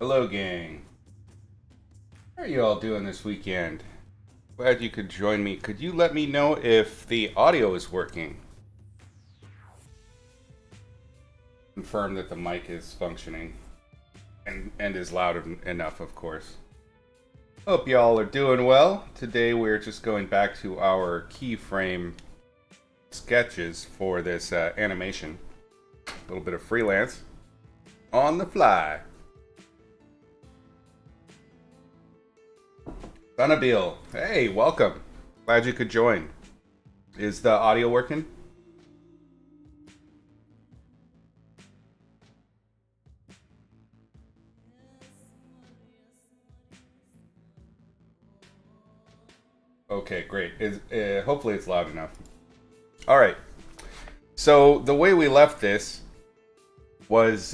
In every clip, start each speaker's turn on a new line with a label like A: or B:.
A: Hello, gang. How are you all doing this weekend? Glad you could join me. Could you let me know if the audio is working? Confirm that the mic is functioning and is loud enough, of course. Hope y'all are doing well. Today we're just going back to our keyframe sketches for this animation. A little bit of freelance on the fly. Thanabil, hey, welcome. Glad you could join. Is the audio working? Okay, great. Is hopefully it's loud enough. All right. So the way we left this was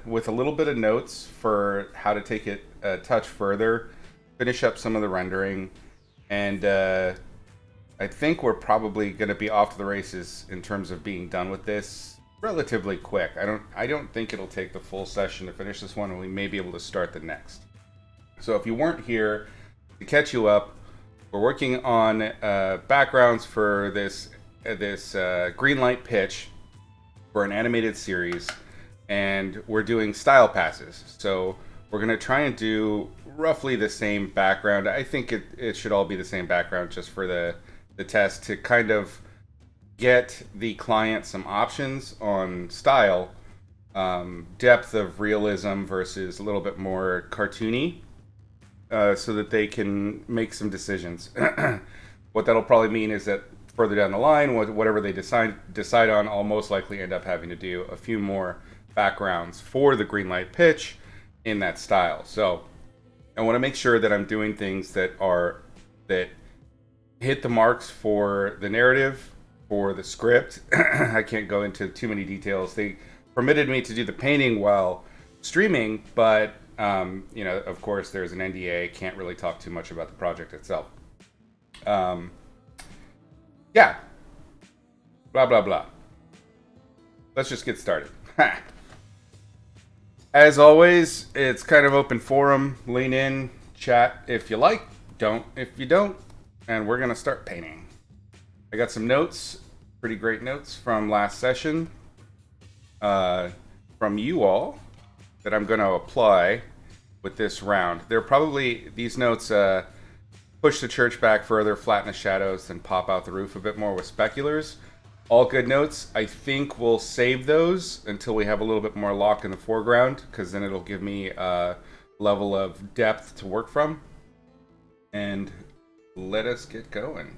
A: with a little bit of notes for how to take it a touch further, finish up some of the rendering, and I think we're probably going to be off to the races in terms of being done with this relatively quick. I don't think it'll take the full session to finish this one, and we may be able to start the next. So if you weren't here, to catch you up, we're working on backgrounds for this green light pitch for an animated series, and we're doing style passes. So we're going to try and do roughly the same background. I think it should all be the same background just for the test to kind of get the client some options on style, depth of realism versus a little bit more cartoony, so that they can make some decisions. What that'll probably mean is that further down the line, whatever they decide on, I'll most likely end up having to do a few more backgrounds for the green light pitch in that style. So I want to make sure that I'm doing things that hit the marks for the narrative, for the script. I can't go into too many details. They permitted me to do the painting while streaming, but of course, there's an NDA. Can't really talk too much about the project itself. Yeah. Blah, blah, blah. Let's just get started. As always, it's kind of open forum. Lean in, chat if you like. Don't if you don't. And we're going to start painting. I got some notes, pretty great notes from last session, from you all, that I'm going to apply with this round. They're probably, these notes push the church back further, flatten the shadows, then pop out the roof a bit more with speculars. All good notes. I think we'll save those until we have a little bit more lock in the foreground, because then it'll give me a level of depth to work from. And let us get going.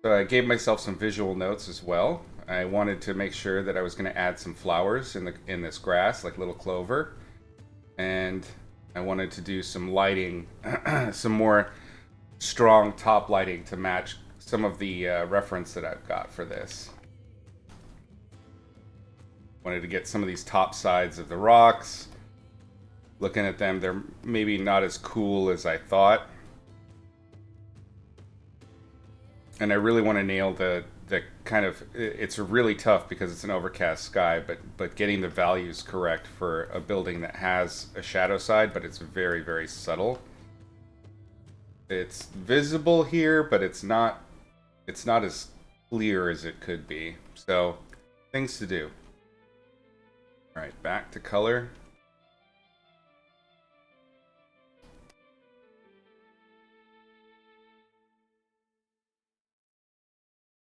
A: So I gave myself some visual notes as well. I wanted to make sure that I was going to add some flowers in this grass, like little clover. And I wanted to do some lighting, some more strong top lighting to match some of the reference that I've got for this. Wanted to get some of these top sides of the rocks. Looking at them, they're maybe not as cool as I thought. And I really want to nail the kind of, it's really tough because it's an overcast sky, but getting the values correct for a building that has a shadow side, but it's very, very subtle. It's visible here, but it's not as clear as it could be. So, things to do. All right, back to color.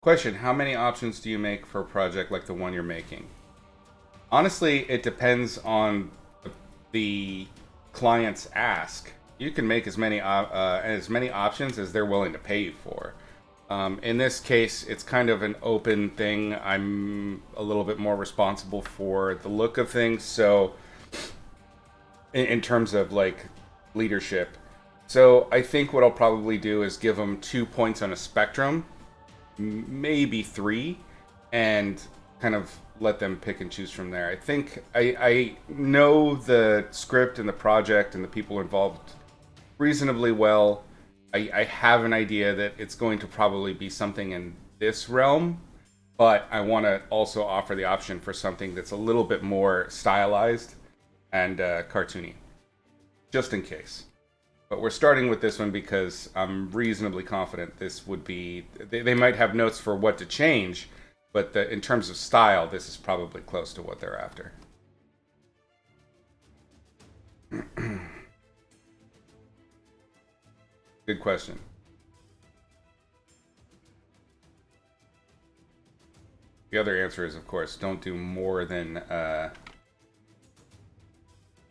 A: Question, how many options do you make for a project like the one you're making? Honestly, it depends on the client's ask. You can make as many options as they're willing to pay you for. In this case, it's kind of an open thing. I'm a little bit more responsible for the look of things, so in terms of like leadership. So I think what I'll probably do is give them 2 points on a spectrum, maybe 3, and kind of let them pick and choose from there. I think I know the script and the project and the people involved reasonably well. I have an idea that it's going to probably be something in this realm, but I want to also offer the option for something that's a little bit more stylized and cartoony, just in case. But we're starting with this one because I'm reasonably confident this would be... They might have notes for what to change, but in terms of style, this is probably close to what they're after. Good question. The other answer is, of course, don't do more than...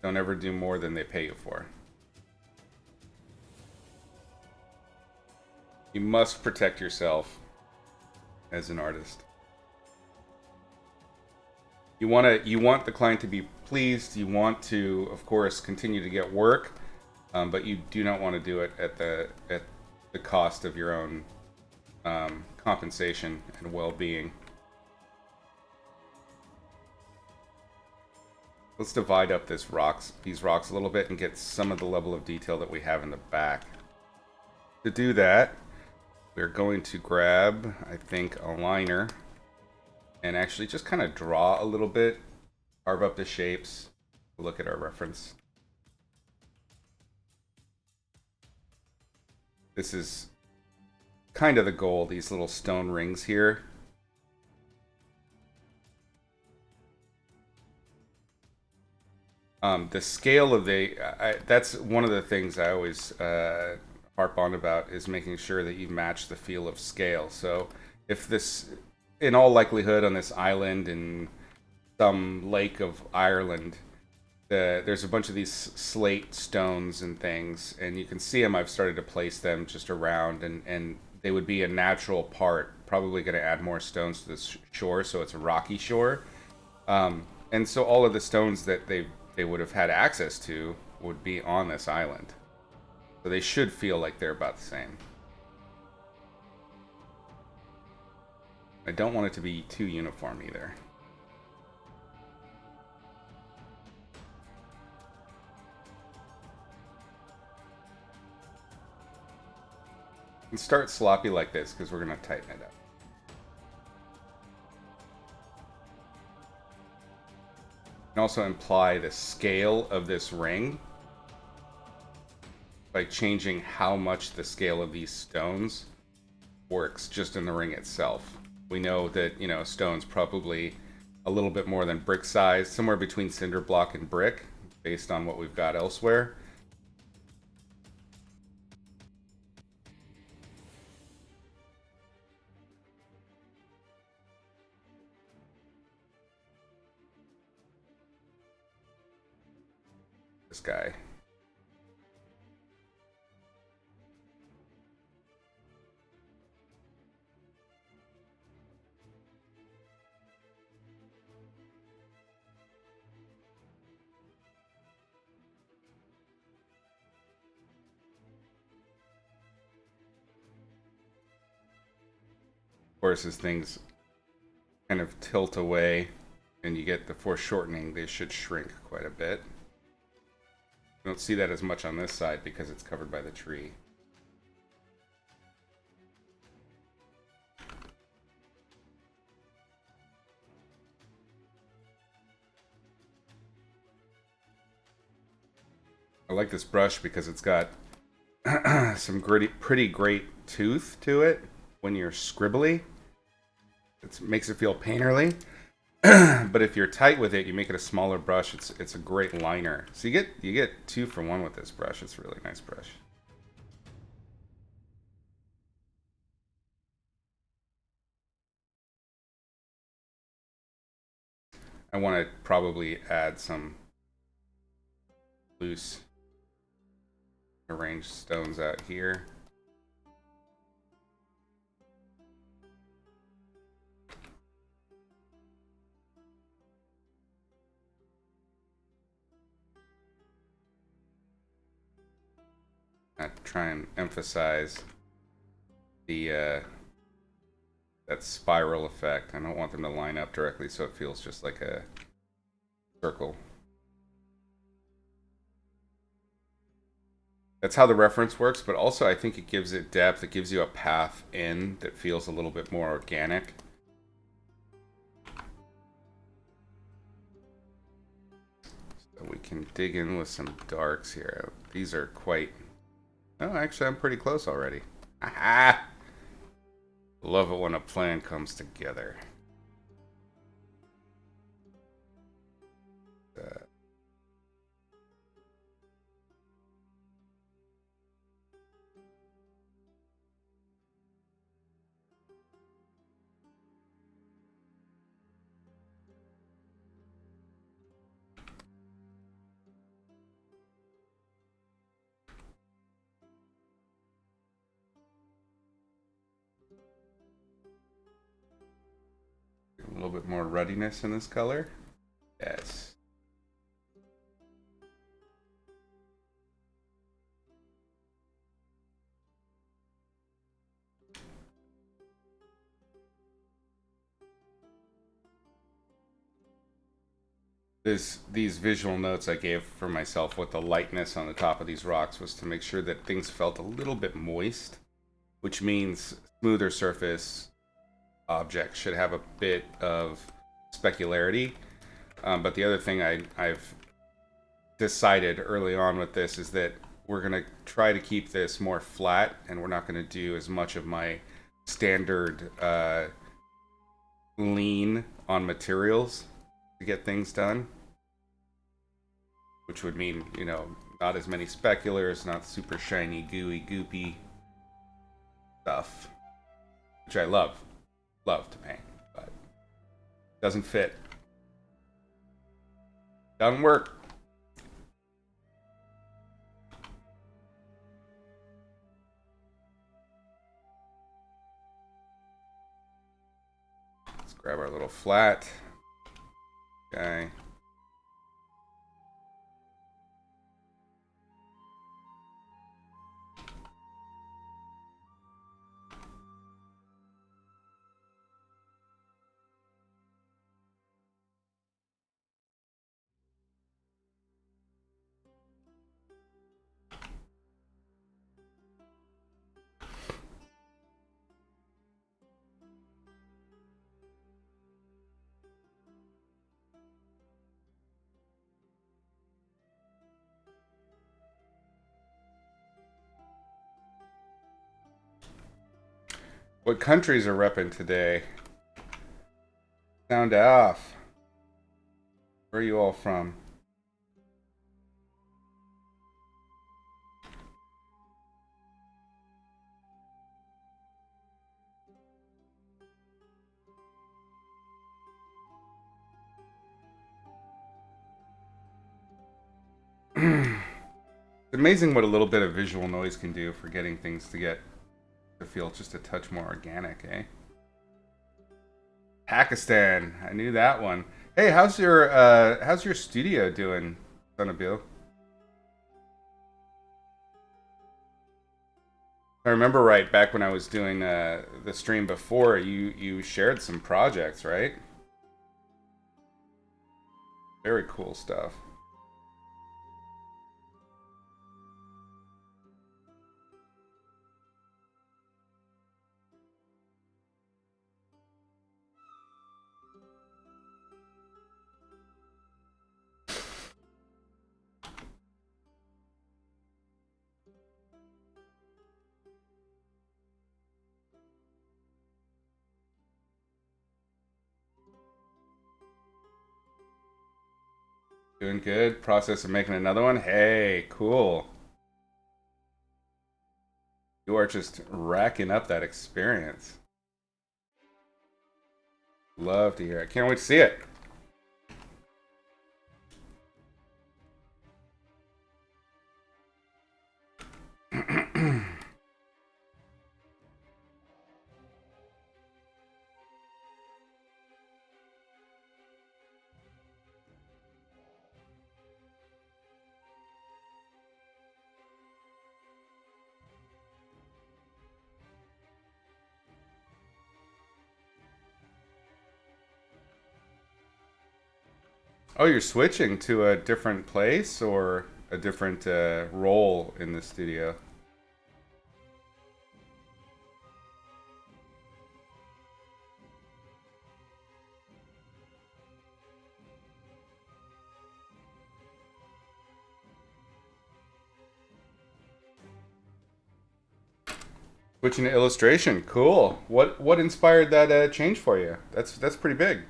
A: don't ever do more than they pay you for. You must protect yourself as an artist. You want the client to be pleased. You want to, of course, continue to get work, but you do not want to do it at the cost of your own compensation and well-being. Let's divide up these rocks a little bit and get some of the level of detail that we have in the back. To do that, we're going to grab, I think, a liner and actually just kind of draw a little bit, carve up the shapes, look at our reference. This is kind of the goal, these little stone rings here. The scale of that's one of the things I always harp on about, is making sure that you match the feel of scale. So if this, in all likelihood, on this island in some lake of Ireland, there's a bunch of these slate stones and things, and you can see them. I've started to place them just around, and they would be a natural part. Probably going to add more stones to this shore, so it's a rocky shore. And so all of the stones that they would have had access to would be on this island. So they should feel like they're about the same. I don't want it to be too uniform either. And start sloppy like this because we're going to tighten it up. And also imply the scale of this ring by changing how much the scale of these stones works just in the ring itself. We know that, you know, a stone's probably a little bit more than brick size, somewhere between cinder block and brick, based on what we've got elsewhere. This guy. Of course, as things kind of tilt away and you get the foreshortening, they should shrink quite a bit. You don't see that as much on this side because it's covered by the tree. I like this brush because it's got some pretty great tooth to it when you're scribbly. It makes it feel painterly. But if you're tight with it, you make it a smaller brush. It's a great liner. So you get 2 for 1 with this brush. It's a really nice brush. I want to probably add some loose arranged stones out here. I try and emphasize the that spiral effect. I don't want them to line up directly so it feels just like a circle. That's how the reference works, but also I think it gives it depth. It gives you a path in that feels a little bit more organic. So We can dig in with some darks here. These are quite... Oh, actually, I'm pretty close already. Aha! Love it when a plan comes together. A little bit more ruddiness in this color. Yes. These visual notes I gave for myself with the lightness on the top of these rocks was to make sure that things felt a little bit moist, which means smoother surface objects should have a bit of specularity. But the other thing I've decided early on with this is that we're going to try to keep this more flat, and we're not going to do as much of my standard lean on materials to get things done, which would mean, you know, not as many speculars, not super shiny, gooey, goopy stuff, which I love to paint, but doesn't fit. Doesn't work. Let's grab our little flat. Okay. What countries are repping today? Sound off. Where are you all from? It's amazing what a little bit of visual noise can do for getting things to feel just a touch more organic, eh? Pakistan, I knew that one. Hey, how's your studio doing, Sonabil? If I remember right, back when I was doing the stream before, you shared some projects, right? Very cool stuff. Doing good. Process of making another one. Hey, cool. You are just racking up that experience. Love to hear it. Can't wait to see it. Oh, you're switching to a different place or a different role in the studio? Switching to illustration, cool. What inspired that change for you? That's pretty big.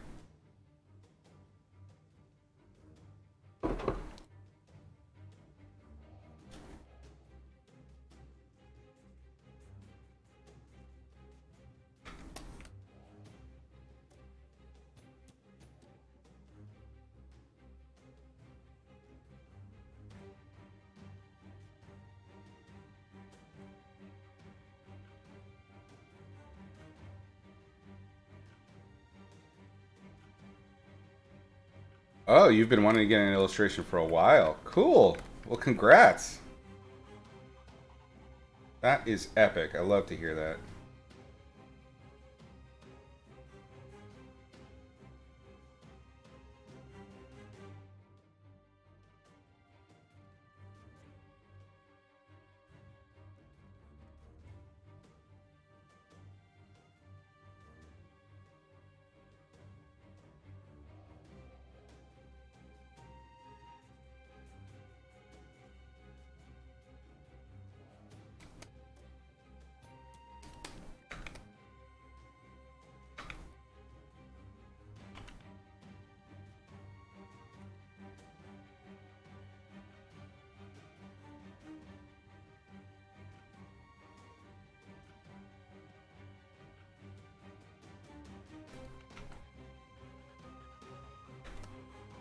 A: Oh, you've been wanting to get an illustration for a while. Cool. Well, congrats. That is epic. I love to hear that.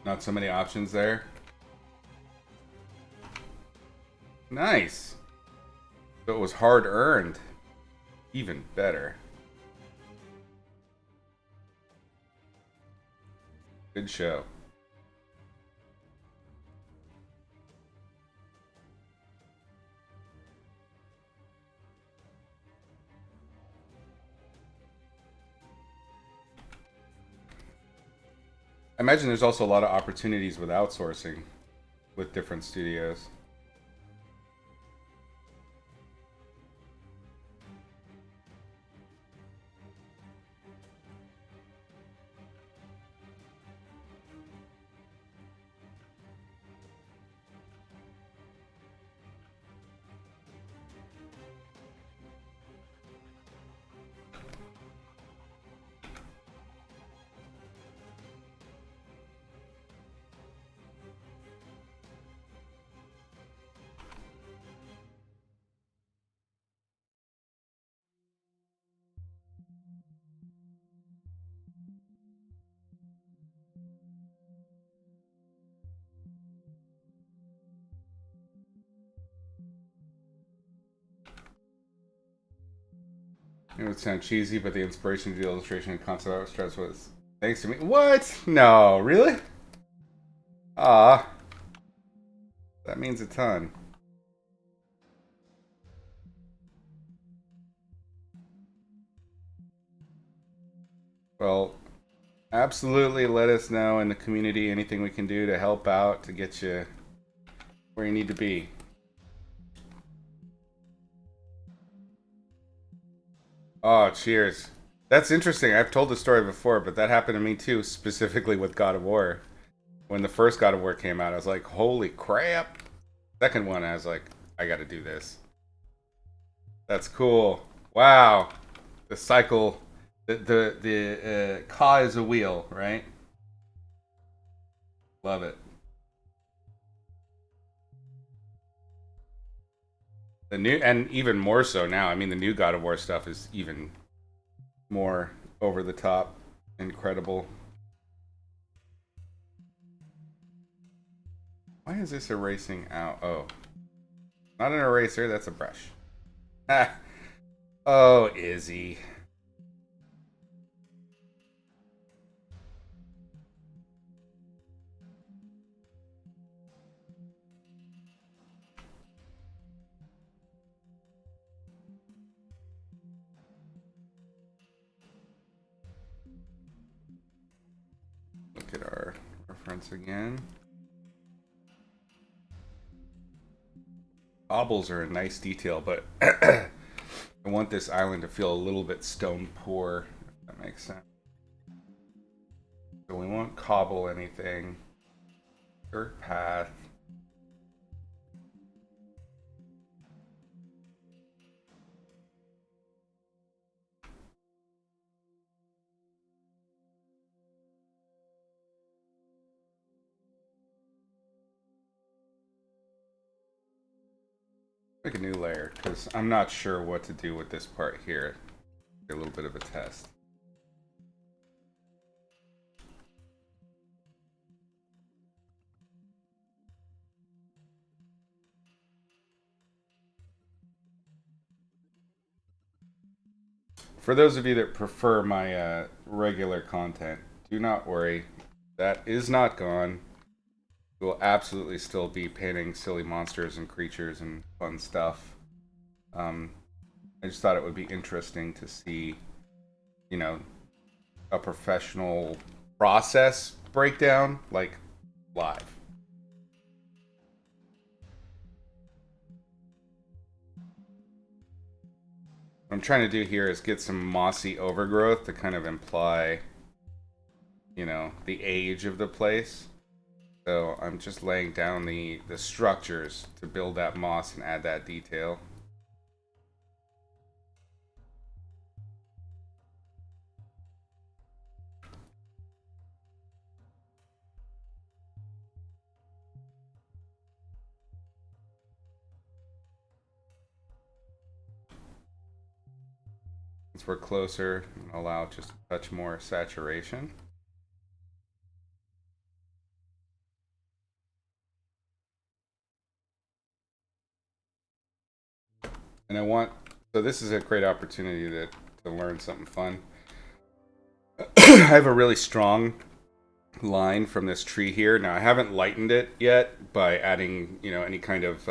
A: Not so many options there. Nice. So it was hard earned. Even better. Good show. I imagine there's also a lot of opportunities with outsourcing with different studios. It would sound cheesy, but the inspiration to the illustration and concept art stress was thanks to me. What? No, really? Ah, that means a ton. Well, absolutely let us know in the community anything we can do to help out to get you where you need to be. Oh, cheers. That's interesting. I've told the story before, but that happened to me too, specifically with God of War. When the first God of War came out, I was like, holy crap. Second one, I was like, I gotta do this. That's cool. Wow. The cycle, the car is a wheel, right? Love it. The new, and even more so now. I mean, the new God of War stuff is even more over the top, incredible. Why is this erasing out? Oh, not an eraser. That's a brush. Ah. Oh, Izzy. Look at our reference again. Baubles are a nice detail, but I want this island to feel a little bit stone poor, if that makes sense. So we won't cobble anything. Dirt path. Make a new layer, because I'm not sure what to do with this part here. A little bit of a test. For those of you that prefer my regular content, do not worry. That is not gone. We'll absolutely still be painting silly monsters and creatures and fun stuff. I just thought it would be interesting to see, you know, a professional process breakdown, like live. What I'm trying to do here is get some mossy overgrowth to kind of imply, you know, the age of the place. So I'm just laying down the structures to build that moss and add that detail. Once we're closer, I'll allow just a touch more saturation. And I want, so this is a great opportunity to learn something fun. I have a really strong line from this tree here. Now I haven't lightened it yet by adding, you know, any kind of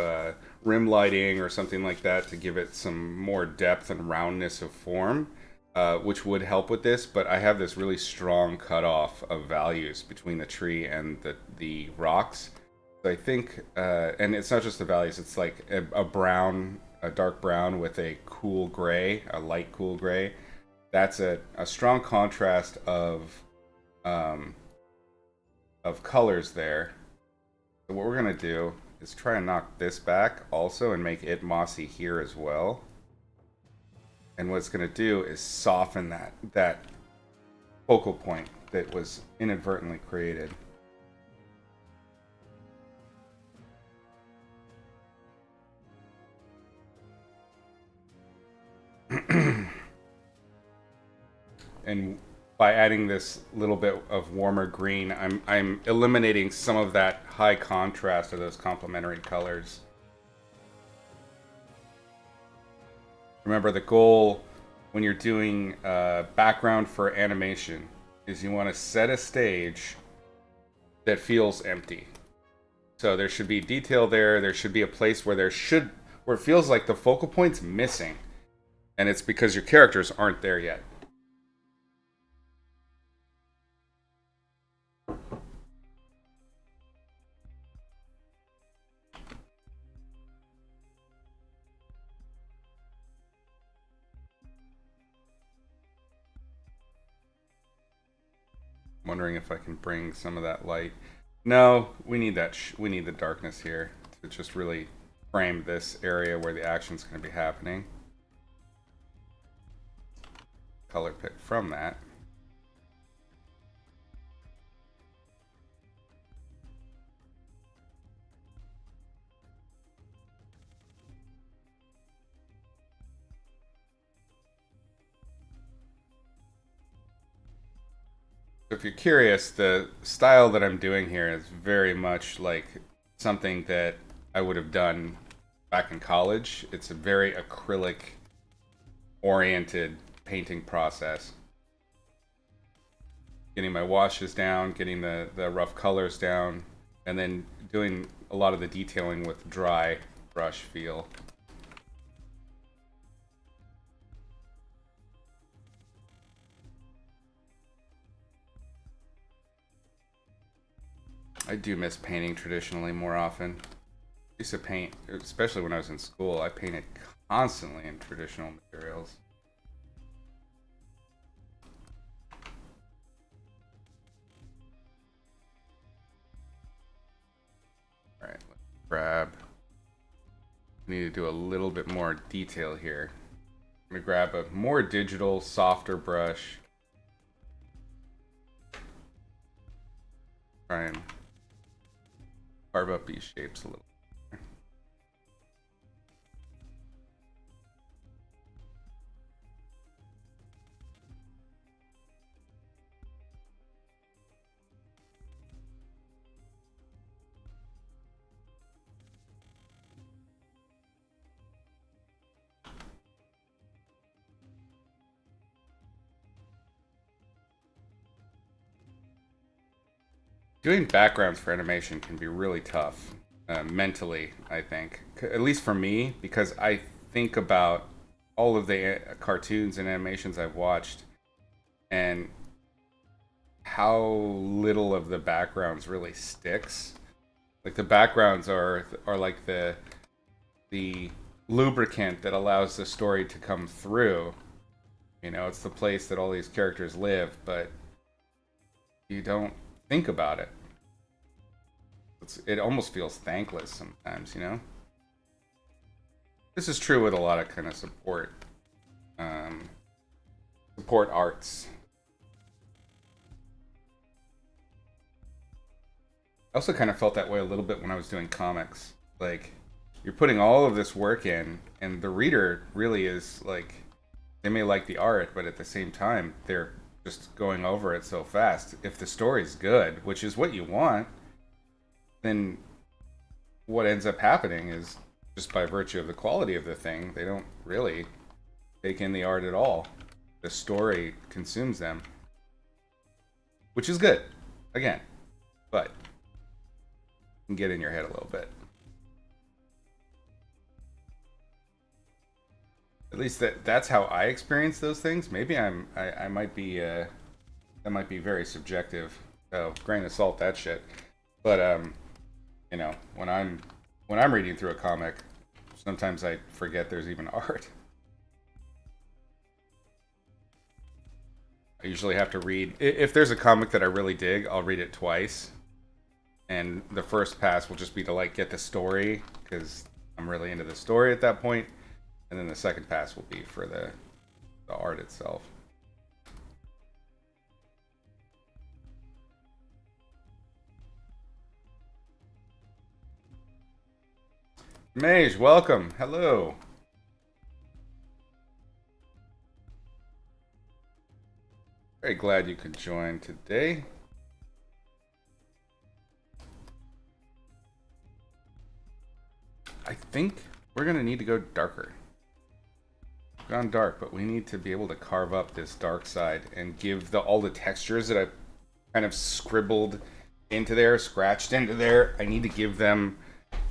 A: rim lighting or something like that to give it some more depth and roundness of form, which would help with this. But I have this really strong cutoff of values between the tree and the rocks. So I think, and it's not just the values. It's like a brown, a dark brown with a cool gray, a light cool gray. That's a strong contrast um, of colors there. So what we're gonna do is try and knock this back also and make it mossy here as well. And what it's gonna do is soften that focal point that was inadvertently created. And by adding this little bit of warmer green, I'm eliminating some of that high contrast of those complementary colors. Remember, the goal when you're doing background for animation is you want to set a stage that feels empty. So there should be detail there. There should be a place where where it feels like the focal point's missing, and it's because your characters aren't there yet. I'm wondering if I can bring some of that light. No, we need that. We need the darkness here to just really frame this area where the action's going to be happening. Color pick from that. So if you're curious, the style that I'm doing here is very much like something that I would have done back in college. It's a very acrylic oriented painting process. Getting my washes down, getting the rough colors down, and then doing a lot of the detailing with dry brush feel. I do miss painting traditionally more often. I used to paint, especially when I was in school, I painted constantly in traditional materials. Alright, let's grab. I need to do a little bit more detail here. I'm gonna grab a more digital, softer brush. Try and carve up these shapes a little. Doing backgrounds for animation can be really tough, mentally, I think. At least for me, because I think about all of the cartoons and animations I've watched and how little of the backgrounds really sticks. Like the backgrounds are like the lubricant that allows the story to come through. You know, it's the place that all these characters live, but you don't think about it. It almost feels thankless sometimes, you know? This is true with a lot of kind of um, support arts. I also kind of felt that way a little bit when I was doing comics. Like, you're putting all of this work in, and the reader really is like, they may like the art, but at the same time, they're just going over it so fast. If the story's good, which is what you want, then what ends up happening is just by virtue of the quality of the thing, they don't really take in the art at all. The story consumes them, which is good, again, but can get in your head a little bit. At least that's how I experience those things. Maybe I might be that might be very subjective. So grain of salt that shit. But you know, when I'm reading through a comic, sometimes I forget there's even art. I usually have to read if there's a comic that I really dig, I'll read it twice. And the first pass will just be to like get the story because I'm really into the story at that point, and then the second pass will be for the art itself. Mage, welcome. Hello. Very glad you could join today. I think we're gonna need to go darker. We've gone dark, but we need to be able to carve up this dark side and give all the textures that I've kind of scribbled into there, scratched into there. I need to give them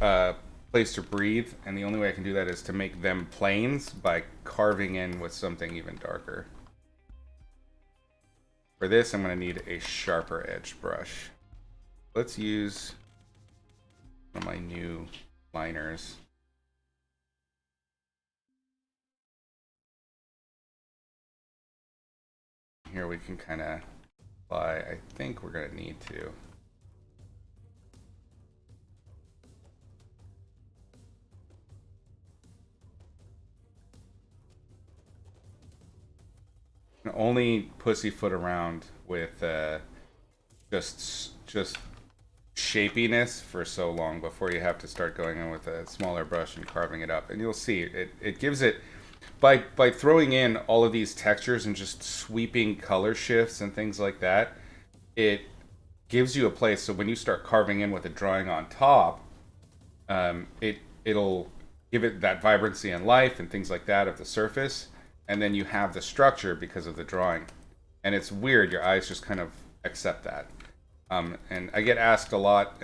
A: a place to breathe, and the only way I can do that is to make them planes by carving in with something even darker. For this, I'm going to need a sharper edge brush. Let's use one of my new liners. Here we can kind of apply. I think we're going to need to. Only pussyfoot around with just shapiness for so long before you have to start going in with a smaller brush and carving it up. And you'll see it gives it by throwing in all of these textures and just sweeping color shifts and things like that, it gives you a place. So when you start carving in with a drawing on top, it'll give it that vibrancy and life and things like that of the surface, and then you have the structure because of the drawing. And it's weird, your eyes just kind of accept that. And I get asked a lot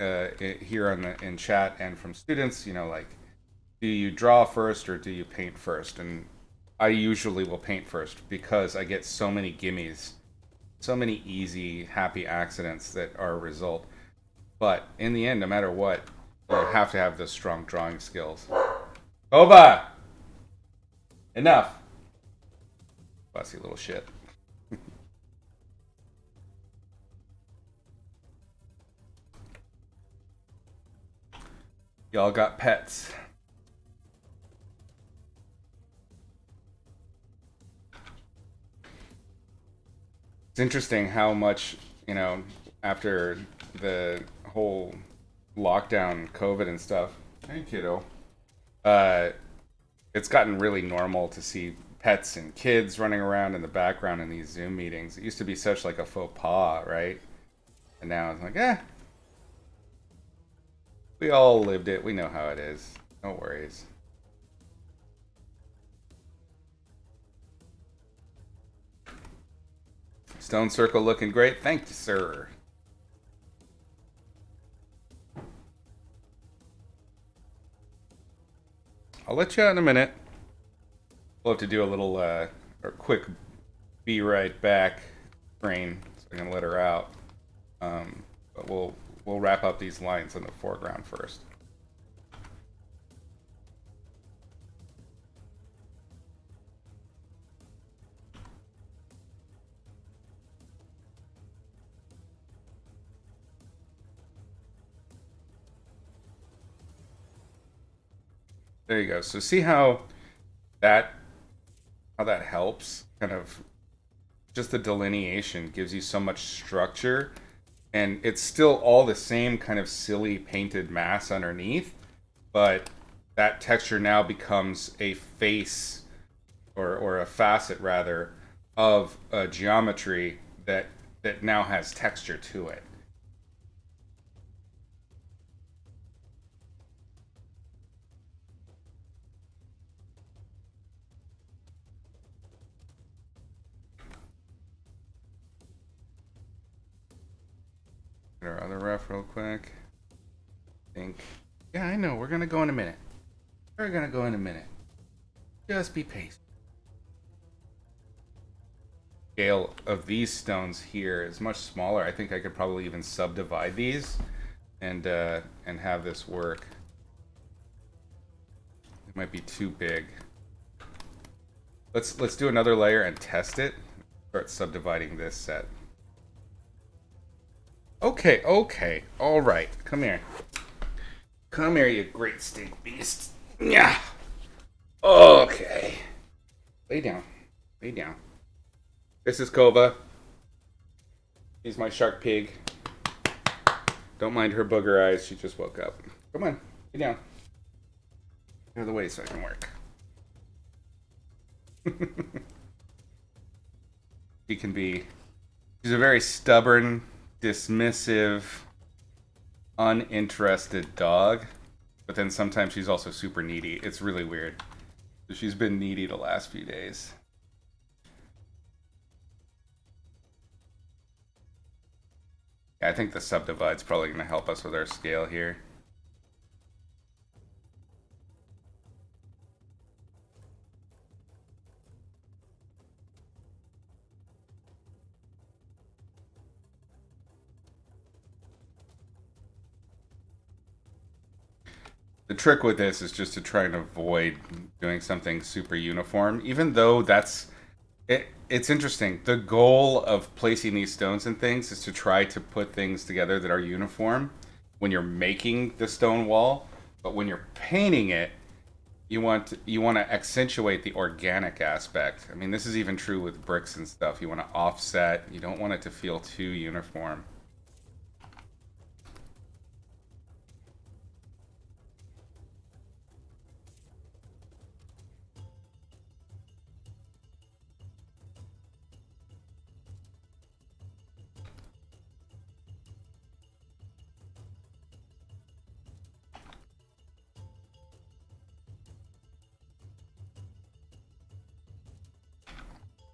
A: here in chat and from students, you know, like, do you draw first or do you paint first? And I usually will paint first because I get so many gimmies, so many easy, happy accidents that are a result. But in the end, no matter what, you have to have those strong drawing skills. Oba! Enough! Fussy little shit. Y'all got pets. It's interesting how much, you know, after the whole lockdown, COVID and stuff. Hey, kiddo. Uh, it's gotten really normal to see pets and kids running around in the background in these Zoom meetings. It used to be such like a faux pas, right? And now it's like, we all lived it. We know how it is. No worries. Stone circle looking great. Thank you, sir. I'll let you out in a minute. We'll have to do a little or quick be right back train so I can let her out. But we'll wrap up these lines in the foreground first. There you go. So see how that helps? Kind of just the delineation gives you so much structure, and it's still all the same kind of silly painted mass underneath, but that texture now becomes a face or a facet rather of a geometry that now has texture to it. Get our other ref real quick. Yeah, I know. We're gonna go in a minute. We're gonna go in a minute. Just be patient. Scale of these stones here is much smaller. I think I could probably even subdivide these and have this work. It might be too big. Let's do another layer and test it. Start subdividing this set. Okay, all right. Come here. Come here, you great stink beast. Yeah. Okay. Lay down. Lay down. This is Kova. He's my shark pig. Don't mind her booger eyes. She just woke up. Come on. Lay down. Get out of the way so I can work. She's a very stubborn, dismissive, uninterested dog, but then sometimes she's also super needy. It's really weird. So she's been needy the last few days. Yeah, I think the subdivide's probably going to help us with our scale here. The trick with this is just to try and avoid doing something super uniform, even though it's interesting. The goal of placing these stones and things is to try to put things together that are uniform when you're making the stone wall, but when you're painting it, you want to accentuate the organic aspect. I mean, this is even true with bricks and stuff. You want to offset. You don't want it to feel too uniform.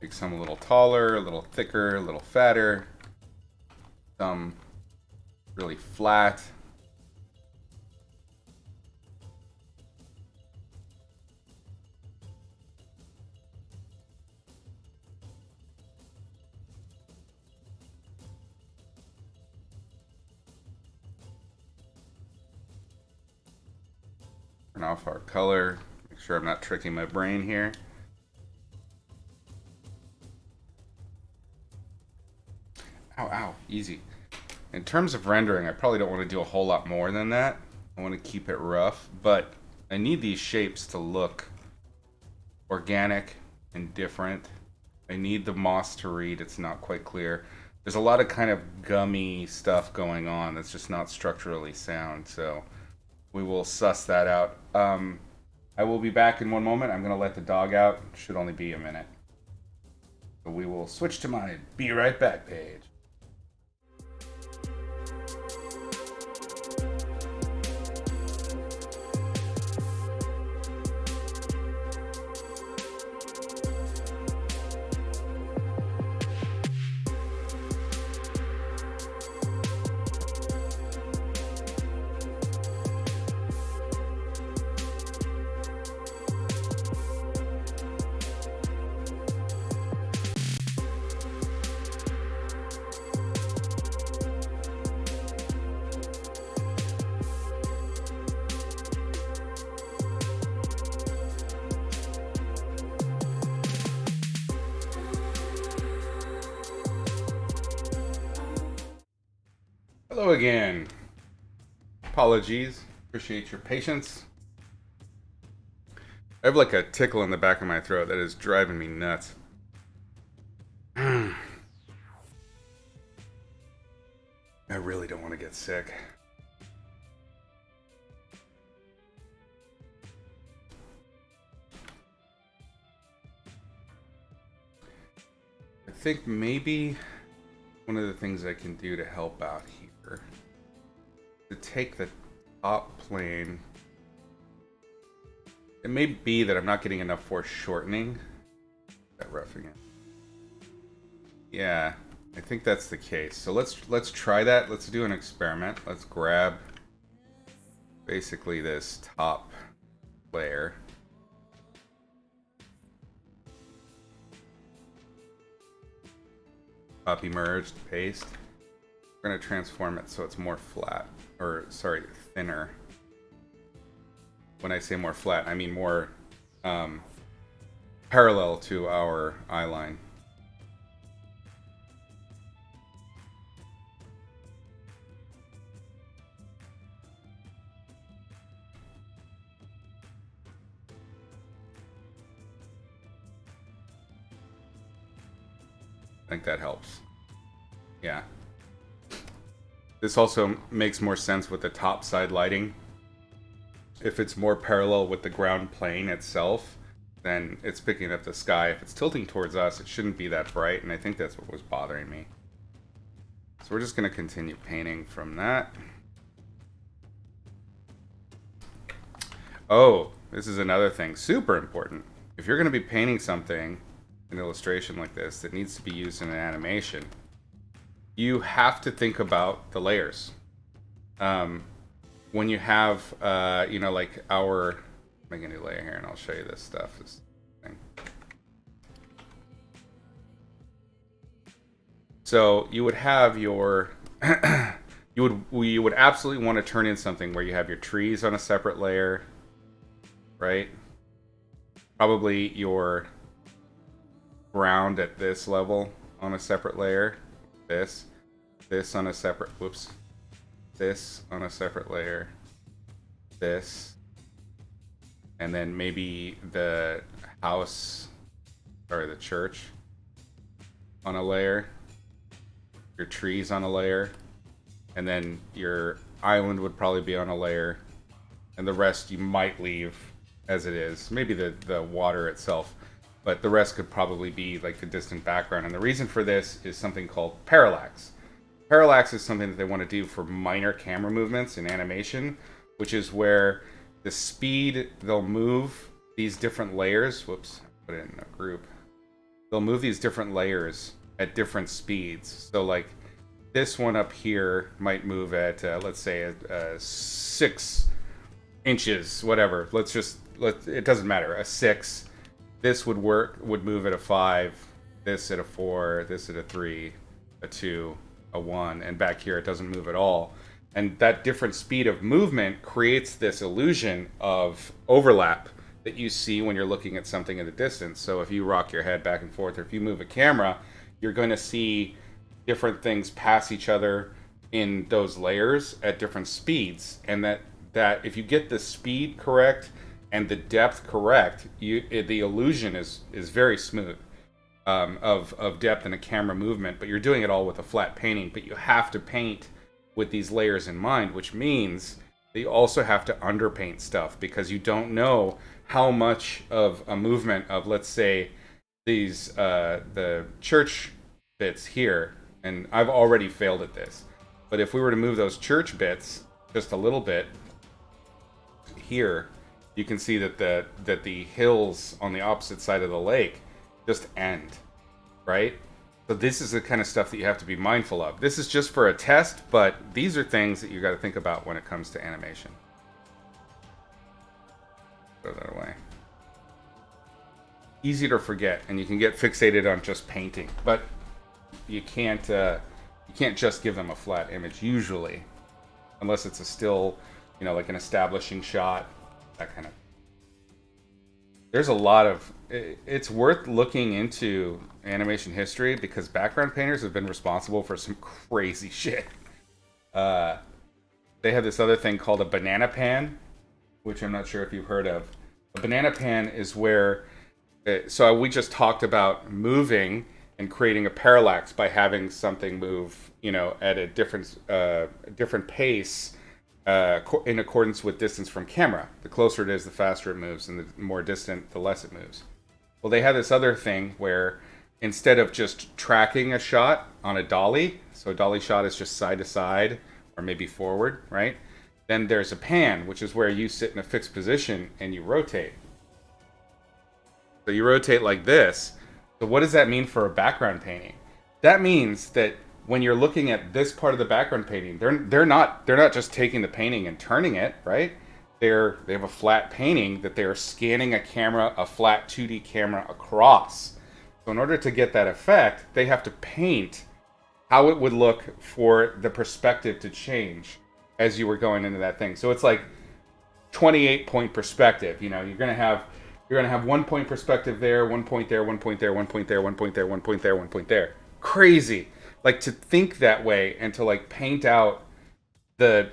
A: Make some a little taller, a little thicker, a little fatter. Some really flat. Turn off our color. Make sure I'm not tricking my brain here. Ow, ow, easy. In terms of rendering, I probably don't want to do a whole lot more than that. I want to keep it rough, but I need these shapes to look organic and different. I need the moss to read. It's not quite clear. There's a lot of kind of gummy stuff going on that's just not structurally sound, so we will suss that out. I will be back in one moment. I'm going to let the dog out. Should only be a minute. So we will switch to my Be Right Back page. Hello again. Apologies. Appreciate your patience. I have like a tickle in the back of my throat that is driving me nuts. I really don't want to get sick. I think maybe one of the things I can do to help out here is to take the top plane. It may be that I'm not getting enough foreshortening. That roughing it. Yeah, I think that's the case. So let's try that. Let's do an experiment. Let's grab basically this top layer. Copy, merged, paste. We're gonna transform it so it's more flat, or sorry, thinner. When I say more flat, I mean more parallel to our eye line. I think that helps. Yeah. This also makes more sense with the top side lighting. If it's more parallel with the ground plane itself, then it's picking up the sky. If it's tilting towards us, it shouldn't be that bright, and I think that's what was bothering me. So we're just going to continue painting from that. Oh, this is another thing, super important. If you're going to be painting something, an illustration like this, that needs to be used in an animation, you have to think about the layers. When you have, you know, like our, make a new layer here and I'll show you this stuff. This thing. So you would have your, you would absolutely want to turn in something where you have your trees on a separate layer, right? Probably your ground at this level on a separate layer. This on a separate, whoops. This on a separate layer, this, and then maybe the house or the church on a layer, your trees on a layer, and then your island would probably be on a layer, and the rest you might leave as it is, maybe the water itself, but the rest could probably be like the distant background. And the reason for this is something called parallax. Parallax is something that they want to do for minor camera movements in animation, which is where the speed they'll move these different layers. Whoops, put it in a group. They'll move these different layers at different speeds. So like this one up here might move at, let's say, 6 inches, whatever. It doesn't matter, a 6. This would move at a 5, this at a 4, this at a 3, a 2, a 1, and back here it doesn't move at all. And that different speed of movement creates this illusion of overlap that you see when you're looking at something in the distance. So if you rock your head back and forth, or if you move a camera, you're going to see different things pass each other in those layers at different speeds. And that if you get the speed correct and the depth correct, the illusion is very smooth. Of depth in a camera movement, but you're doing it all with a flat painting. But you have to paint with these layers in mind, which means that you also have to underpaint stuff, because you don't know how much of a movement of, let's say, these the church bits here, and I've already failed at this, but if we were to move those church bits just a little bit here, you can see that the hills on the opposite side of the lake just end, right? So this is the kind of stuff that you have to be mindful of. This is just for a test, but these are things that you got to think about when it comes to animation. Throw that away. Easy to forget, and you can get fixated on just painting, but you can't just give them a flat image usually, unless it's a still, you know, like an establishing shot, that kind of. There's a lot of, it's worth looking into animation history, because background painters have been responsible for some crazy shit. Uh, they have this other thing called a banana pan, which I'm not sure if you've heard of. A banana pan is where, so we just talked about moving and creating a parallax by having something move, at a different pace, in accordance with distance from camera. The closer it is, the faster it moves, and the more distant, the less it moves. Well, they have this other thing where instead of just tracking a shot on a dolly, so a dolly shot is just side to side or maybe forward, right? Then there's a pan, which is where you sit in a fixed position and you rotate. So you rotate like this. So what does that mean for a background painting? That means that when you're looking at this part of the background painting, they're not just taking the painting and turning it, right? They have a flat painting that they're scanning a flat 2D camera across. So in order to get that effect, they have to paint how it would look for the perspective to change as you were going into that thing. So it's like 28 point perspective. You're gonna have 1 point perspective there, 1 point there, 1 point there, 1 point there, 1 point there, 1 point there, 1 point there. Crazy. Like to think that way and to like paint out the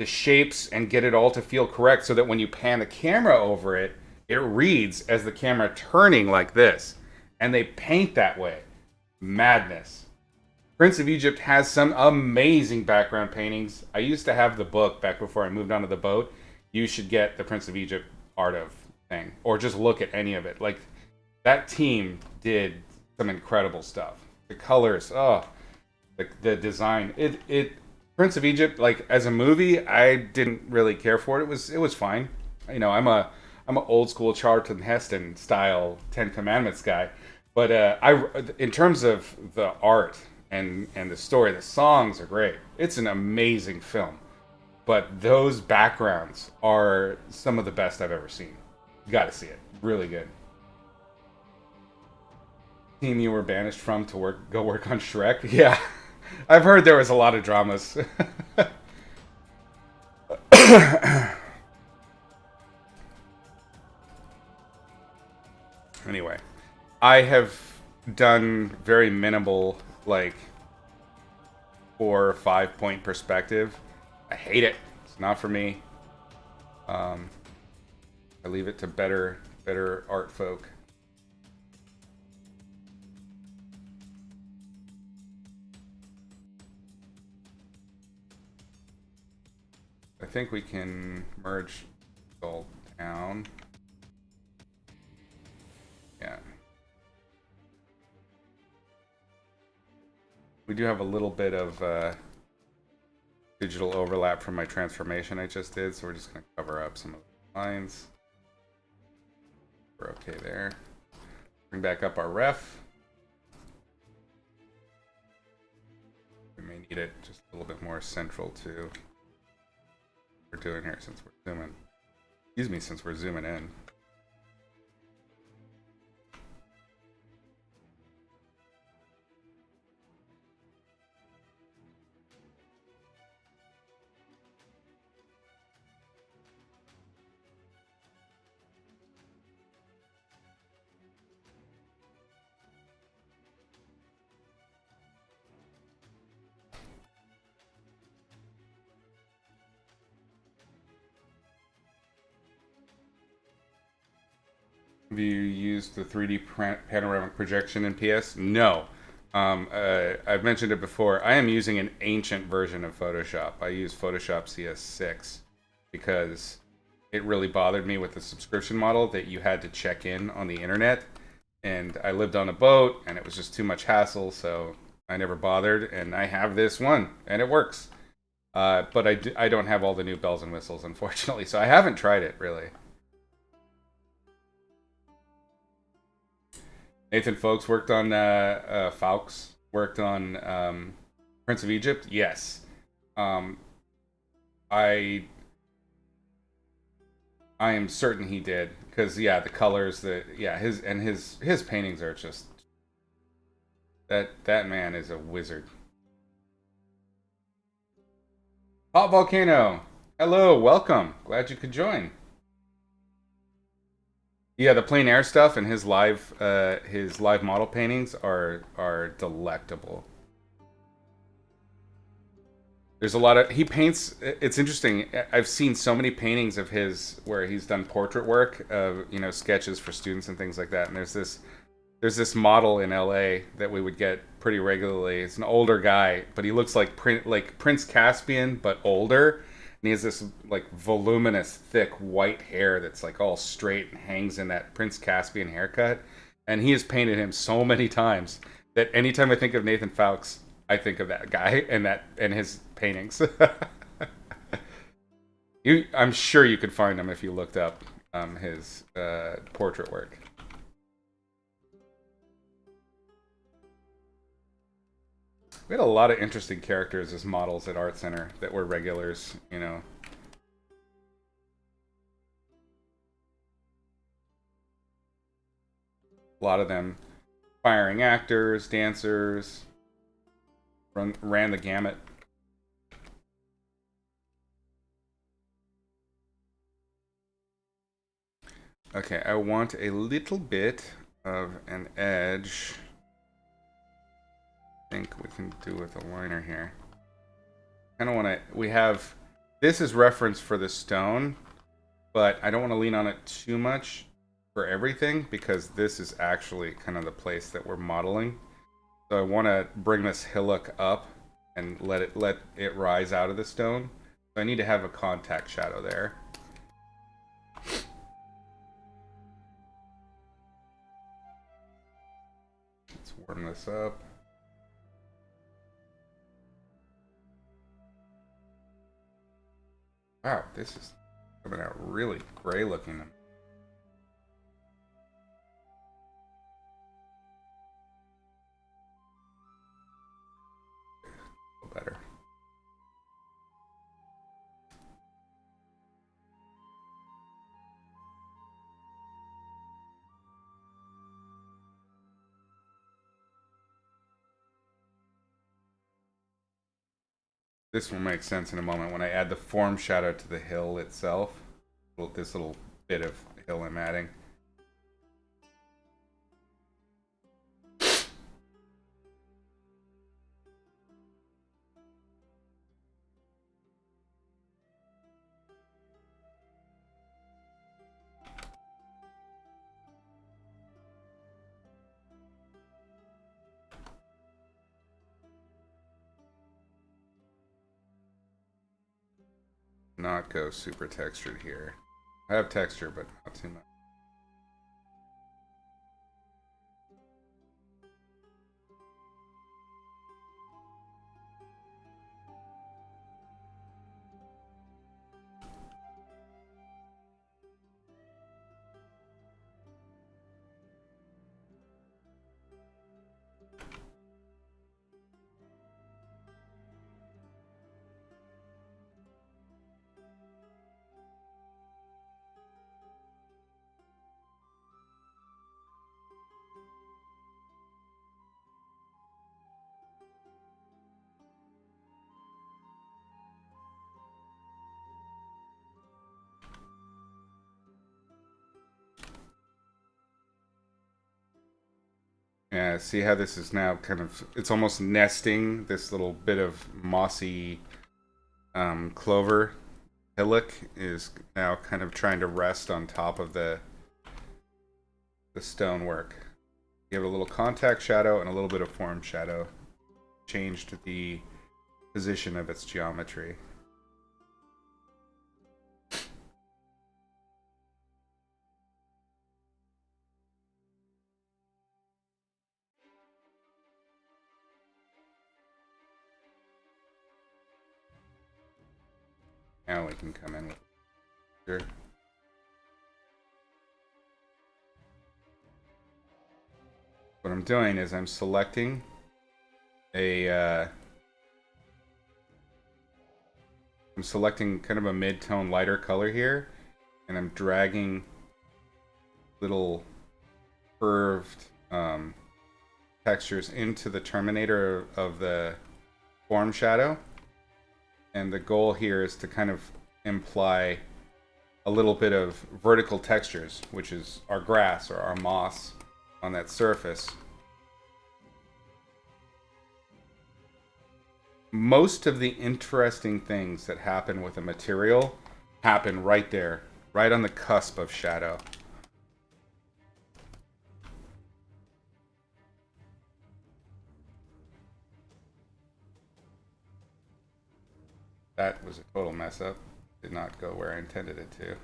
A: shapes and get it all to feel correct so that when you pan the camera over it, it reads as the camera turning like this. And they paint that way. Madness. Prince of Egypt has some amazing background paintings. I used to have the book back before I moved onto the boat. You should get the Prince of Egypt Art of thing, or just look at any of it. Like, that team did some incredible stuff. The colors, the design. Prince of Egypt, like as a movie, I didn't really care for it. It was fine. I'm an old school Charlton Heston style Ten Commandments guy, but in terms of the art and the story, the songs are great. It's an amazing film, but those backgrounds are some of the best I've ever seen. You got to see it. Really good. Team you were banished from to go work on Shrek. Yeah, I've heard there was a lot of dramas. Anyway, I have done very minimal, like 4 or 5 point perspective. I hate it. It's not for me. I leave it to better art folk. I think we can merge all down. Yeah. We do have a little bit of digital overlap from my transformation I just did, so we're just going to cover up some of the lines. We're okay there. Bring back up our ref. We may need it just a little bit more central to what we're doing here since we're zooming. Excuse me, since we're zooming in. Have you used the 3D panoramic projection in PS? No. I've mentioned it before. I am using an ancient version of Photoshop. I use Photoshop CS6 because it really bothered me with the subscription model that you had to check in on the internet. And I lived on a boat, and it was just too much hassle, so I never bothered. And I have this one, and it works. But I don't have all the new bells and whistles, unfortunately, so I haven't tried it, really. Nathan Folks worked on Fawkes worked on Prince of Egypt. Yes, I am certain he did because the colors, his paintings are just that man is a wizard. Hot Volcano, hello, welcome. Glad you could join. Yeah, the plein air stuff and his live model paintings are delectable. There's a lot of he paints. It's interesting. I've seen so many paintings of his where he's done portrait work of sketches for students and things like that. And there's this model in LA that we would get pretty regularly. It's an older guy, but he looks like Prince Caspian, but older. And he has this like voluminous, thick white hair that's like all straight and hangs in that Prince Caspian haircut. And he has painted him so many times that anytime I think of Nathan Fowkes, I think of that guy and his paintings. I'm sure you could find him if you looked up his portrait work. We had a lot of interesting characters as models at Art Center that were regulars, A lot of them firing actors, dancers, ran the gamut. Okay, I want a little bit of an edge. I think we can do with a liner here. Kind of want to. We have. This is reference for the stone, but I don't want to lean on it too much for everything because this is actually kind of the place that we're modeling. So I want to bring this hillock up and let it rise out of the stone. So I need to have a contact shadow there. Let's warm this up. Wow, this is coming out really gray looking. A little better. This will make sense in a moment when I add the form shadow to the hill itself. This little bit of hill I'm adding. Not go super textured here. I have texture, but not too much. Yeah, see how this is now kind of, it's almost nesting this little bit of mossy clover hillock is now kind of trying to rest on top of the stonework. Give it a little contact shadow and a little bit of form shadow. Changed the position of its geometry. Now we can come in with sure. What I'm doing is I'm selecting I'm selecting kind of a mid-tone lighter color here, and I'm dragging little curved textures into the terminator of the form shadow. And the goal here is to kind of imply a little bit of vertical textures, which is our grass or our moss on that surface. most of the interesting things that happen with a material happen right there, right on the cusp of shadow. That was a total mess up. Did not go where I intended it to.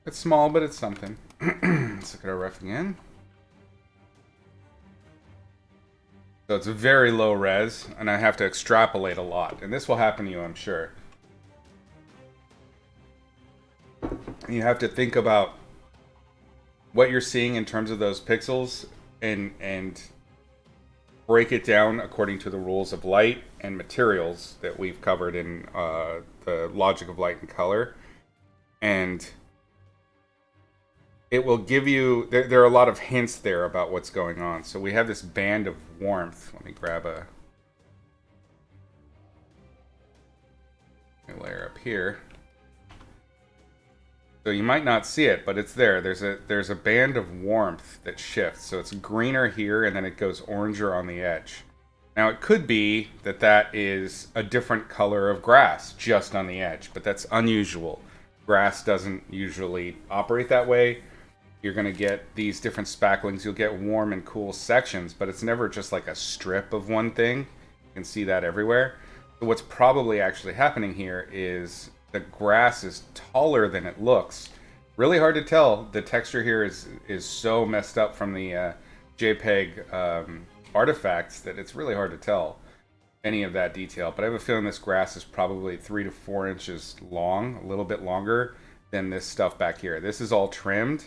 A: It's small, but it's something. Let's look at our roughing in. So it's very low res, and I have to extrapolate a lot. And this will happen to you, I'm sure. You have to think about what you're seeing in terms of those pixels and break it down according to the rules of light and materials that we've covered in the logic of light and color. And it will give you, there are a lot of hints there about what's going on. So we have this band of warmth. Let me grab a layer up here. So you might not see it, but it's there. There's a band of warmth that shifts. So it's greener here, and then it goes oranger on the edge. Now it could be that that is a different color of grass just on the edge, but that's unusual. Grass doesn't usually operate that way. You're going to get these different spacklings. You'll get warm and cool sections, but it's never just like a strip of one thing. You can see that everywhere. So what's probably actually happening here is the grass is taller than it looks. Really hard to tell. The texture here is so messed up from the JPEG artifacts that it's really hard to tell any of that detail. But I have a feeling this grass is probably 3 to 4 inches long, a little bit longer than this stuff back here. This is all trimmed,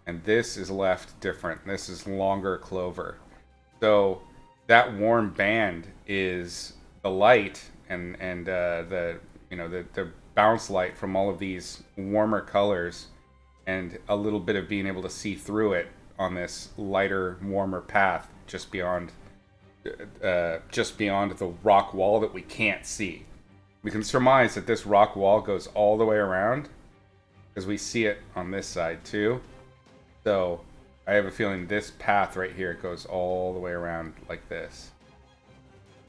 A: and this is left different. This is longer clover. So that warm band is the light and the bounce light from all of these warmer colors, and a little bit of being able to see through it on this lighter, warmer path just beyond the rock wall that we can't see. We can surmise that this rock wall goes all the way around because we see it on this side too. So I have a feeling this path right here goes all the way around like this.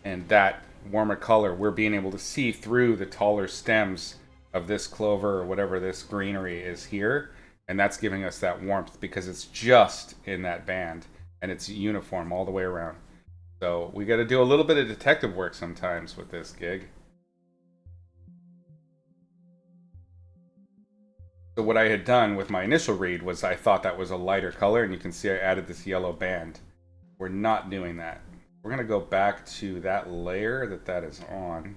A: And that warmer color, we're being able to see through the taller stems of this clover or whatever this greenery is here. And that's giving us that warmth because it's just in that band and it's uniform all the way around. So we got to do a little bit of detective work sometimes with this gig. So what I had done with my initial read was I thought that was a lighter color, and you can see I added this yellow band. We're not doing that. We're going to go back to that layer that is on.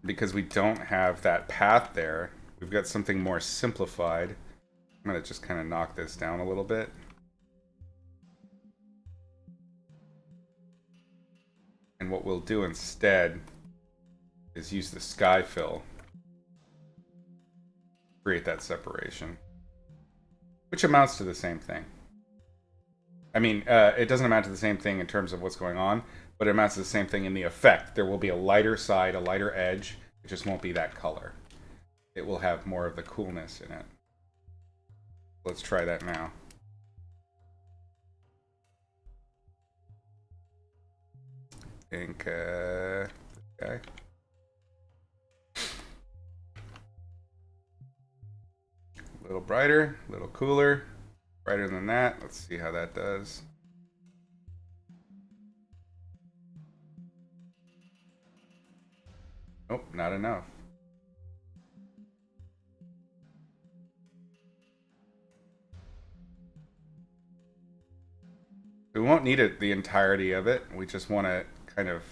A: Because we don't have that path there, we've got something more simplified. I'm going to just kind of knock this down a little bit. And what we'll do instead is use the sky fill. Create that separation. Which amounts to the same thing. I mean, it doesn't amount to the same thing in terms of what's going on, but it amounts to the same thing in the effect. There will be a lighter side, a lighter edge. It just won't be that color. It will have more of the coolness in it. Let's try that now. I think, okay. A little brighter, a little cooler. Brighter than that. Let's see how that does. Nope, not enough. We won't need it the entirety of it. We just want to kind of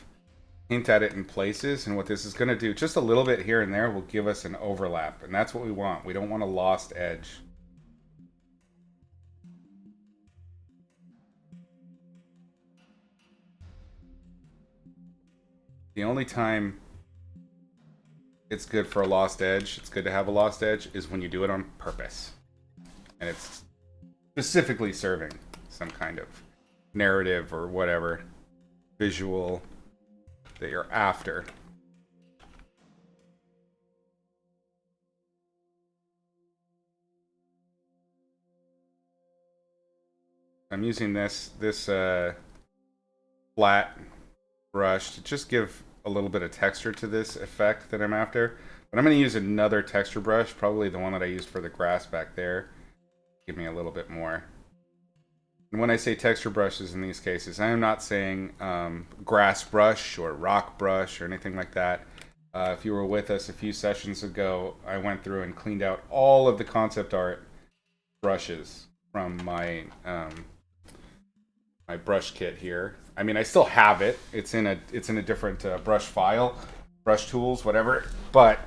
A: hint at it in places, and what this is going to do, just a little bit here and there, will give us an overlap, and that's what we want. We don't want a lost edge. The only time it's good for a lost edge, it's good to have a lost edge, is when you do it on purpose. And it's specifically serving some kind of narrative or whatever visual that you're after. I'm using this flat brush to just give a little bit of texture to this effect that I'm after. But I'm going to use another texture brush, probably the one that I used for the grass back there. Give me a little bit more. And when I say texture brushes in these cases, I am not saying grass brush or rock brush or anything like that. If you were with us a few sessions ago, I went through and cleaned out all of the concept art brushes from my my brush kit here. I mean, I still have it. It's in a different brush file, brush tools, whatever. But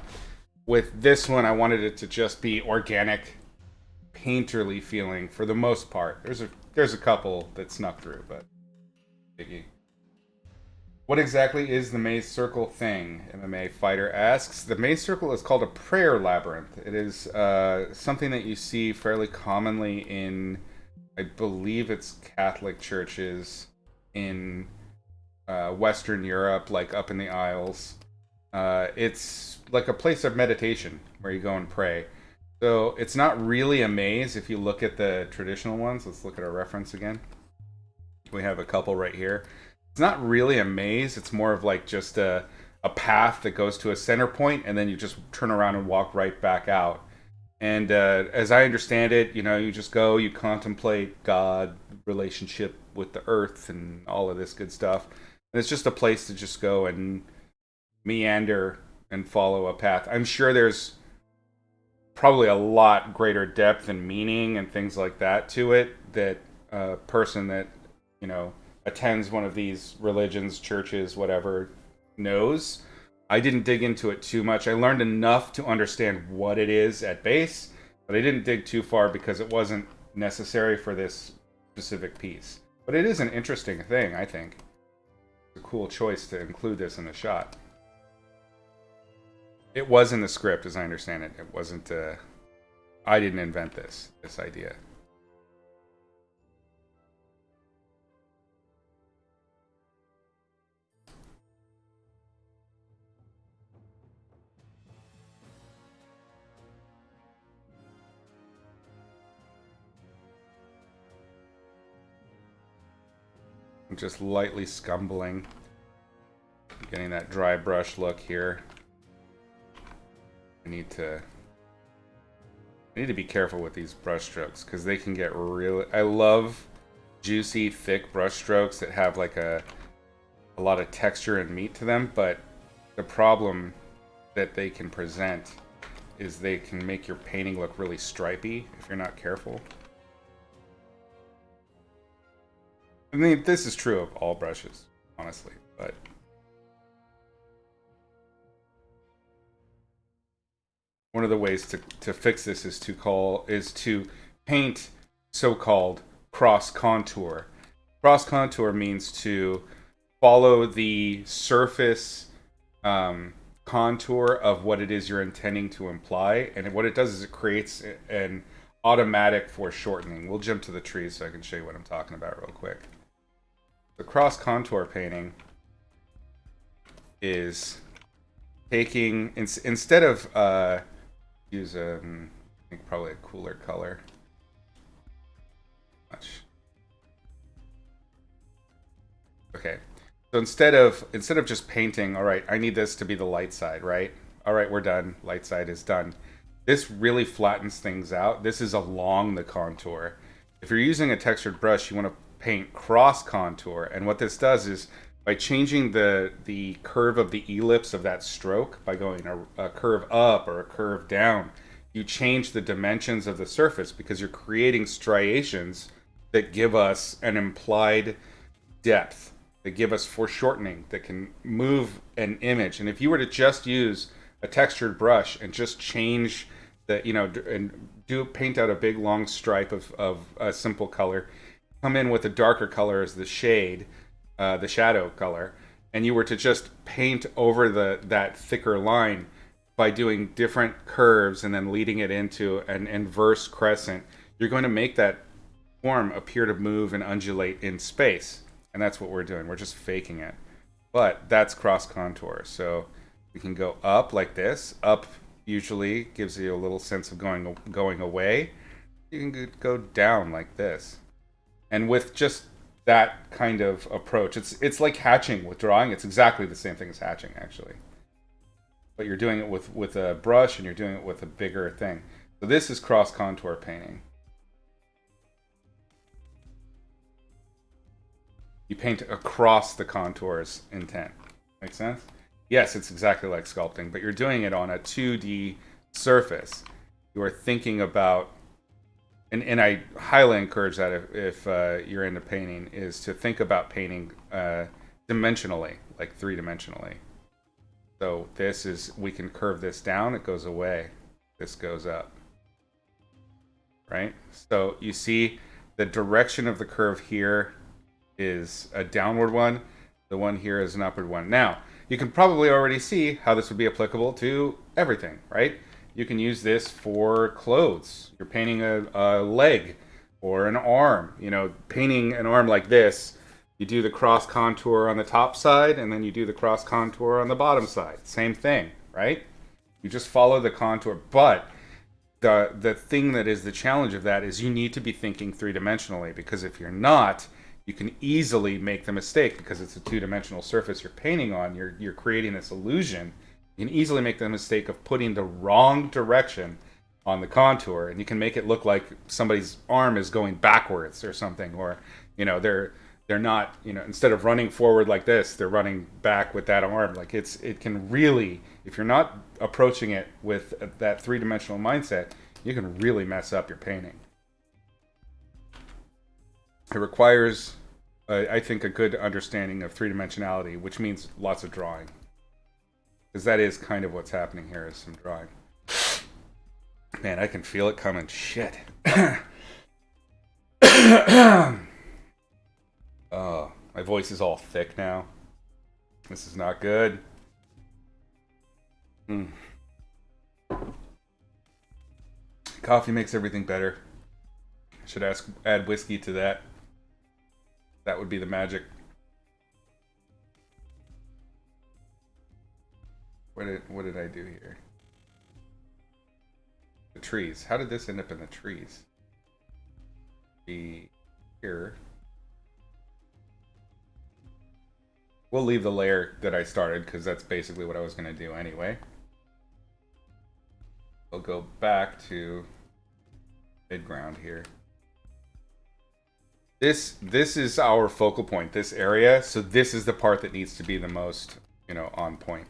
A: with this one, I wanted it to just be organic, painterly feeling for the most part. There's a couple that snuck through, but biggie. What exactly is the maze circle thing? MMA Fighter asks. The maze circle is called a prayer labyrinth. It is something that you see fairly commonly in, I believe it's Catholic churches in Western Europe, like up in the Isles. It's like a place of meditation where you go and pray. So it's not really a maze if you look at the traditional ones. Let's look at our reference again. We have a couple right here. It's not really a maze. It's more of like just a path that goes to a center point, and then you just turn around and walk right back out. And as I understand it, you just go, you contemplate God, relationship with the earth, and all of this good stuff. And it's just a place to just go and meander and follow a path. I'm sure there's probably a lot greater depth and meaning and things like that to it that a person that, attends one of these religions, churches, whatever, knows. I didn't dig into it too much. I learned enough to understand what it is at base, but I didn't dig too far because it wasn't necessary for this specific piece. But it is an interesting thing, I think. It's a cool choice to include this in the shot. It was in the script, as I understand it. It wasn't, I didn't invent this idea. I'm just lightly scumbling. Getting that dry brush look here. I need to be careful with these brush strokes because they can get really... I love juicy, thick brush strokes that have like a lot of texture and meat to them, but the problem that they can present is they can make your painting look really stripy if you're not careful. I mean, this is true of all brushes, honestly, but... One of the ways to fix this is to paint so-called cross contour. Cross contour means to follow the surface contour of what it is you're intending to imply, and what it does is it creates an automatic foreshortening. We'll jump to the trees so I can show you what I'm talking about real quick. The cross contour painting is taking instead of use I think probably a cooler color. Okay, so instead of just painting, all right, I need this to be the light side, right? All right, we're done. Light side is done. This really flattens things out. This is along the contour. If you're using a textured brush, you want to paint cross contour, and what this does is by changing the curve of the ellipse of that stroke, by going a curve up or a curve down, you change the dimensions of the surface because you're creating striations that give us an implied depth, that give us foreshortening, that can move an image. And if you were to just use a textured brush and just change the, and paint out a big long stripe of a simple color, come in with a darker color as the shade, the shadow color, and you were to just paint over that thicker line by doing different curves and then leading it into an inverse crescent, you're going to make that form appear to move and undulate in space. And that's what we're doing. We're just faking it. But that's cross contour. So we can go up like this. Up usually gives you a little sense of going away. You can go down like this. And with just that kind of approach, it's like hatching with drawing. It's exactly the same thing as hatching, actually. But you're doing it with a brush, and you're doing it with a bigger thing. So this is cross contour painting. You paint across the contour's intent. Make sense? Yes, it's exactly like sculpting, but you're doing it on a 2D surface. You are thinking about, and I highly encourage that if you're into painting, is to think about painting dimensionally, like 3-dimensionally. So this is, we can curve this down, it goes away. This goes up. Right? So you see the direction of the curve here is a downward one. The one here is an upward one. Now, you can probably already see how this would be applicable to everything, right? You can use this for clothes. You're painting a leg or an arm. You know, painting an arm like this, you do the cross contour on the top side, and then you do the cross contour on the bottom side. Same thing, right? You just follow the contour. But the thing that is the challenge of that is you need to be thinking 3-dimensionally, because if you're not, you can easily make the mistake, because it's a 2-dimensional surface you're painting on. You're creating this illusion. You can easily make the mistake of putting the wrong direction on the contour, and you can make it look like somebody's arm is going backwards or something, or you know they're not, you know, instead of running forward like this, they're running back with that arm. Like it can really, if you're not approaching it with that 3-dimensional mindset, you can really mess up your painting. It requires, I think, a good understanding of 3-dimensionality, which means lots of drawing. Because that is kind of what's happening here, is some drawing. Man, I can feel it coming. Shit. Oh, my voice is all thick now. This is not good. Coffee makes everything better. I should add whiskey to that. That would be the magic. What did I do here? The trees. How did this end up in the trees? Be here. We'll leave the layer that I started, because that's basically what I was going to do anyway. We'll go back to midground here. This is our focal point, this area. So this is the part that needs to be the most, you know, on point.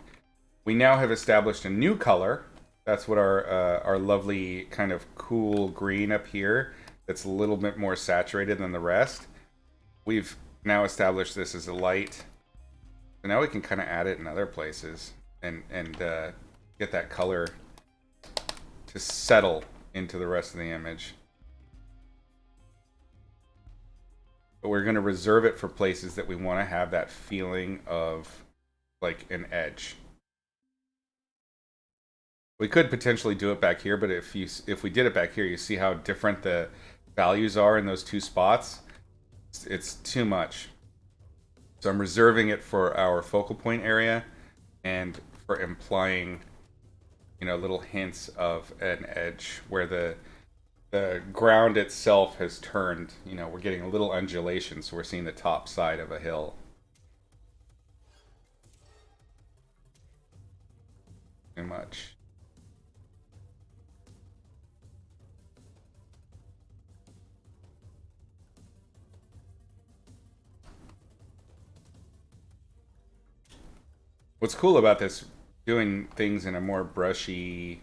A: We now have established a new color. That's what our lovely kind of cool green up here, that's a little bit more saturated than the rest. We've now established this as a light. So now we can kind of add it in other places and get that color to settle into the rest of the image. But we're going to reserve it for places that we want to have that feeling of like an edge. We could potentially do it back here, but if we did it back here, you see how different the values are in those two spots. It's too much. So I'm reserving it for our focal point area and for implying, you know, little hints of an edge where the ground itself has turned. You know, we're getting a little undulation, so we're seeing the top side of a hill. Too much. What's cool about this, doing things in a more brushy,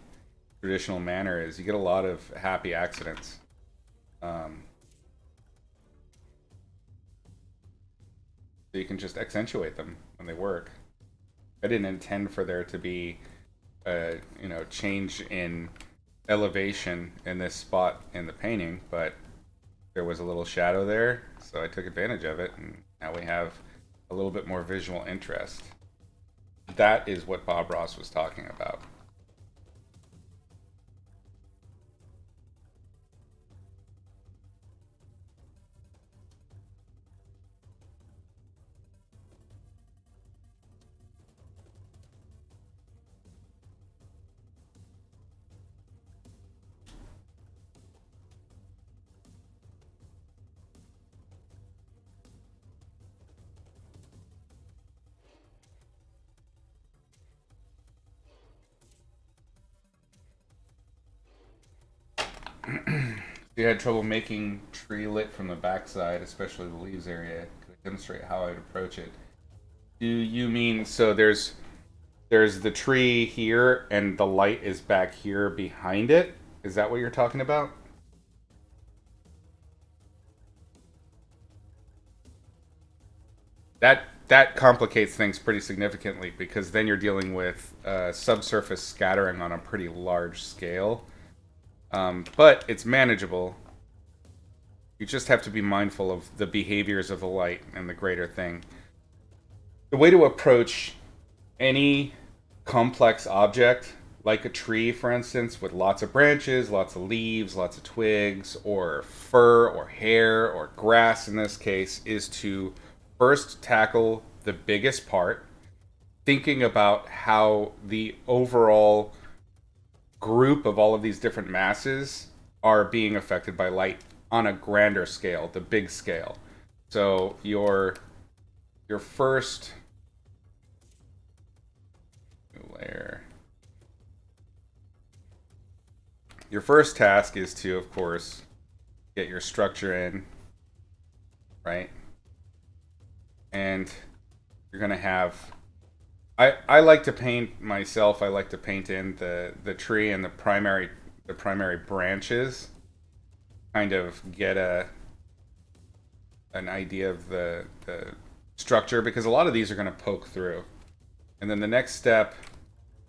A: traditional manner, is you get a lot of happy accidents. So you can just accentuate them when they work. I didn't intend for there to be a, you know, change in elevation in this spot in the painting, but there was a little shadow there, so I took advantage of it, and now we have a little bit more visual interest. That is what Bob Ross was talking about. You had trouble making tree lit from the backside, especially the leaves area. Could I demonstrate how I'd approach it? Do you mean so there's the tree here and the light is back here behind it? Is that what you're talking about? That complicates things pretty significantly because then you're dealing with subsurface scattering on a pretty large scale. But it's manageable. You just have to be mindful of the behaviors of the light and the greater thing. The way to approach any complex object, like a tree, for instance, with lots of branches, lots of leaves, lots of twigs, or fur, or hair, or grass in this case, is to first tackle the biggest part, thinking about how the overall group of all of these different masses are being affected by light on a grander scale, the big scale. So your first layer, your first task is to, of course, get your structure in, right? And you're gonna have. I like to paint myself. I like to paint in the tree and the primary branches. Kind of get an idea of the structure because a lot of these are going to poke through. And then the next step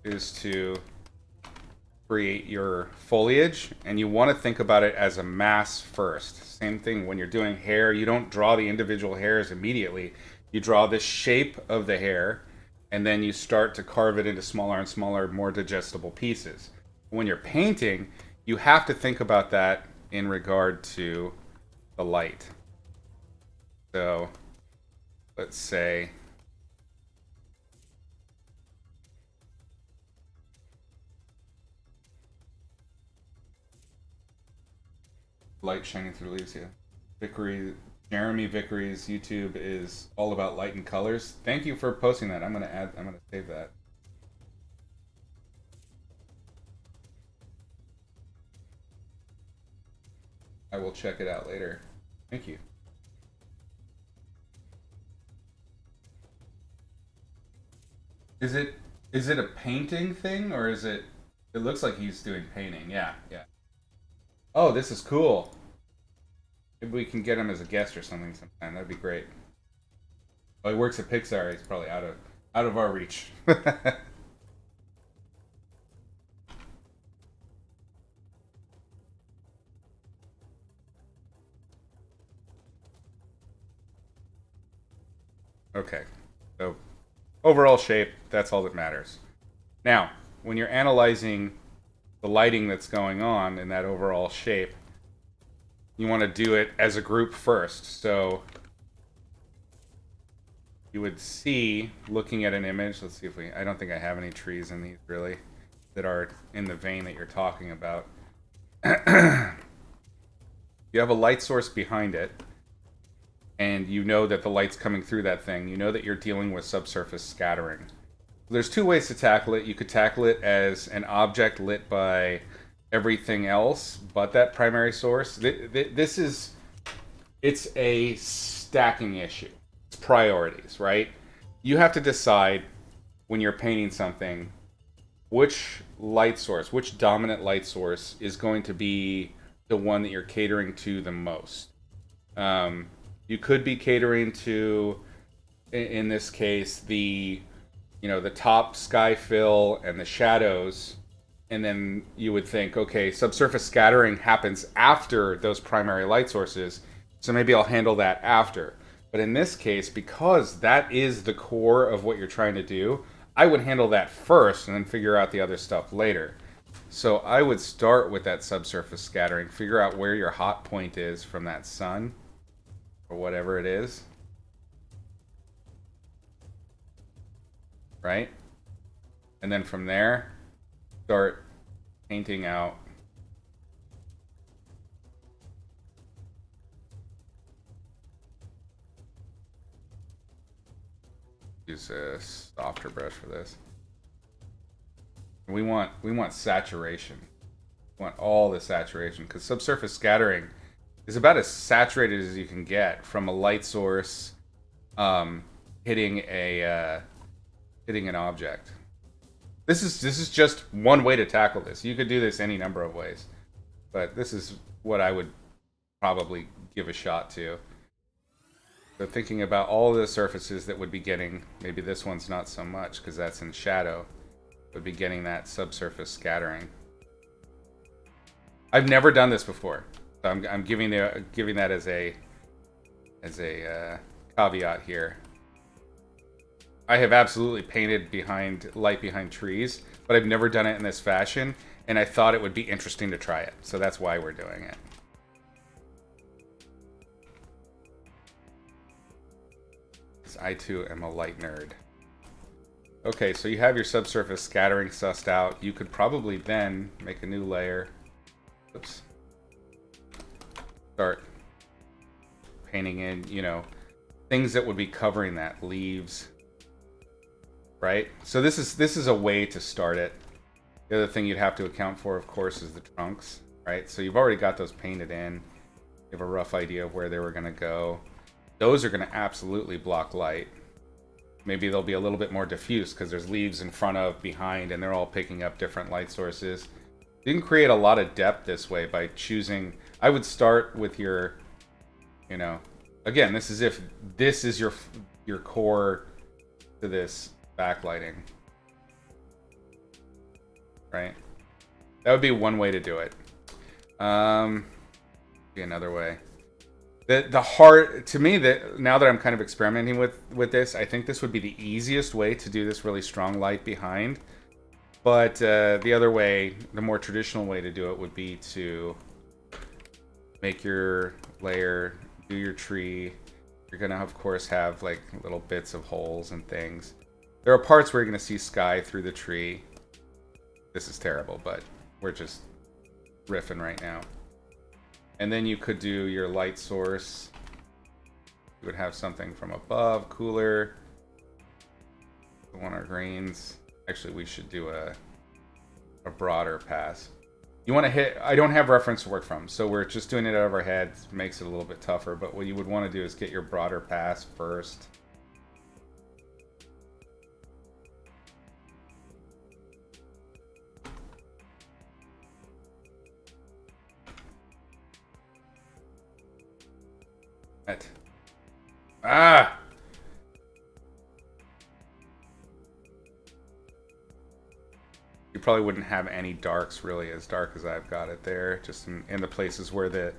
A: is to create your foliage, and you want to think about it as a mass first. Same thing when you're doing hair, you don't draw the individual hairs immediately. You draw the shape of the hair, and then you start to carve it into smaller and smaller, more digestible pieces. When you're painting, you have to think about that in regard to the light. So let's say light shining through leaves here. Vickery, Jeremy Vickery's YouTube is all about light and colors. Thank you for posting that. I'm gonna save that. I will check it out later. Thank you. Is it is it a painting thing or is it? It looks like he's doing painting. Yeah, yeah. Oh, this is cool. Maybe we can get him as a guest or something sometime. That'd be great. Oh, he works at Pixar. He's probably out of our reach. Okay. So overall shape, that's all that matters. Now, when you're analyzing the lighting that's going on in that overall shape, you want to do it as a group first. So you would see, looking at an image, let's see if I don't think I have any trees in these really that are in the vein that you're talking about. You have a light source behind it, and you know that the light's coming through that thing. You know that you're dealing with subsurface scattering. There's two ways to tackle it. You could tackle it as an object lit by everything else but that primary source. It's a stacking issue. It's priorities, right? You have to decide when you're painting something which light source, which dominant light source is going to be the one that you're catering to the most. You could be catering to, in this case, the top sky fill and the shadows, and then you would think, okay, subsurface scattering happens after those primary light sources, so maybe I'll handle that after. But in this case, because that is the core of what you're trying to do, I would handle that first and then figure out the other stuff later. So I would start with that subsurface scattering, figure out where your hot point is from that sun, or whatever it is. Right? And then from there, start painting out use a softer brush for this. We want saturation. want all the saturation, because subsurface scattering is about as saturated as you can get from a light source hitting an object. This is just one way to tackle this. You could do this any number of ways, but this is what I would probably give a shot to. So thinking about all the surfaces that would be getting, maybe this one's not so much because that's in shadow, would be getting that subsurface scattering. I've never done this before, so I'm giving that as a caveat here. I have absolutely painted light behind trees, but I've never done it in this fashion, and I thought it would be interesting to try it, so that's why we're doing it. Because I too am a light nerd. Okay, so you have your subsurface scattering sussed out. You could probably then make a new layer. Oops. Start painting in, things that would be covering that, leaves. Right? So this is a way to start it. The other thing you'd have to account for, of course, is the trunks, right? So you've already got those painted in. You have a rough idea of where they were going to go. Those are going to absolutely block light. Maybe they'll be a little bit more diffuse because there's leaves in front of, behind, and they're all picking up different light sources. You can create a lot of depth this way by choosing. I would start with your, again, this is if this is your core to this backlighting, right? That would be one way to do it. Be another way. The hard, to me, that now that I'm kind of experimenting with this, I think this would be the easiest way to do this really strong light behind. But the other way, the more traditional way to do it would be to make your layer, do your tree. You're gonna, of course, have like little bits of holes and things. There are parts where you're going to see sky through the tree. This is terrible, but we're just riffing right now. And then you could do your light source. You would have something from above, cooler. We want our greens. Actually, we should do a broader pass. You want to hit... I don't have reference to work from, so we're just doing it out of our heads. Makes it a little bit tougher, but what you would want to do is get your broader pass first. Ah! You probably wouldn't have any darks really as dark as I've got it there, just in the places where the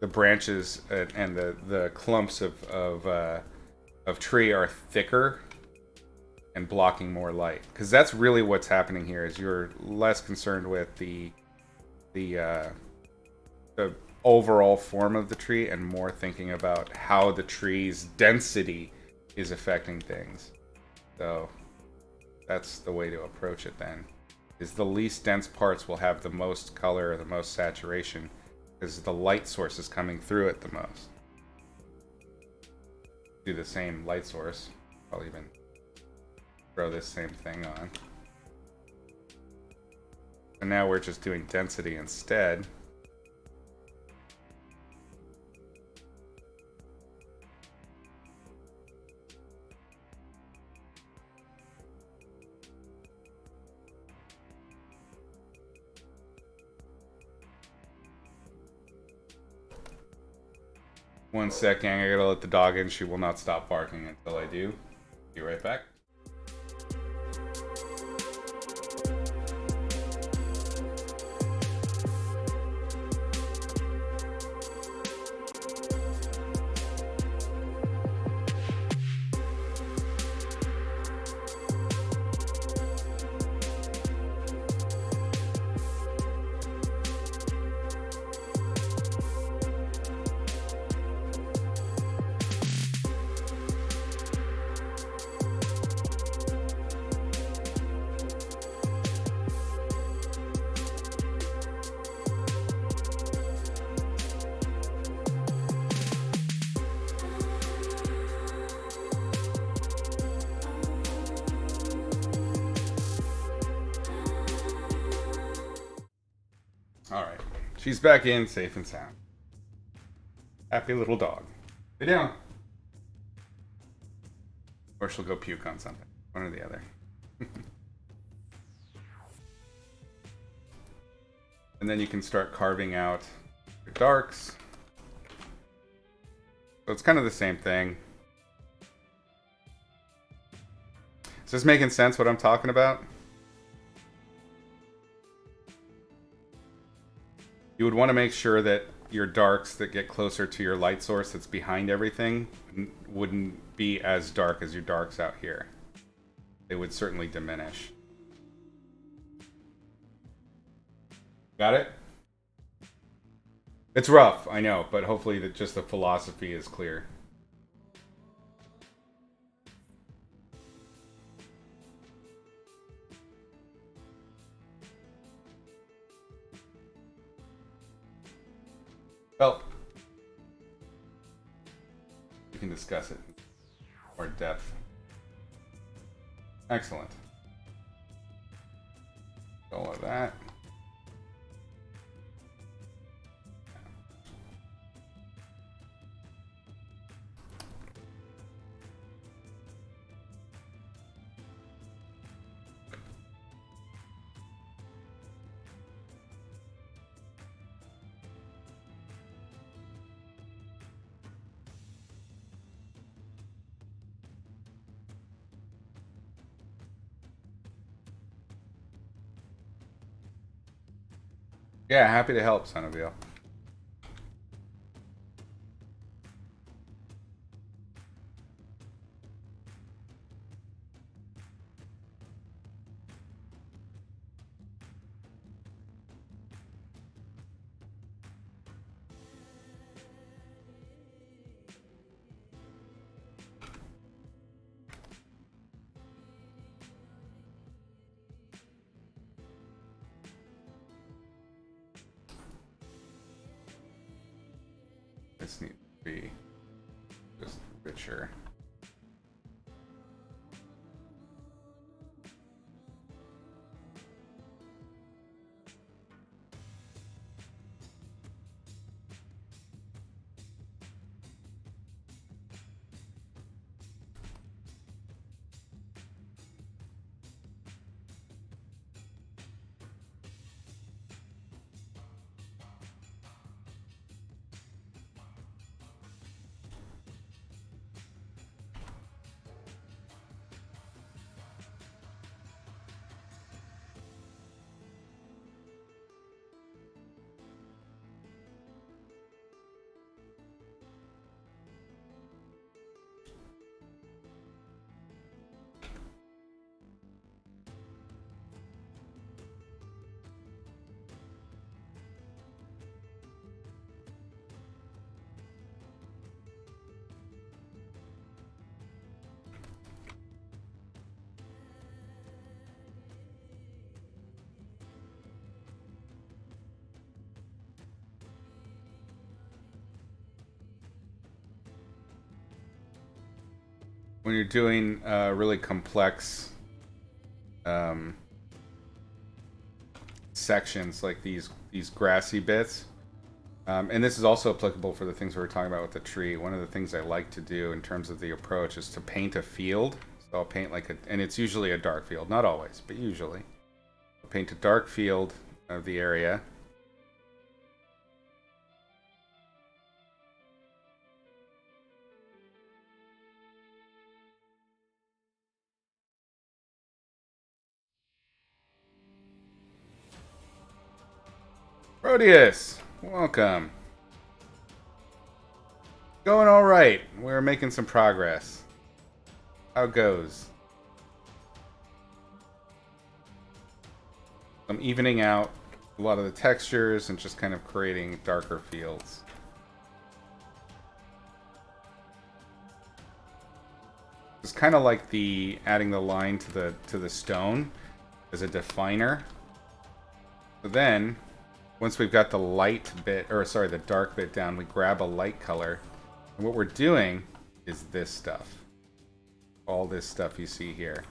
A: branches and the clumps of tree are thicker and blocking more light. Because that's really what's happening here, is you're less concerned with the overall form of the tree and more thinking about how the tree's density is affecting things. So that's the way to approach it then. Is the least dense parts will have the most color or the most saturation because the light source is coming through it the most. Do the same light source. I'll even throw this same thing on. And now we're just doing density instead. One sec, gang. I gotta let the dog in. She will not stop barking until I do. Be right back. She's back in, safe and sound. Happy little dog. Lay down. Or she'll go puke on something. One or the other. And then you can start carving out your darks. So it's kind of the same thing. Is this making sense what I'm talking about? You would want to make sure that your darks that get closer to your light source that's behind everything wouldn't be as dark as your darks out here. They would certainly diminish. Got it? It's rough, I know, but hopefully that just the philosophy is clear. Well, we can discuss it in more depth. Excellent. All of that. Yeah, happy to help, son of you. This needs to be just richer. When you're doing really complex sections like these grassy bits, and this is also applicable for the things we were talking about with the tree. One of the things I like to do in terms of the approach is to paint a field. So I'll paint like and it's usually a dark field, not always, but usually. I'll paint a dark field of the area. Rodius, welcome. Going all right. We're making some progress. How it goes? I'm evening out a lot of the textures and just kind of creating darker fields. It's kind of like the adding the line to the stone as a definer. So then, once we've got the light bit, or sorry, the dark bit down, we grab a light color. And what we're doing is this stuff. All this stuff you see here.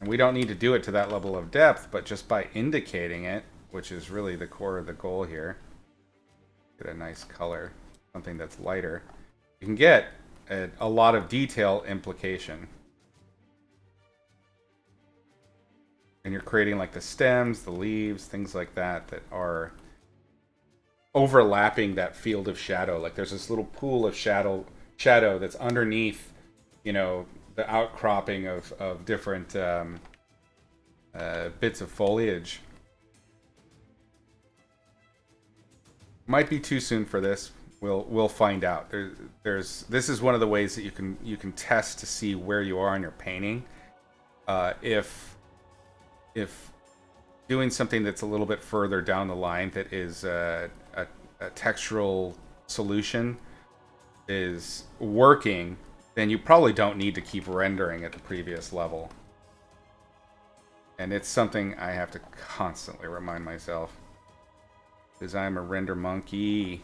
A: And we don't need to do it to that level of depth, but just by indicating it, which is really the core of the goal here, Get a nice color, something that's lighter. You can get a lot of detail implication. And you're creating like the stems, the leaves, things like that that are overlapping that field of shadow. Like there's this little pool of shadow that's underneath, you know, the outcropping of different bits of foliage. Might be too soon for this. We'll find out. This is one of the ways that you can test to see where you are in your painting. If doing something that's a little bit further down the line that is a textural solution is working, then you probably don't need to keep rendering at the previous level. And it's something I have to constantly remind myself, because I'm a render monkey.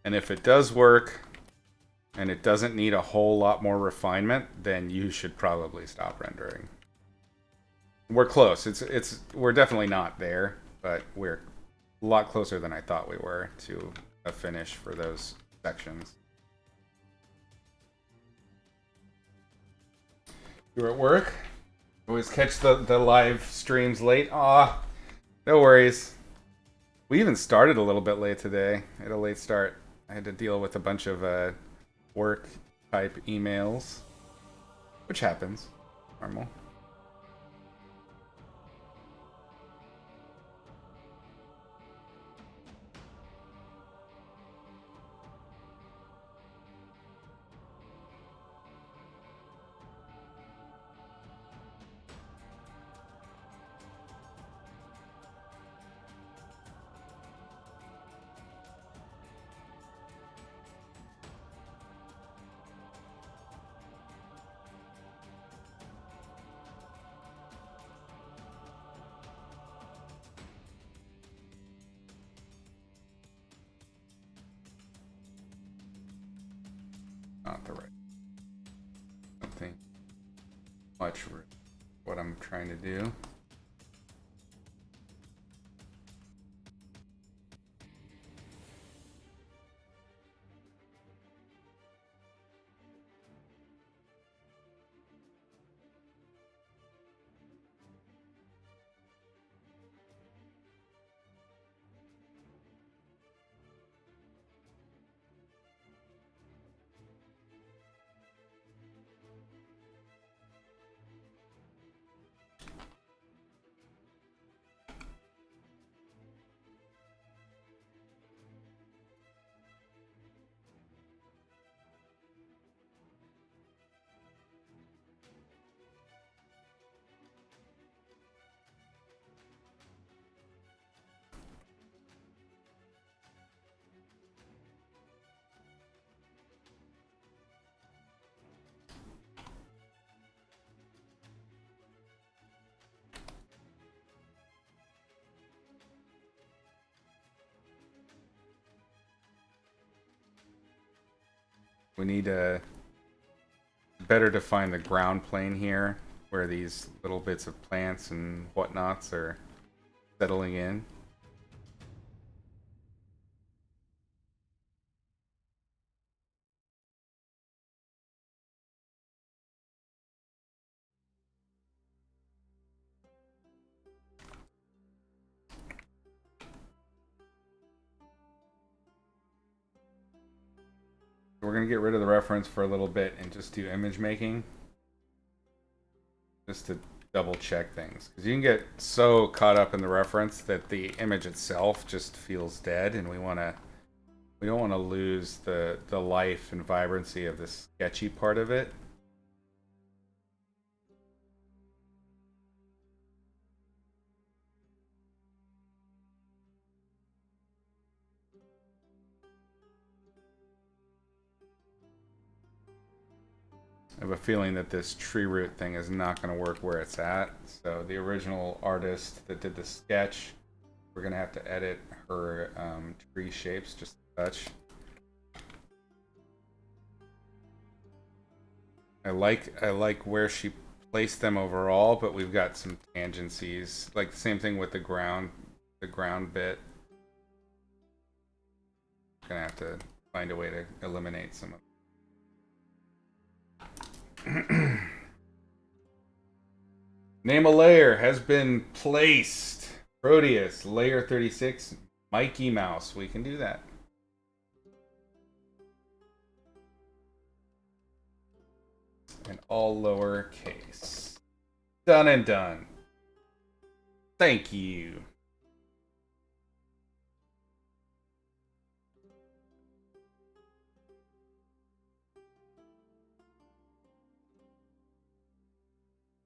A: And if it does work, and it doesn't need a whole lot more refinement, then you should probably stop rendering. We're close. We're definitely not there, but we're a lot closer than I thought we were to a finish for those sections. You're at work? Always catch the live streams late? Aw, no worries. We even started a little bit late today. I had a late start. I had to deal with a bunch of work type emails, which happens. Normal. Not the right something much for what I'm trying to do. We need to better define the ground plane here, where these little bits of plants and whatnots are settling in. We're going to get rid of the reference for a little bit and just do image making. Just to double check things. Because you can get so caught up in the reference that the image itself just feels dead, and we don't want to lose the life and vibrancy of the sketchy part of it. I have a feeling that this tree root thing is not going to work where it's at. So the original artist that did the sketch, we're going to have to edit her tree shapes just a touch. I like where she placed them overall, but we've got some tangencies. Like the same thing with the ground bit. Gonna have to find a way to eliminate some of them. Name a layer has been placed. Proteus, layer 36, Mikey Mouse. We can do that. And all lowercase. Done and done. Thank you.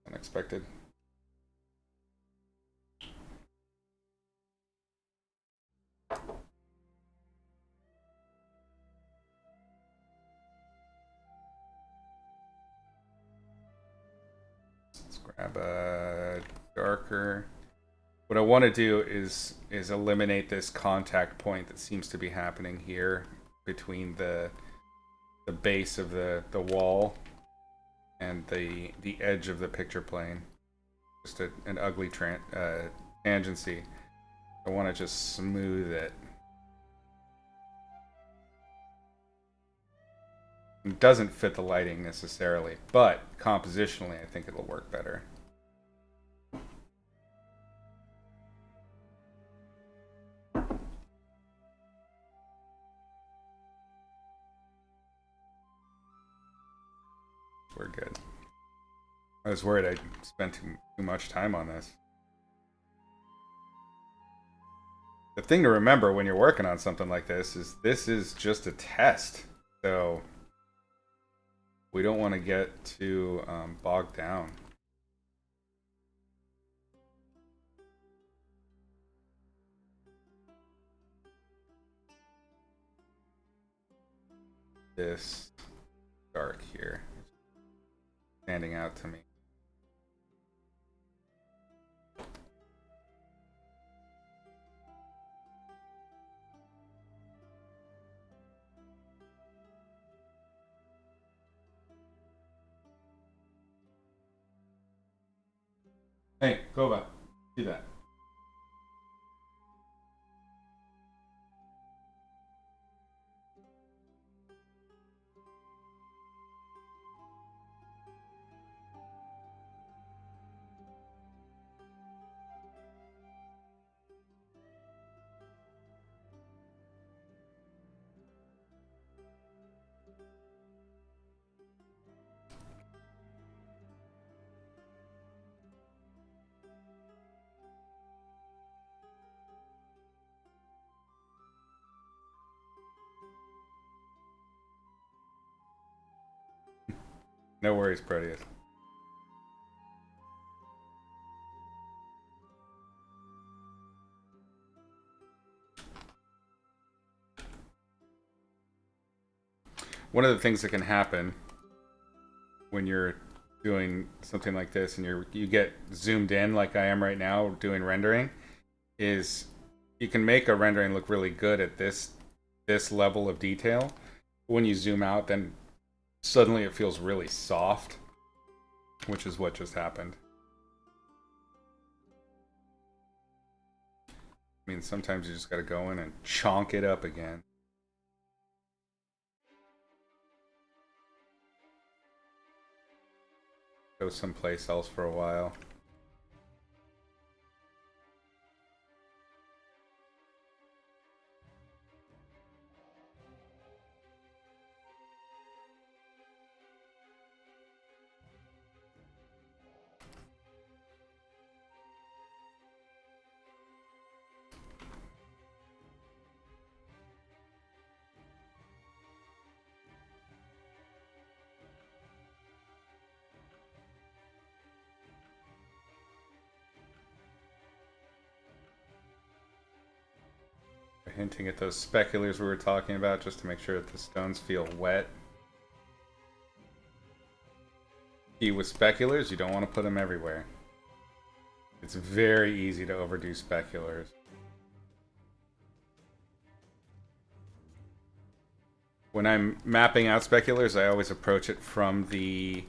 A: Unexpected. Let's grab a darker. What I want to do is eliminate this contact point that seems to be happening here between the base of the wall and the edge of the picture plane. Just an ugly tangency. I want to just smooth it. It doesn't fit the lighting necessarily, but compositionally I think it'll work better. We're good. I was worried I'd spent too much time on this. The thing to remember when you're working on something like this is just a test. So we don't want to get too bogged down. This dark here standing out to me. Hey, Kova, do that. No worries, Proteus. One of the things that can happen when you're doing something like this and you get zoomed in like I am right now doing rendering is you can make a rendering look really good at this level of detail. When you zoom out, then suddenly it feels really soft, which is what just happened. I mean, sometimes you just gotta go in and chonk it up again. Go someplace else for a while. Hinting at those speculars we were talking about just to make sure that the stones feel wet. Key with speculars, you don't want to put them everywhere. It's very easy to overdo speculars. When I'm mapping out speculars, I always approach it from the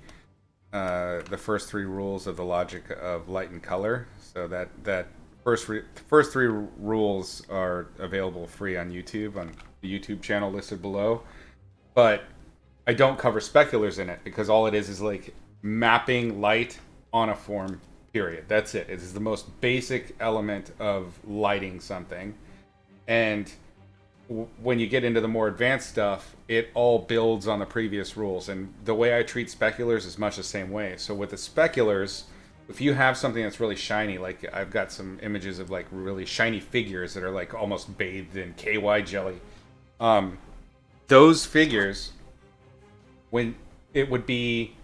A: first three rules of the logic of light and color. So that first three rules are available free on YouTube on the YouTube channel listed below. But I don't cover speculars in it because all it is like mapping light on a form. Period. That's it. It is the most basic element of lighting something, and when you get into the more advanced stuff, it all builds on the previous rules. And the way I treat speculars is much the same way. So with the speculars, if you have something that's really shiny, like I've got some images of like really shiny figures that are like almost bathed in KY jelly. Those figures, when it would be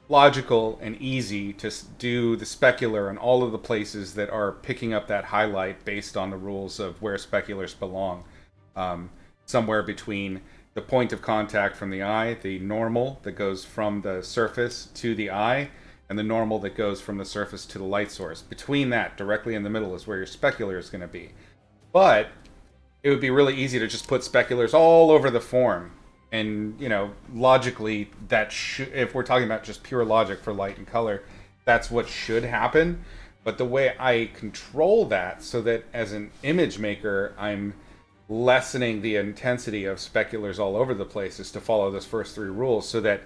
A: logical and easy to do the specular in all of the places that are picking up that highlight based on the rules of where speculars belong. Somewhere between the point of contact from the eye, the normal that goes from the surface to the eye, and the normal that goes from the surface to the light source. Between that, directly in the middle, is where your specular is going to be. But it would be really easy to just put speculars all over the form. And, you know, logically, that if we're talking about just pure logic for light and color, that's what should happen. But the way I control that so that as an image maker, I'm lessening the intensity of speculars all over the place is to follow those first three rules so that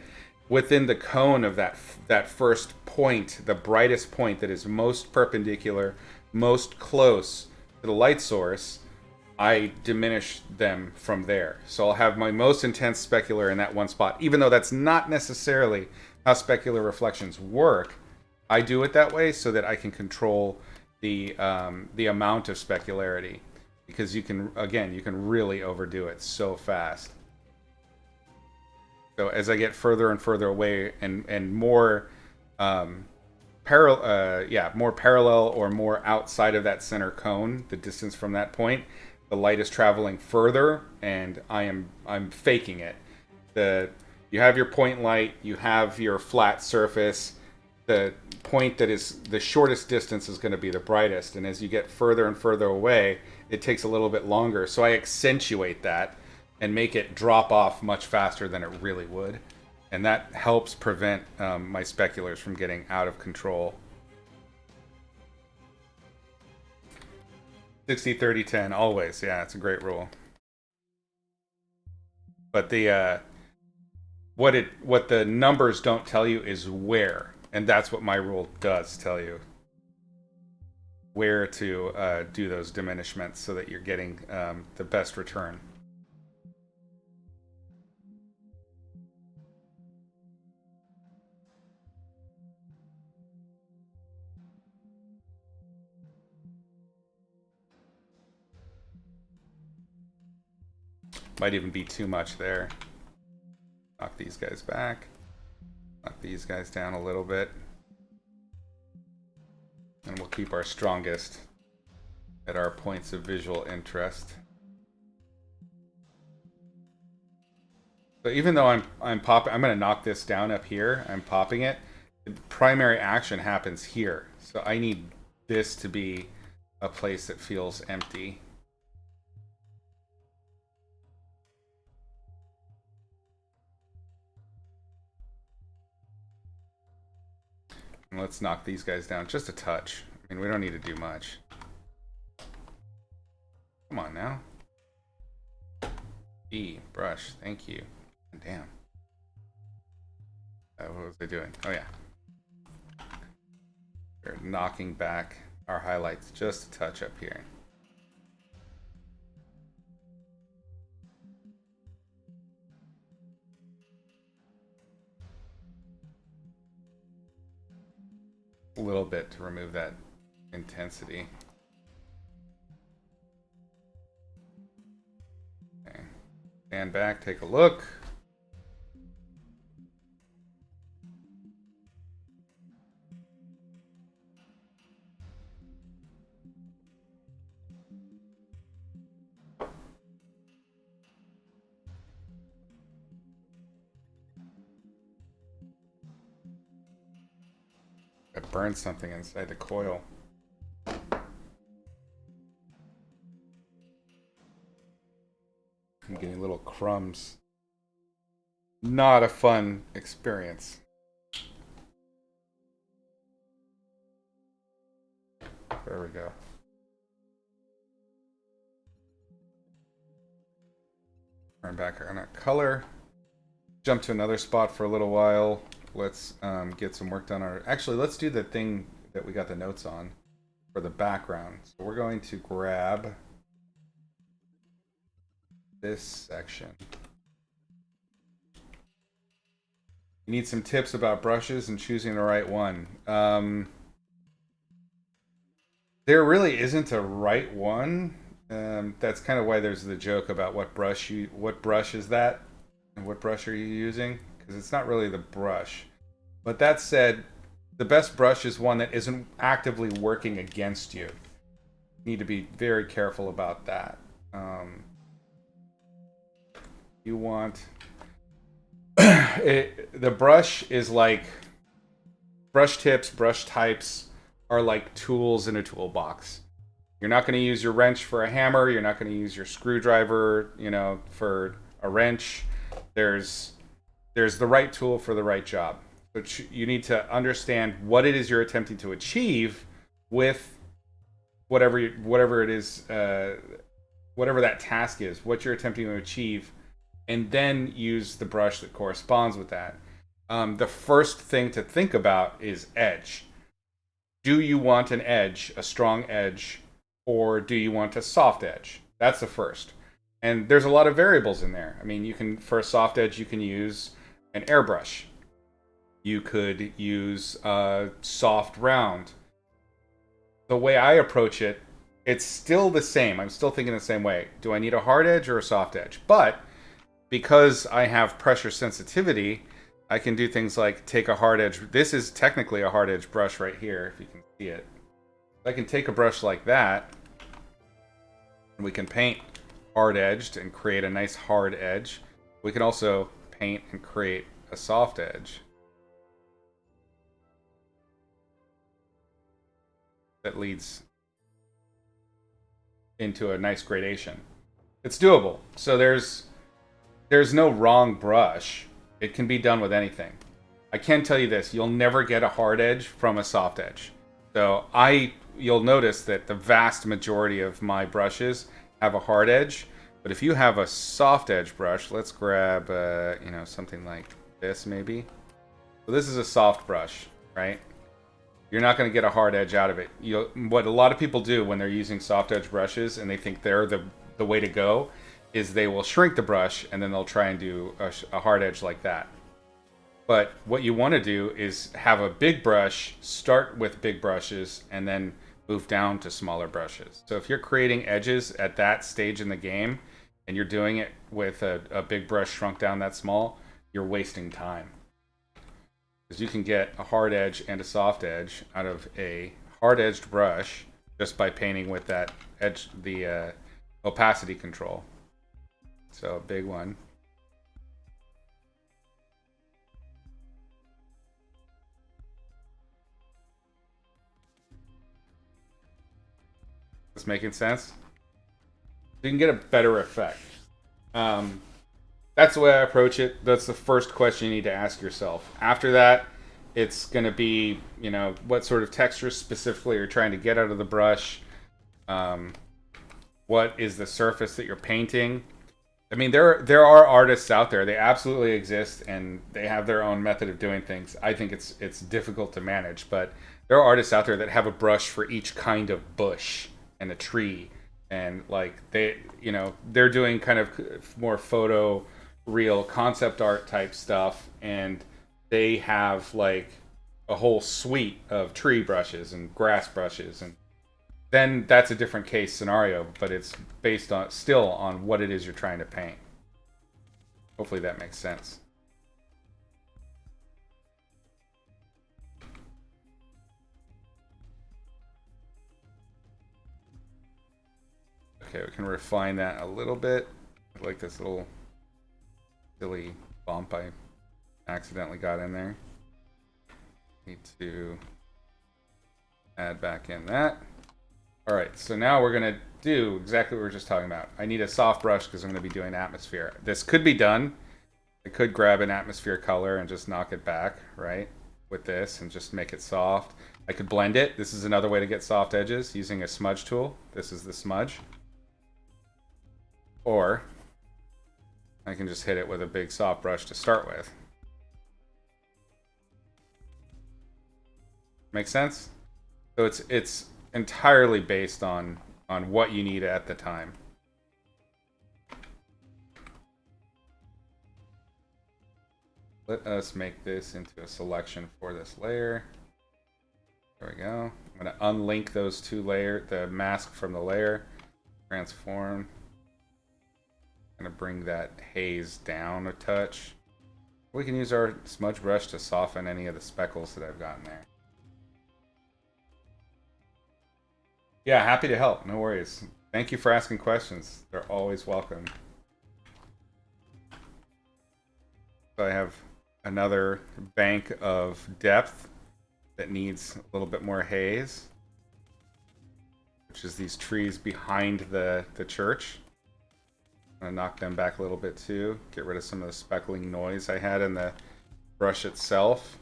A: within the cone of that first point, the brightest point that is most perpendicular, most close to the light source, I diminish them from there. So I'll have my most intense specular in that one spot. Even though that's not necessarily how specular reflections work, I do it that way so that I can control the amount of specularity. Because you can really overdo it so fast. So as I get further and further away and more more parallel or more outside of that center cone, the distance from that point, the light is traveling further, and I'm faking it. You have your point light, you have your flat surface. The point that is the shortest distance is going to be the brightest, and as you get further and further away, it takes a little bit longer. So I accentuate that and make it drop off much faster than it really would, and that helps prevent my speculars from getting out of control. 60-30-10 always. Yeah, it's a great rule. But the what the numbers don't tell you is where, and that's what my rule does tell you. Where to do those diminishments so that you're getting the best return. Might even be too much there. Knock these guys back. Knock these guys down a little bit. And we'll keep our strongest at our points of visual interest. So even though I'm going to knock this down up here. I'm popping it. The primary action happens here. So I need this to be a place that feels empty. And let's knock these guys down just a touch. I mean, we don't need to do much. Come on now. E, brush, thank you. Damn. What was I doing? Oh yeah. We're knocking back our highlights just a touch up here. A little bit to remove that intensity. Okay. Stand back, take a look. burned something inside the coil. I'm getting little crumbs. Not a fun experience. There we go. Turn back on our color. Jump to another spot for a little while. Let's get some work done. Actually, let's do the thing that we got the notes on for the background. So we're going to grab this section. You need some tips about brushes and choosing the right one. There really isn't a right one. That's kind of why there's the joke about what brush is that, and what brush are you using? Because it's not really the brush. But that said, the best brush is one that isn't actively working against you. You need to be very careful about that. You want the brush is like brush tips, brush types are like tools in a toolbox. You're not going to use your wrench for a hammer. You're not going to use your screwdriver, for a wrench. There's the right tool for the right job. But you need to understand what it is you're attempting to achieve with whatever it is, whatever that task is, what you're attempting to achieve, and then use the brush that corresponds with that. The first thing to think about is edge. Do you want an edge, a strong edge, or do you want a soft edge? That's the first. And there's a lot of variables in there. I mean, for a soft edge, you can use an airbrush. You could use a soft round. The way I approach it, it's still the same. I'm still thinking the same way. Do I need a hard edge or a soft edge? But because I have pressure sensitivity, I can do things like take a hard edge. This is technically a hard edge brush right here, if you can see it. I can take a brush like that, and we can paint hard edged and create a nice hard edge. We can also paint and create a soft edge that leads into a nice gradation. It's doable. So there's no wrong brush. It can be done with anything. I can tell you this, you'll never get a hard edge from a soft edge. So you'll notice that the vast majority of my brushes have a hard edge. But if you have a soft edge brush, let's grab something like this maybe. So this is a soft brush, right? You're not going to get a hard edge out of it. What a lot of people do when they're using soft edge brushes and they think they're the way to go is they will shrink the brush and then they'll try and do a hard edge like that. But what you want to do is have a big brush, start with big brushes, and then move down to smaller brushes. So if you're creating edges at that stage in the game and you're doing it with a big brush shrunk down that small, you're wasting time. Because you can get a hard edge and a soft edge out of a hard-edged brush just by painting with that edge, the opacity control. So a big one. This making sense? You can get a better effect. That's the way I approach it. That's the first question you need to ask yourself. After that, it's going to be, what sort of texture specifically you're trying to get out of the brush. What is the surface that you're painting? I mean, there are artists out there. They absolutely exist, and they have their own method of doing things. I think it's difficult to manage, but there are artists out there that have a brush for each kind of bush and a tree, and like they're doing kind of more photo real concept art type stuff, and they have like a whole suite of tree brushes and grass brushes, and then that's a different case scenario, but it's based on still on what it is you're trying to paint. Hopefully that makes sense. Okay, we can refine that a little bit. I like this little silly bump I accidentally got in there. Need to Add back in that. All right, so now we're gonna do exactly what we were just talking about. I need a soft brush because I'm gonna be doing atmosphere. This could be done. I could grab an atmosphere color and just knock it back, right? With this and just make it soft. I could blend it. This is another way to get soft edges using a smudge tool. This is the smudge. Or I can just hit it with a big soft brush to start with. Make sense? So it's entirely based on what you need at the time. Let us make this into a selection for this layer. There we go. I'm going to unlink those two layers, the mask from the layer. Transform. I'm going to bring that haze down a touch. We can use our smudge brush to soften any of the speckles that I've gotten there. Yeah, happy to help. No worries. Thank you for asking questions. They're always welcome. So I have another bank of depth that needs a little bit more haze, which is these trees behind the church. I'm gonna knock them back a little bit too. Get rid of some of the speckling noise I had in the brush itself.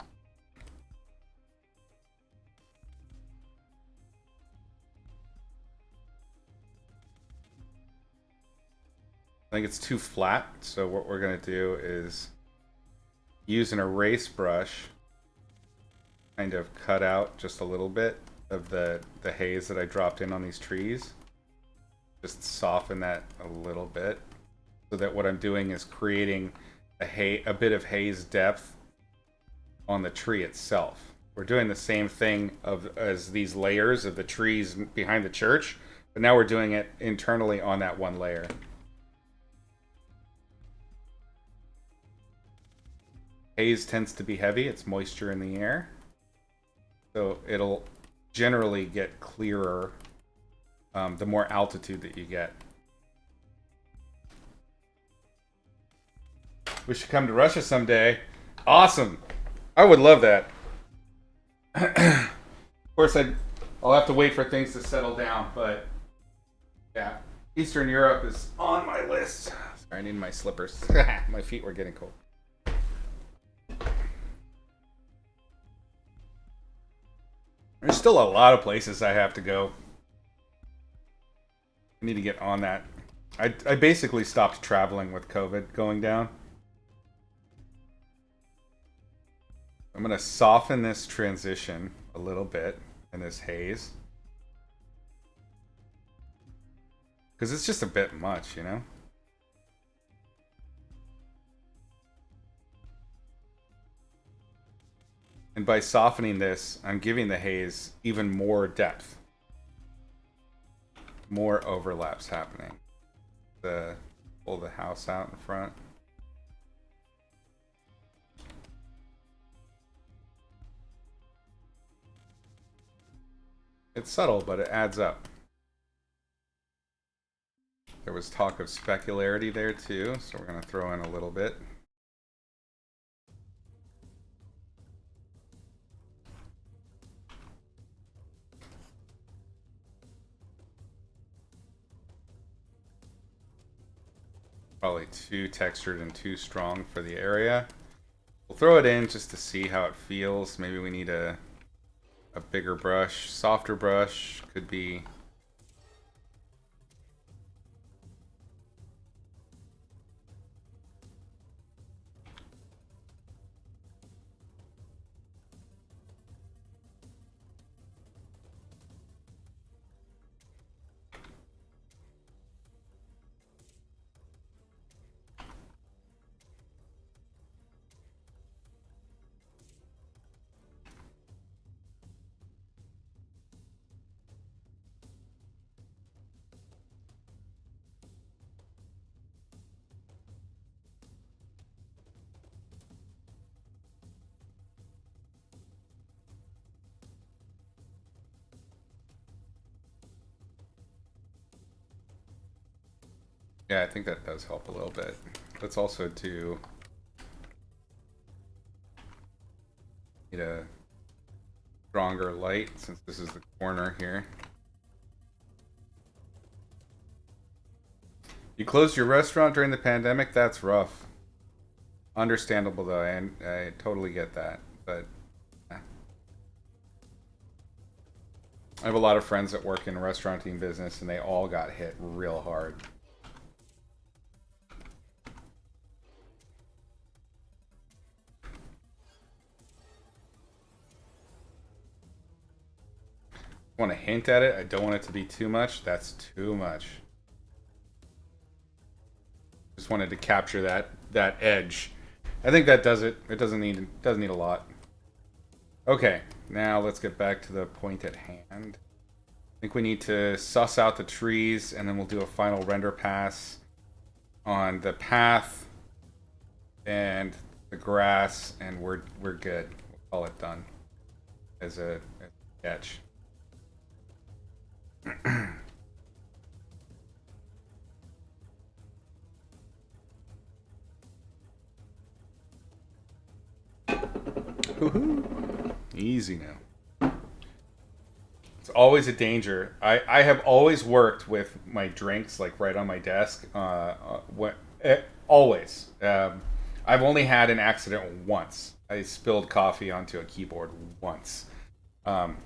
A: I think it's too flat, so what we're going to do is use an erase brush, kind of cut out just a little bit of the haze that I dropped in on these trees. Just soften that a little bit, so that what I'm doing is creating a bit of haze depth on the tree itself. We're doing the same thing as these layers of the trees behind the church, but now we're doing it internally on that one layer. Haze tends to be heavy, it's moisture in the air. So it'll generally get clearer the more altitude that you get. We should come to Russia someday. Awesome! I would love that. Of course, I'll have to wait for things to settle down, but yeah, Eastern Europe is on my list. Sorry, I need my slippers. My feet were getting cold. There's still a lot of places I have to go. I need to get on that. I basically stopped traveling with COVID going down. I'm going to soften this transition a little bit in this haze. Because it's just a bit much, you know? And by softening this, I'm giving the haze even more depth. More overlaps happening. Pull the house out in front. It's subtle, but it adds up. There was talk of specularity there too, so we're going to throw in a little bit. Probably too textured and too strong for the area. We'll throw it in just to see how it feels. Maybe we need a bigger brush. Softer brush could be. Yeah, I think that does help a little bit. Let's also do need a stronger stronger light since this is the corner here. You closed your restaurant during the pandemic? That's rough. Understandable though, and I totally get that. But I have a lot of friends that work in restauranting business and they all got hit real hard. I want to hint at it. I don't want it to be too much. That's too much. Just wanted to capture that edge. I think that does it. It doesn't need a lot. Okay, now let's get back to the point at hand. I think we need to suss out the trees, and then we'll do a final render pass on the path and the grass, and we're good. We'll call it done as a sketch. Easy now. It's always a danger. I have always worked with my drinks like right on my desk. Always. I've only had an accident once. I spilled coffee onto a keyboard once. I'm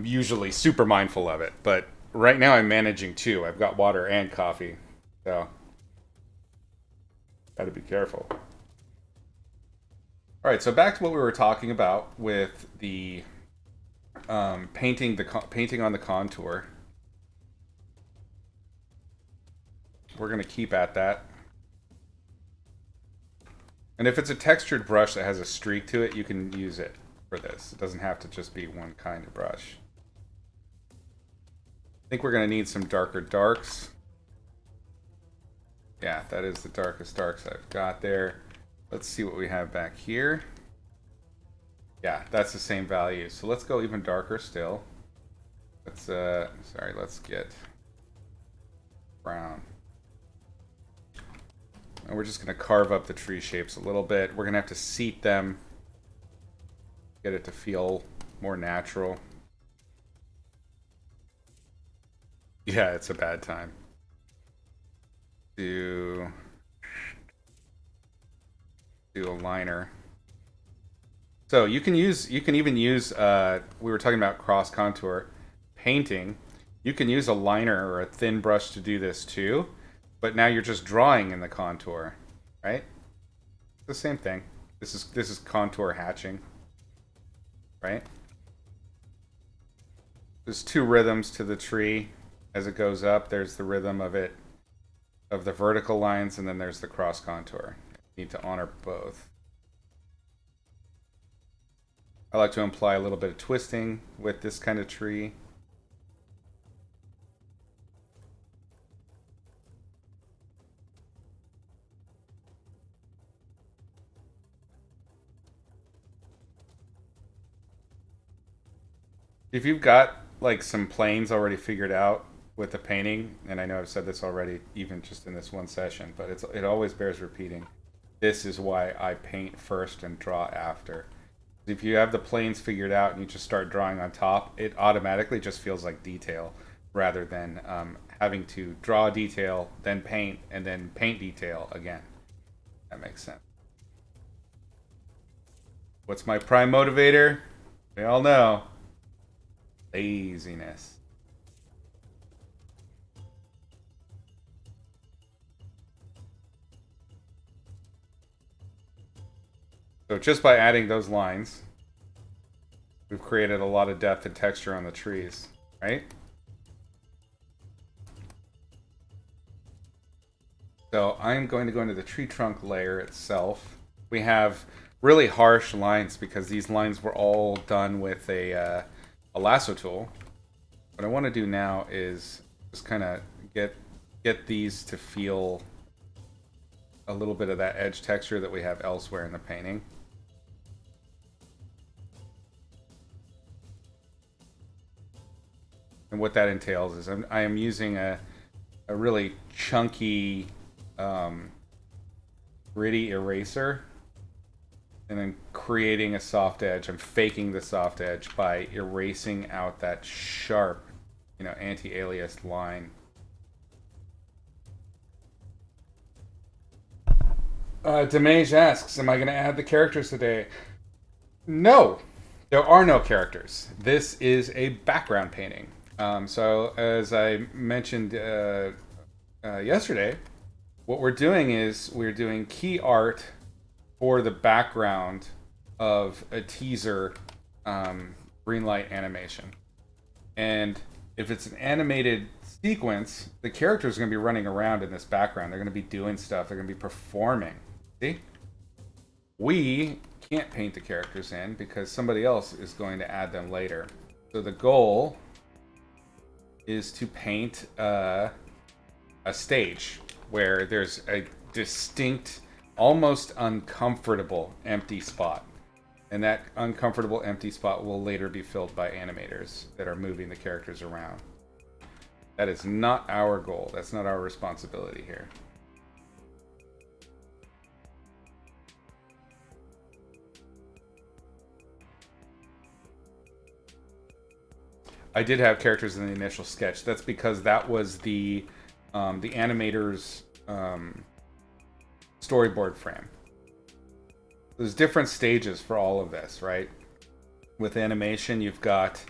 A: usually super mindful of it, but right now I'm managing two. I've got water and coffee, so gotta be careful. All right, so back to what we were talking about with the painting on the contour. We're gonna keep at that. And if it's a textured brush that has a streak to it, you can use it for this. It doesn't have to just be one kind of brush. I think we're gonna need some darker darks. Yeah, that is the darkest darks I've got there. Let's see what we have back here. Yeah, that's the same value. So let's go even darker still. Let's let's get brown. And we're just gonna carve up the tree shapes a little bit. We're gonna have to seat them, get it to feel more natural. Yeah, it's a bad time. Do a liner. So you can even use we were talking about cross contour painting. You can use a liner or a thin brush to do this too, but now you're just drawing in the contour, right? It's the same thing. This is contour hatching, right? There's two rhythms to the tree as it goes up. There's the rhythm of the vertical lines, and then there's the cross contour. You need to honor both. I like to imply a little bit of twisting with this kind of tree. If you've got like some planes already figured out with the painting, and I know I've said this already even just in this one session, but it always bears repeating. This is why I paint first and draw after. If you have the planes figured out and you just start drawing on top, it automatically just feels like detail rather than having to draw detail, then paint, and then paint detail again. That makes sense. What's my prime motivator? We all know. Laziness. So just by adding those lines, we've created a lot of depth and texture on the trees, right? So I'm going to go into the tree trunk layer itself. We have really harsh lines because these lines were all done with a lasso tool. What I want to do now is just kind of get these to feel a little bit of that edge texture that we have elsewhere in the painting. And what that entails is I am using a really chunky, gritty eraser. and then creating a soft edge. I'm faking the soft edge by erasing out that sharp, anti-aliased line. Demage asks, am I going to add the characters today? No, there are no characters. This is a background painting. So as I mentioned yesterday, what we're doing is we're doing key art for the background of a teaser green light animation. And if it's an animated sequence, the characters are going to be running around in this background. They're going to be doing stuff. They're going to be performing. See? We can't paint the characters in because somebody else is going to add them later. So the goal is to paint a stage where there's a distinct, almost uncomfortable empty spot. And that uncomfortable empty spot will later be filled by animators that are moving the characters around. That is not our goal. That's not our responsibility here. I did have characters in the initial sketch. That's because that was the animator's storyboard frame. There's different stages for all of this, right? With animation, you've got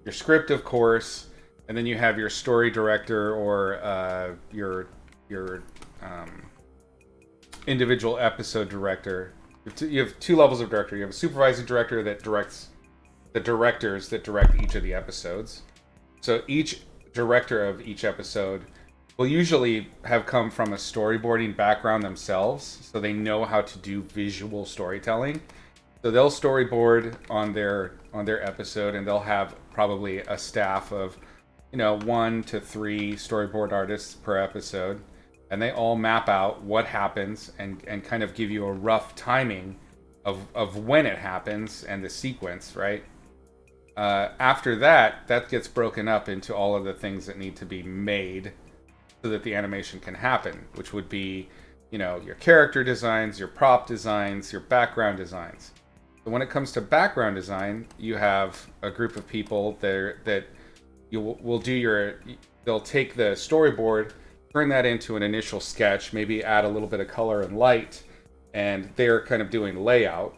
A: your script, of course, and then you have your story director or your individual episode director. You have two levels of director. You have a supervising director that directs the directors that direct each of the episodes. So each director of each episode will usually have come from a storyboarding background themselves, so they know how to do visual storytelling. So they'll storyboard on their episode, and they'll have probably a staff of 1 to 3 storyboard artists per episode, and they all map out what happens and kind of give you a rough timing of when it happens and the sequence, right? After that gets broken up into all of the things that need to be made so that the animation can happen, which would be, your character designs, your prop designs, your background designs. So when it comes to background design, you have a group of people there that they'll take the storyboard, turn that into an initial sketch, maybe add a little bit of color and light, and they're kind of doing layout.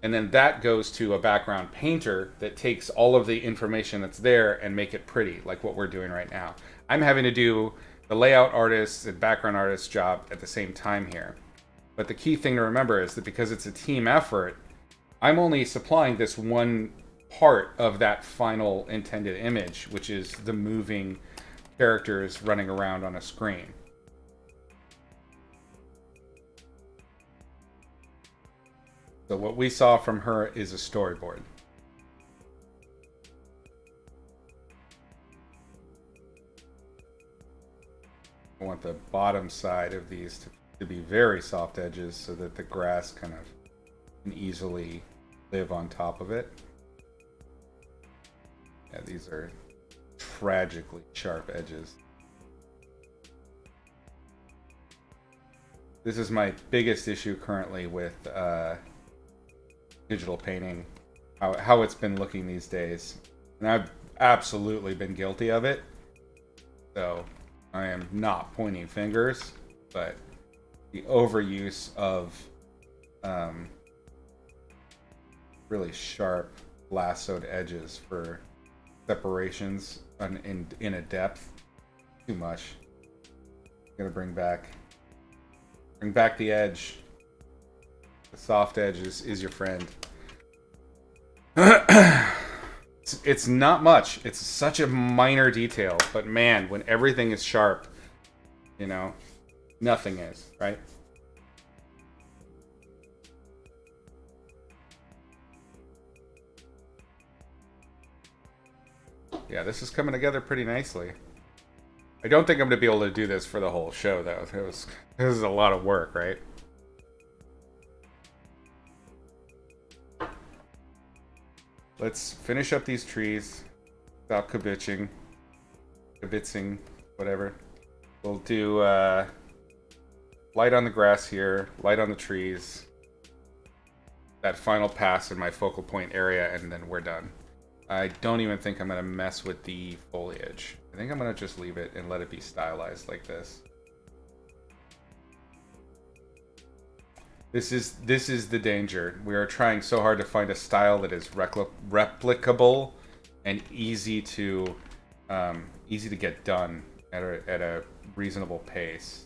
A: And then that goes to a background painter that takes all of the information that's there and make it pretty, like what we're doing right now. I'm having to do the layout artist's and background artist's job at the same time here. But the key thing to remember is that because it's a team effort, I'm only supplying this one part of that final intended image, which is the moving characters running around on a screen. So what we saw from her is a storyboard. I want the bottom side of these to be very soft edges so that the grass kind of can easily live on top of it. Yeah, these are tragically sharp edges. This is my biggest issue currently with digital painting, how it's been looking these days. And I've absolutely been guilty of it. So I am not pointing fingers, but the overuse of really sharp lassoed edges for separations in a depth, too much. Gonna bring back the edge. The soft edge is your friend. It's not much. It's such a minor detail, but man, when everything is sharp, nothing is, right? Yeah, this is coming together pretty nicely. I don't think I'm going to be able to do this for the whole show, though. This is a lot of work, right? Let's finish up these trees. Stop kibitzing, whatever. We'll do light on the grass here, light on the trees. that final pass in my focal point area, and then we're done. I don't even think I'm going to mess with the foliage. I think I'm going to just leave it and let it be stylized like this. This is the danger. We are trying so hard to find a style that is replicable and easy to get done at a reasonable pace.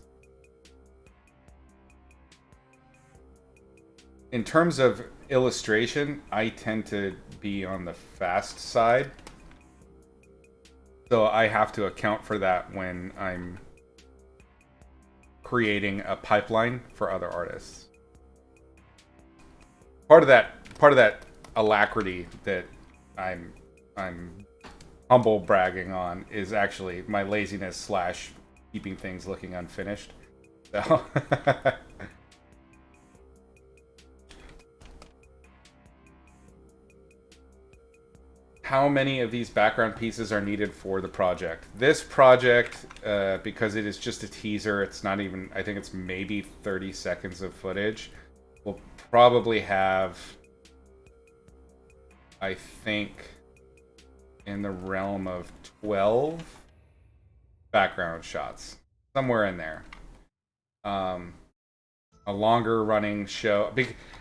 A: In terms of illustration, I tend to be on the fast side. So I have to account for that when I'm creating a pipeline for other artists. Part of that alacrity that I'm humble bragging on is actually my laziness / keeping things looking unfinished. So how many of these background pieces are needed for the project? This project, because it is just a teaser, it's not even, I think it's maybe 30 seconds of footage. We'll probably have, I think, in the realm of 12 background shots. Somewhere in there. A longer running show.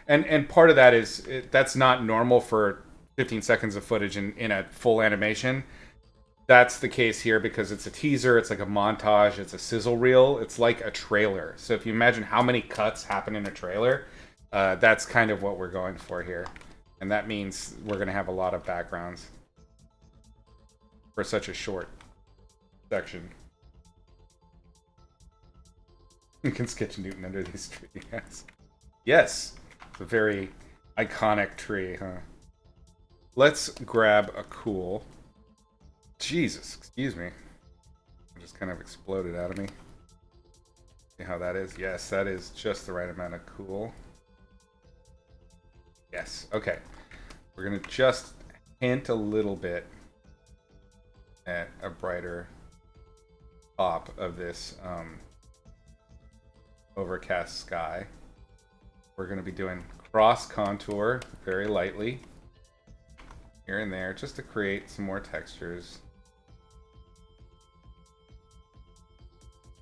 A: And part of that is, that's not normal for 15 seconds of footage in a full animation. That's the case here because it's a teaser, it's like a montage, it's a sizzle reel, it's like a trailer. So if you imagine how many cuts happen in a trailer, that's kind of what we're going for here. And that means we're going to have a lot of backgrounds for such a short section. You can sketch Newton under these trees. Yes. Yes. It's a very iconic tree, huh? Let's grab a cool. Jesus, excuse me. It just kind of exploded out of me. See how that is? Yes, that is just the right amount of cool. Yes, okay. We're going to just hint a little bit at a brighter top of this overcast sky. We're going to be doing cross contour very lightly here and there just to create some more textures.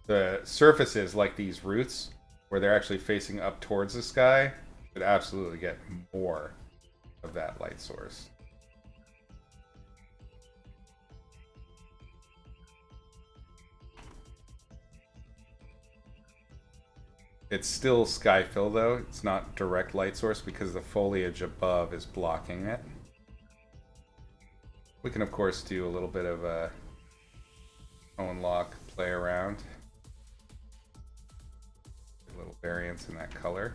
A: The surfaces like these roots where they're actually facing up towards the sky should absolutely get more of that light source. It's still sky fill though, it's not direct light source because the foliage above is blocking it. We can of course do a little bit of a tone lock play around. A little variance in that color.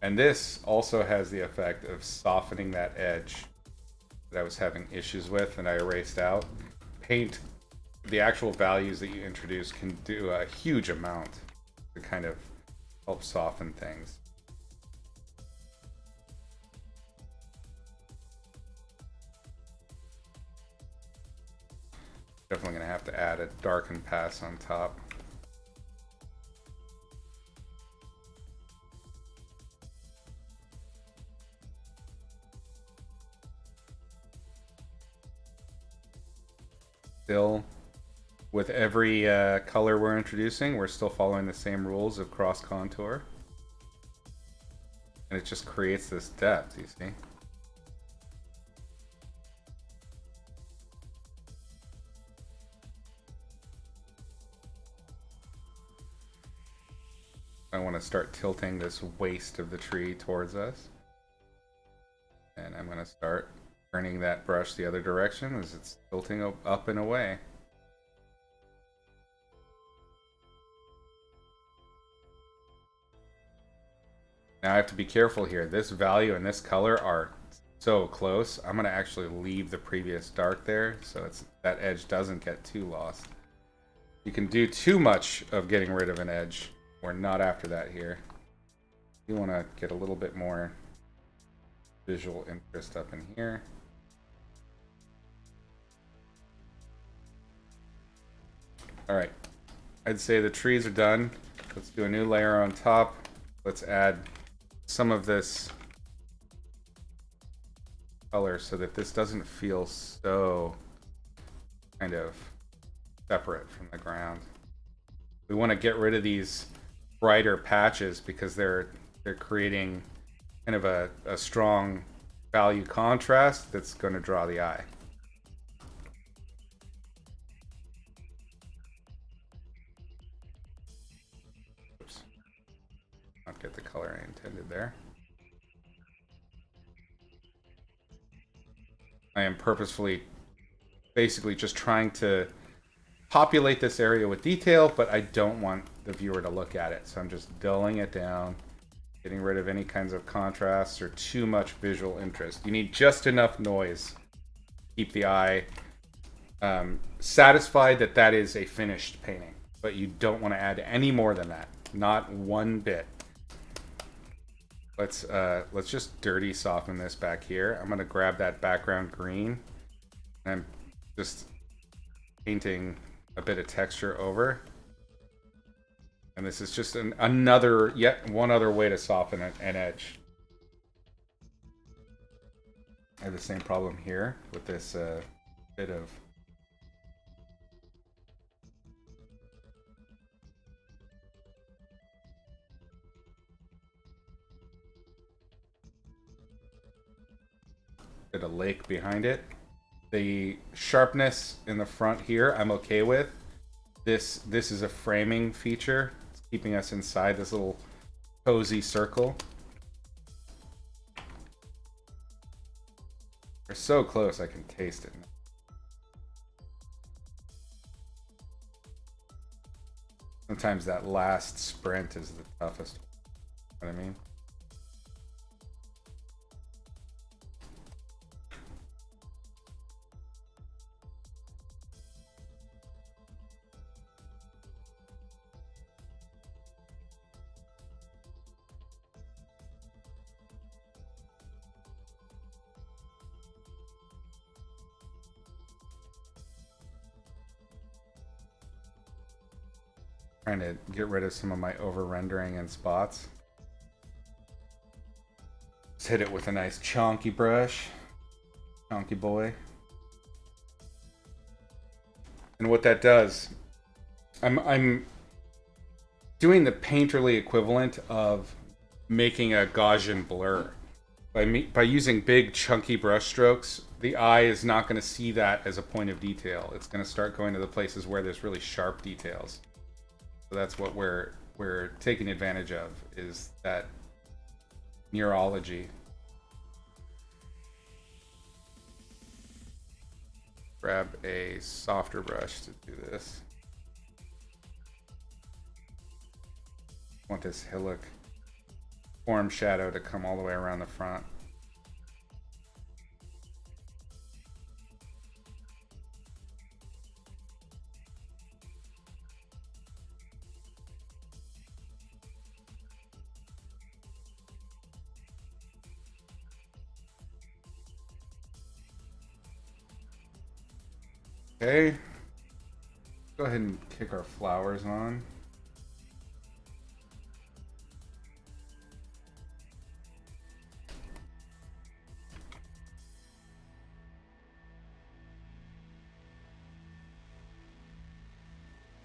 A: And this also has the effect of softening that edge that I was having issues with and I erased out. Paint, the actual values that you introduce can do a huge amount to kind of help soften things. Definitely going to have to add a darken pass on top. Still, with every color we're introducing, we're still following the same rules of cross contour. And it just creates this depth, you see? I want to start tilting this waist of the tree towards us. And I'm going to start turning that brush the other direction as it's tilting up and away. Now I have to be careful here. This value and this color are so close. I'm going to actually leave the previous dark there so that edge doesn't get too lost. You can do too much of getting rid of an edge. We're not after that here. You want to get a little bit more visual interest up in here. All right. I'd say the trees are done. Let's do a new layer on top. Let's add some of this color so that this doesn't feel so kind of separate from the ground. We want to get rid of these brighter patches because they're creating kind of a strong value contrast that's going to draw the eye. Oops. Not get the color I intended there. I am purposefully basically just trying to populate this area with detail, but I don't want the viewer to look at it. So I'm just dulling it down, getting rid of any kinds of contrasts or too much visual interest. You need just enough noise to keep the eye satisfied that that is a finished painting, but you don't want to add any more than that. Not one bit. Let's just dirty soften this back here. I'm gonna grab that background green, and I'm just painting a bit of texture over. And this is just yet one other way to soften an edge. I have the same problem here with this bit of lake behind it. The sharpness in the front here I'm okay with. This is a framing feature. It's keeping us inside this little cozy circle. We're so close I can taste it. Sometimes that last sprint is the toughest. You know what I mean? Trying to get rid of some of my over rendering and spots. Just hit it with a nice chonky brush. Chonky boy. And what that does, I'm doing the painterly equivalent of making a Gaussian blur. By using big chunky brush strokes, the eye is not going to see that as a point of detail. It's going to start going to the places where there's really sharp details. So that's what we're taking advantage of, is that neurology. Grab a softer brush to do this. I want this hillock form shadow to come all the way around the front. Okay, go ahead and kick our flowers on.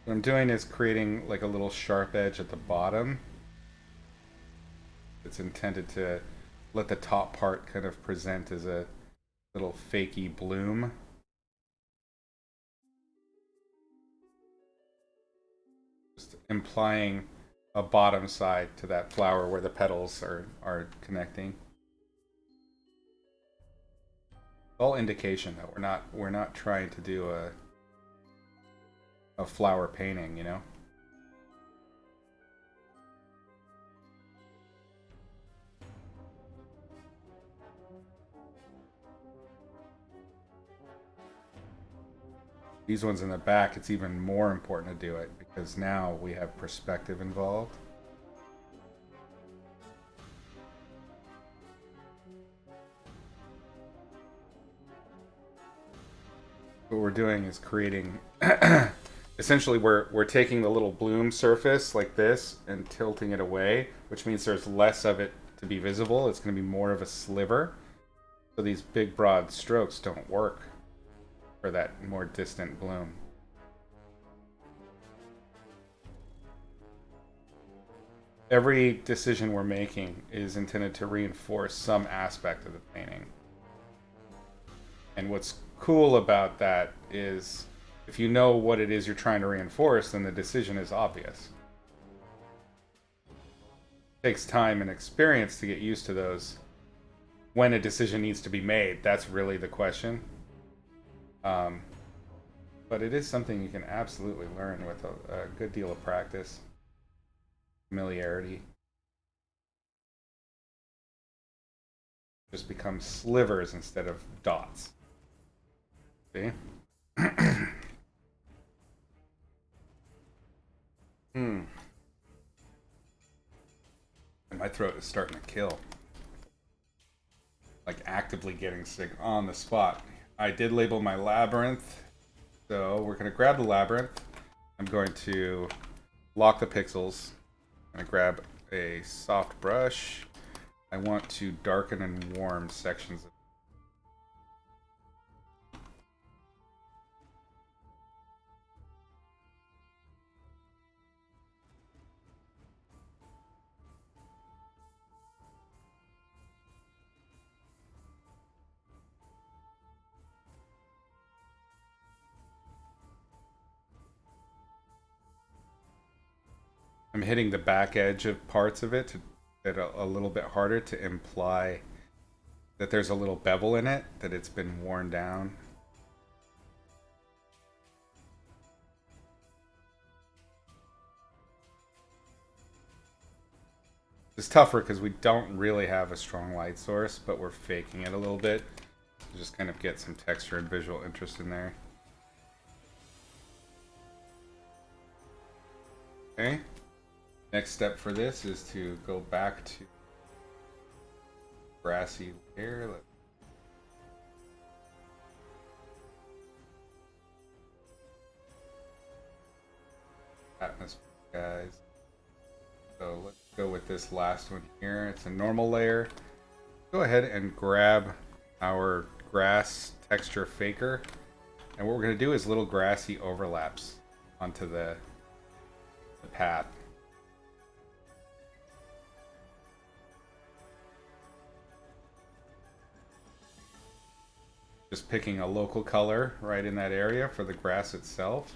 A: What I'm doing is creating like a little sharp edge at the bottom. It's intended to let the top part kind of present as a little fakey bloom. Implying a bottom side to that flower where the petals are connecting. All indication that we're not trying to do a flower painting, you know. These ones in the back, it's even more important to do it because now we have perspective involved. What we're doing is creating essentially we're taking the little bloom surface like this and tilting it away, which means there's less of it to be visible. It's going to be more of a sliver. So these big broad strokes don't work for that more distant bloom. Every decision we're making is intended to reinforce some aspect of the painting. And what's cool about that is if you know what it is you're trying to reinforce, then the decision is obvious. It takes time and experience to get used to those. When a decision needs to be made, that's really the question. But it is something you can absolutely learn with a good deal of practice, familiarity. Just become slivers instead of dots. See? And my throat is starting to kill. Like actively getting sick on the spot. I did label my labyrinth. So we're going to grab the labyrinth. I'm going to lock the pixels. I'm going to grab a soft brush. I want to darken and warm sections of I'm hitting the back edge of parts of it to get a little bit harder to imply that there's a little bevel in it, that it's been worn down. It's tougher because we don't really have a strong light source, but we're faking it a little bit to just kind of get some texture and visual interest in there. Okay. Next step for this is to go back to grassy layer. Atmosphere, guys. So let's go with this last one here. It's a normal layer. Go ahead and grab our grass texture faker. And what we're going to do is little grassy overlaps onto the path. Just picking a local color right in that area for the grass itself.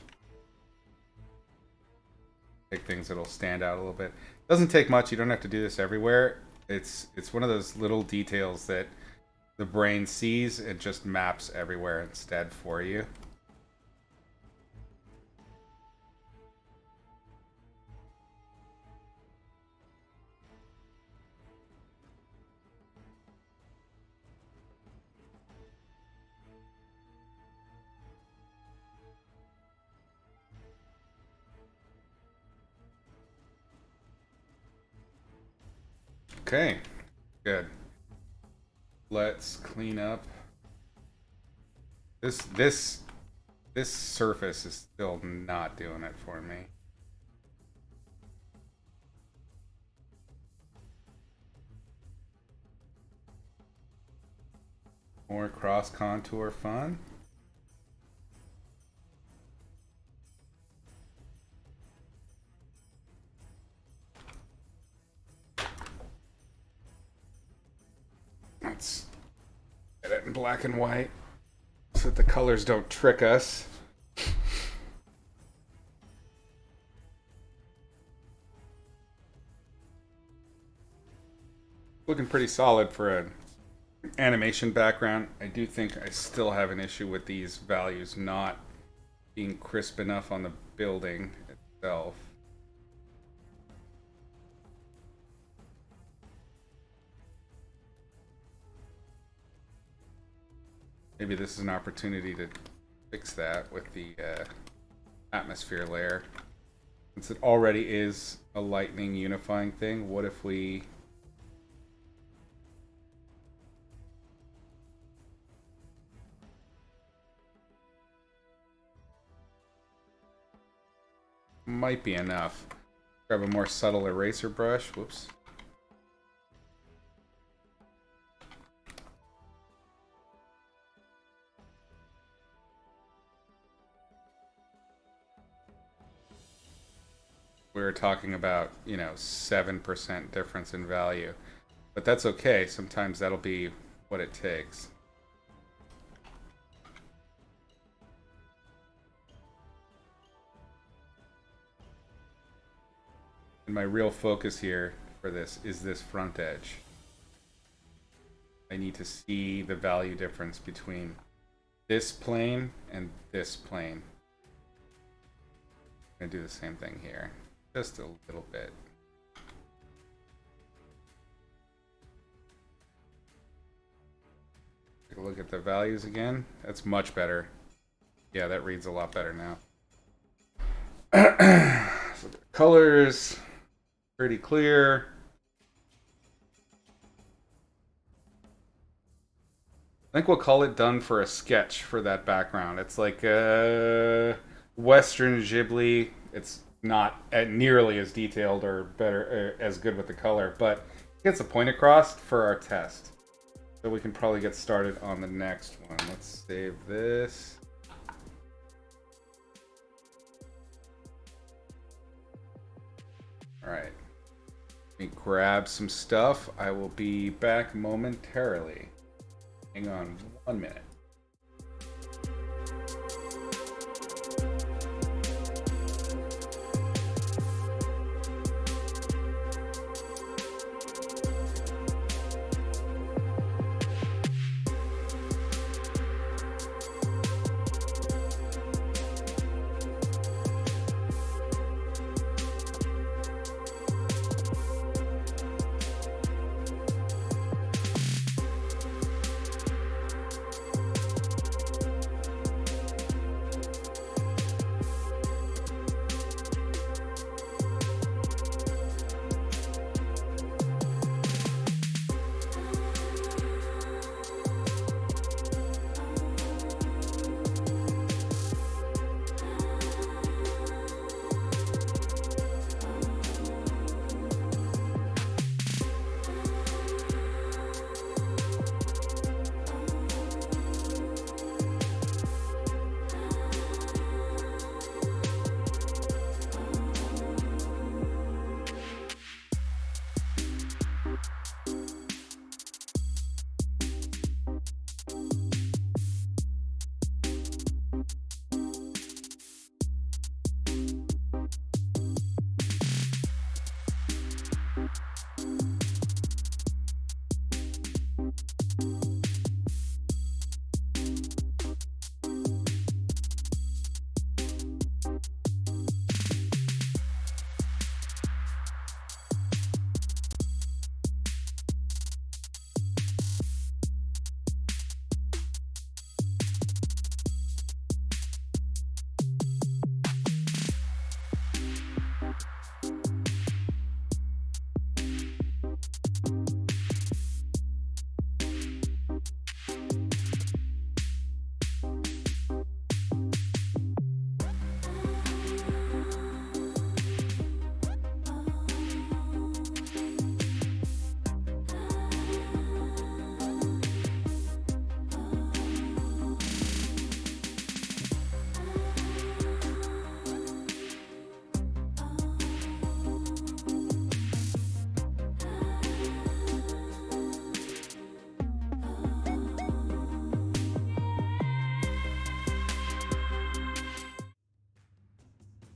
A: Pick things that'll stand out a little bit. Doesn't take much. You don't have to do this everywhere. It's one of those little details that the brain sees and just maps everywhere instead for you. Okay, good. Let's clean up. This surface is still not doing it for me. More cross contour fun. Let's get it in black and white so that the colors don't trick us. Looking pretty solid for an animation background. I do think I still have an issue with these values not being crisp enough on the building itself. Maybe this is an opportunity to fix that with the atmosphere layer. Since it already is a lightning unifying thing, what if we might be enough. Grab a more subtle eraser brush. Whoops. We were talking about, 7% difference in value. But that's okay. Sometimes that'll be what it takes. And my real focus here for this is this front edge. I need to see the value difference between this plane and this plane. I'm going to do the same thing here. Just a little bit. Take a look at the values again. That's much better. Yeah, that reads a lot better now. So the colors, pretty clear. I think we'll call it done for a sketch for that background. It's like a Western Ghibli. It's not nearly as detailed or better, as good with the color, but it gets a point across for our test. So we can probably get started on the next one. Let's save this. All right. Let me grab some stuff. I will be back momentarily. Hang on 1 minute.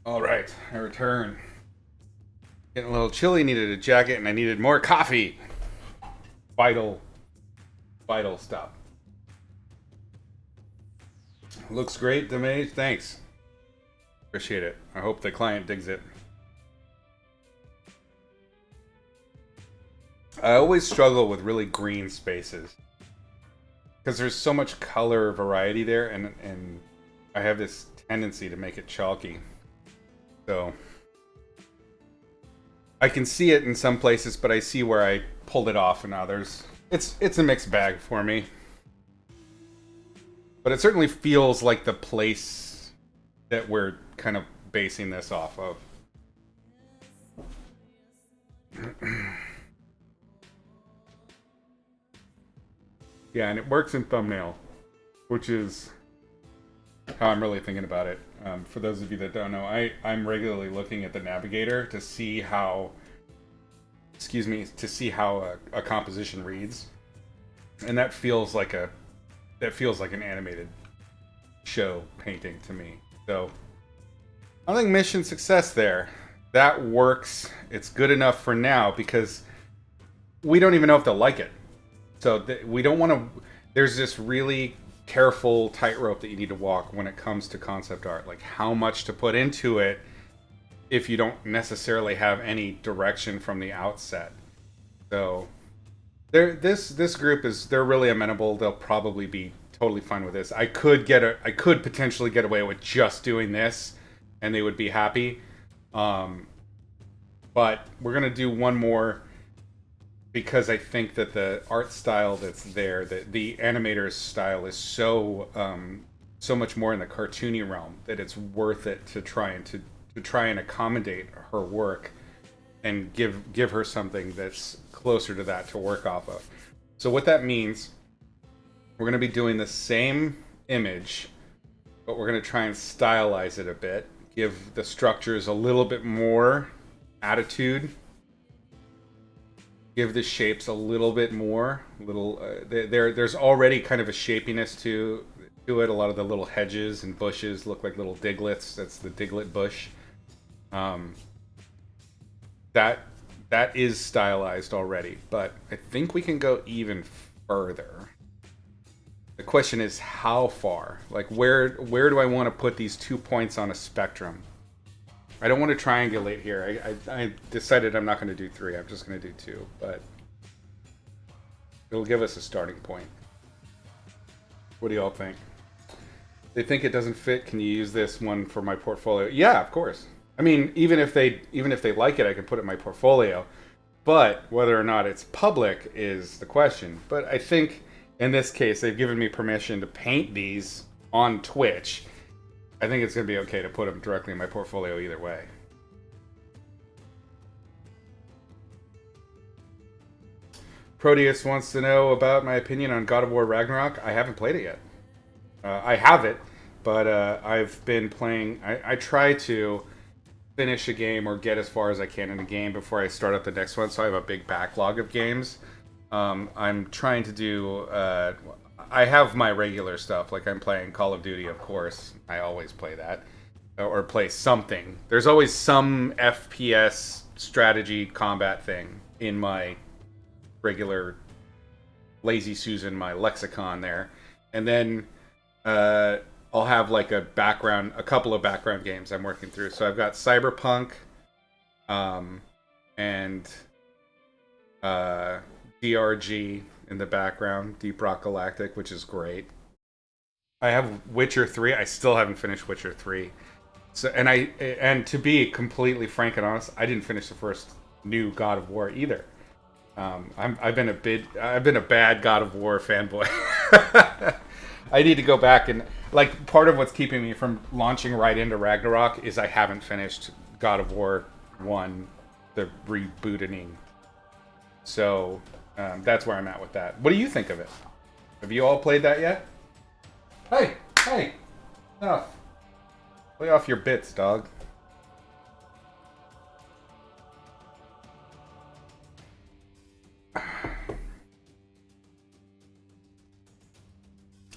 A: All right, I return. Getting a little chilly, needed a jacket, and I needed more coffee. Vital stuff. Looks great, Demage. Thanks. Appreciate it. I hope the client digs it. I always struggle with really green spaces because there's so much color variety there, and I have this tendency to make it chalky. So I can see it in some places, but I see where I pulled it off in others. It's a mixed bag for me. But it certainly feels like the place that we're kind of basing this off of. Yeah, and it works in thumbnail, which is how I'm really thinking about it. For those of you that don't know, I'm regularly looking at the navigator to see how, a composition reads, and that feels like an animated show painting to me. So I think mission success there. That works. It's good enough for now because we don't even know if they'll like it. So we don't want to. There's this really careful tightrope that you need to walk when it comes to concept art, like how much to put into it if you don't necessarily have any direction from the outset. So this group they're really amenable. They'll probably be totally fine with this. I could potentially get away with just doing this and they would be happy. But we're gonna do one more because I think that the art style that's there, the animator's style is so much more in the cartoony realm that it's worth it to try and accommodate her work and give her something that's closer to that to work off of. So what that means, we're going to be doing the same image, but we're going to try and stylize it a bit, give the structures a little bit more attitude, give the shapes a little bit more. There's already kind of a shapiness to it. A lot of the little hedges and bushes look like little diglets. That's the diglet bush. That is stylized already, but I think we can go even further. The question is how far? Like where do I want to put these 2 points on a spectrum? I don't want to triangulate here. I decided I'm not going to do 3. I'm just going to do 2, but it'll give us a starting point. What do y'all think? They think it doesn't fit. Can you use this one for my portfolio? Yeah, of course. I mean, even if they like it, I can put it in my portfolio. But whether or not it's public is the question. But I think in this case, they've given me permission to paint these on Twitch. I think it's going to be okay to put them directly in my portfolio either way. Proteus wants to know about my opinion on God of War Ragnarok. I haven't played it yet. I have it, but I've been playing. I try to finish a game or get as far as I can in a game before I start up the next one, so I have a big backlog of games. I'm trying to do... I have my regular stuff, like I'm playing Call of Duty, of course. I always play that. Or play something. There's always some FPS strategy combat thing in my regular Lazy Susan, my lexicon there. And then I'll have like a couple of background games I'm working through. So I've got Cyberpunk and DRG in the background, Deep Rock Galactic, which is great. I have Witcher 3. I still haven't finished Witcher 3. So and to be completely frank and honest, I didn't finish the first new God of War either. I've been a bad God of War fanboy. I need to go back and like part of what's keeping me from launching right into Ragnarok is I haven't finished God of War 1, the rebooting. So that's where I'm at with that. What do you think of it? Have you all played that yet? Hey, enough. Lay off your bits, dog.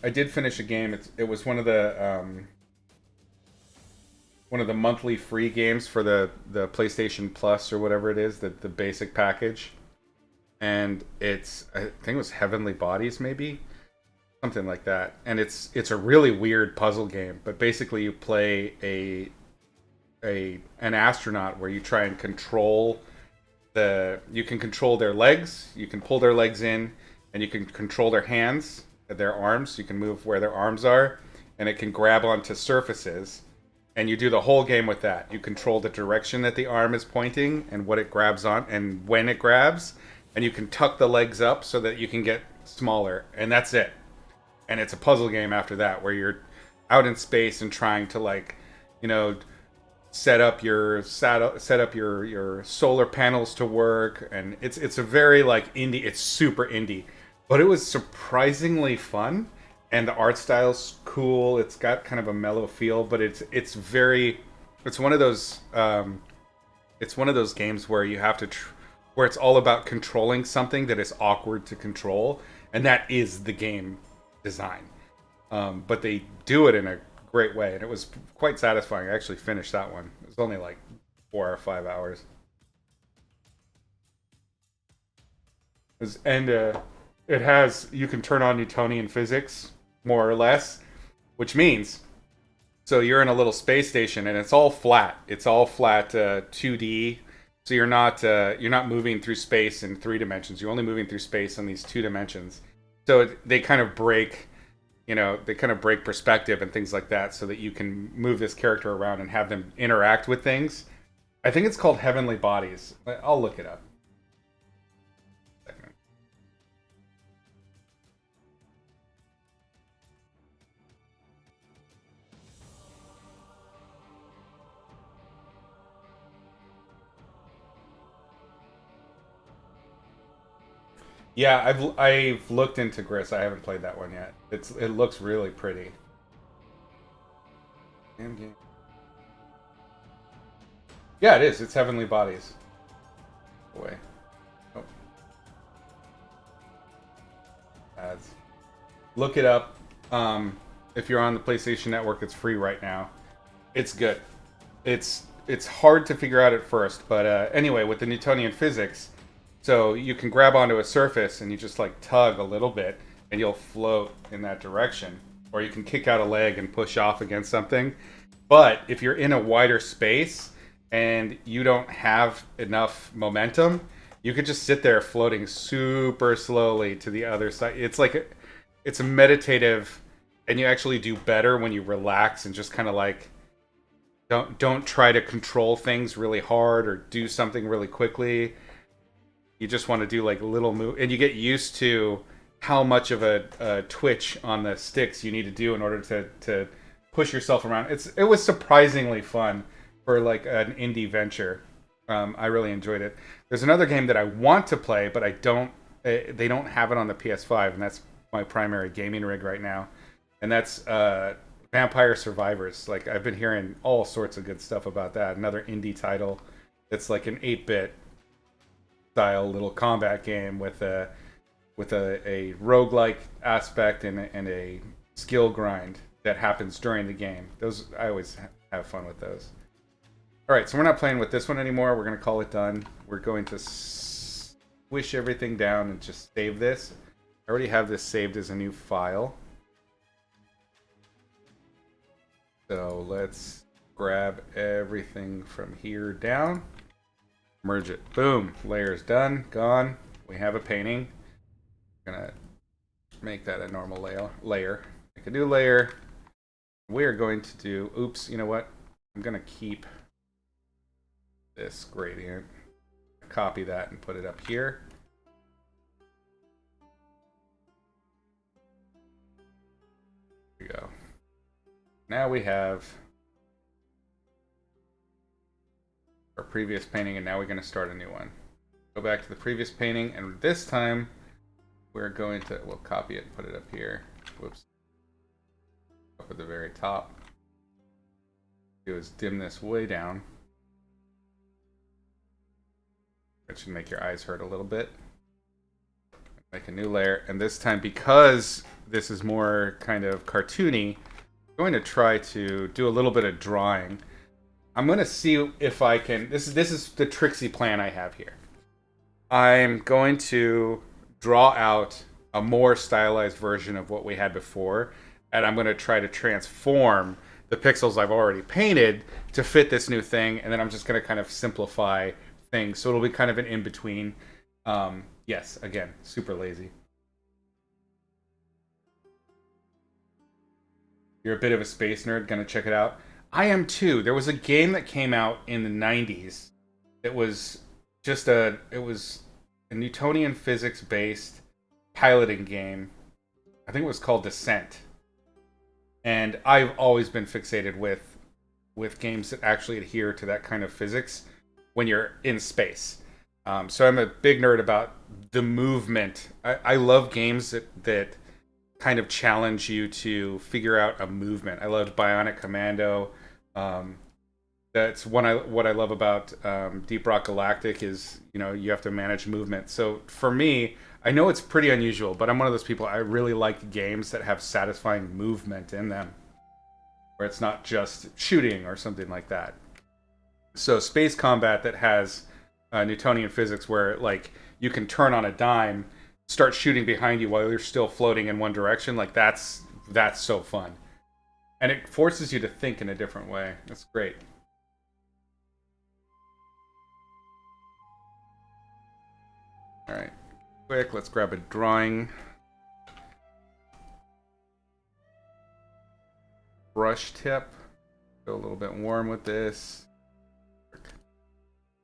A: I did finish a game. It was one of the monthly free games for the PlayStation Plus or whatever it is, the basic package. And I think it was Heavenly Bodies, maybe something like that. And it's a really weird puzzle game. But basically, you play an astronaut where you try and control you can control their legs, you can pull their legs in, and you can control their hands, their arms. You can move where their arms are, and it can grab onto surfaces. And you do the whole game with that. You control the direction that the arm is pointing and what it grabs on and when it grabs. And you can tuck the legs up so that you can get smaller. And that's it. And it's a puzzle game after that where you're out in space and trying to set up your solar panels to work, and it's a very like indie. It's super indie, but it was surprisingly fun, and the art style's cool. It's got kind of a mellow feel, but it's very it's one of those it's one of those games where you have to where it's all about controlling something that is awkward to control, and that is the game design. But they do it in a great way, and it was quite satisfying. I actually finished that one. It was only like 4 or 5 hours. And it has you can turn on Newtonian physics more or less, which means so you're in a little space station and it's all flat. It's all flat 2D. So you're not moving through space in 3 dimensions. You're only moving through space in these 2 dimensions. So they kind of break they kind of break perspective and things like that so that you can move this character around and have them interact with things. I think it's called Heavenly Bodies. I'll look it up. Yeah, I've looked into Gris. I haven't played that one yet. It looks really pretty. Damn game. Yeah, it is. It's Heavenly Bodies. Boy. Oh. Ads. Look it up. If you're on the PlayStation Network, it's free right now. It's good. It's hard to figure out at first, but anyway, with the Newtonian physics, so you can grab onto a surface and you just like tug a little bit, and you'll float in that direction, or you can kick out a leg and push off against something. But if you're in a wider space and you don't have enough momentum, you could just sit there floating super slowly to the other side. It's a meditative, and you actually do better when you relax and just kind of like don't try to control things really hard or do something really quickly. You just want to do like little move, and you get used to how much of a twitch on the sticks you need to do in order to push yourself around. It was surprisingly fun for like an indie venture. I really enjoyed it. There's another game that I want to play, but I don't. They don't have it on the PS5, and that's my primary gaming rig right now. And that's Vampire Survivors. Like I've been hearing all sorts of good stuff about that. Another indie title. It's like an 8-bit style little combat game with a roguelike aspect and a skill grind that happens during the game. Those I always have fun with those. All right, so we're not playing with this one anymore. We're going to call it done. We're going to squish everything down and just save this. I already have this saved as a new file. So let's grab everything from here down. Merge it. Boom. Layer's done. Gone. We have a painting. I'm going to make that a normal layer. Make a new layer. We are going to do... Oops, you know what? I'm going to keep this gradient. Copy that and put it up here. There we go. Now we have our previous painting, and now we're going to start a new one. Go back to the previous painting, and this time we're going to, we'll copy it and put it up here. Whoops. Up at the very top. Do is dim this way down. That should make your eyes hurt a little bit. Make a new layer, and this time, because this is more kind of cartoony, I'm going to try to do a little bit of drawing. I'm going to see if I can... This is the tricksy plan I have here. I'm going to draw out a more stylized version of what we had before, and I'm going to try to transform the pixels I've already painted to fit this new thing, and then I'm just going to kind of simplify things, so it'll be kind of an in-between. Yes, again, super lazy. You're a bit of a space nerd, gonna check it out. I am too. There was a game that came out in the 90s that was just it was a Newtonian physics based piloting game. I think it was called Dissect. And I've always been fixated with with games that actually adhere to that kind of physics when you're in space. So I'm a big nerd about the movement. I love games that kind of challenge you to figure out a movement. I loved Bionic Commando. Um, that's what I love about Deep Rock Galactic is, you have to manage movement. So for me, I know it's pretty unusual, but I'm one of those people. I really like games that have satisfying movement in them, where it's not just shooting or something like that. So space combat that has Newtonian physics, where like you can turn on a dime, start shooting behind you while you're still floating in one direction. Like that's so fun, and it forces you to think in a different way. That's great. All right, quick. Let's grab a drawing brush tip. Go a little bit warm with this.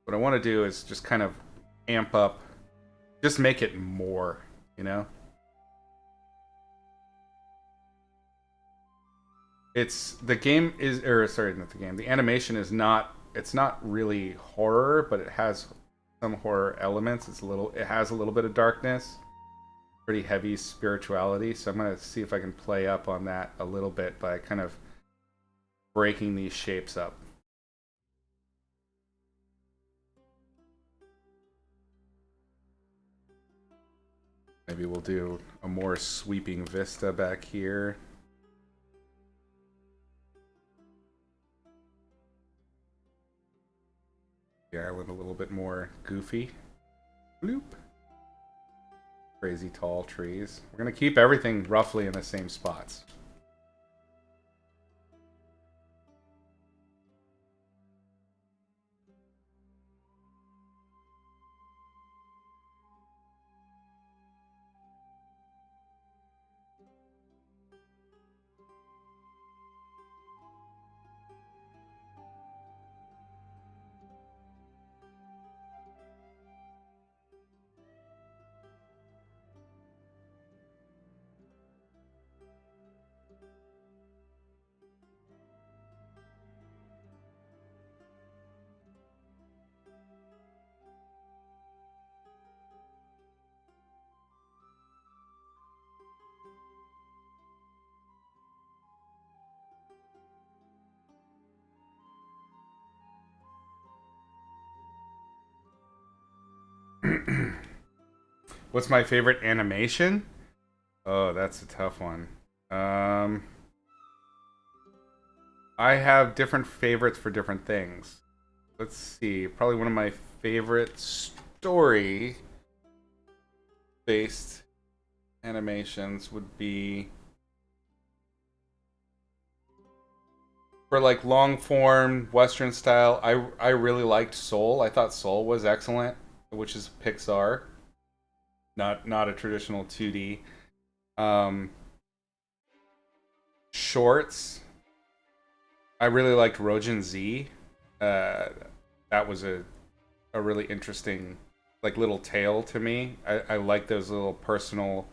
A: What I want to do is just kind of amp up, just make it more, you know? The game is, or sorry, not the game. The animation is not, it's not really horror, but it has some horror elements. It has a little bit of darkness, pretty heavy spirituality. So I'm going to see if I can play up on that a little bit by kind of breaking these shapes up. Maybe we'll do a more sweeping vista back here. The island a little bit more goofy. Bloop. Crazy tall trees. We're going to keep everything roughly in the same spots. What's my favorite animation? Oh, that's a tough one. I have different favorites for different things. Let's see. Probably one of my favorite story based animations would be for like long form Western style. I really liked Soul. I thought Soul was excellent, which is Pixar, not a traditional 2D. Um, Shorts. I really liked Rojin Z. That was a really interesting like little tale to me. I like those little personal,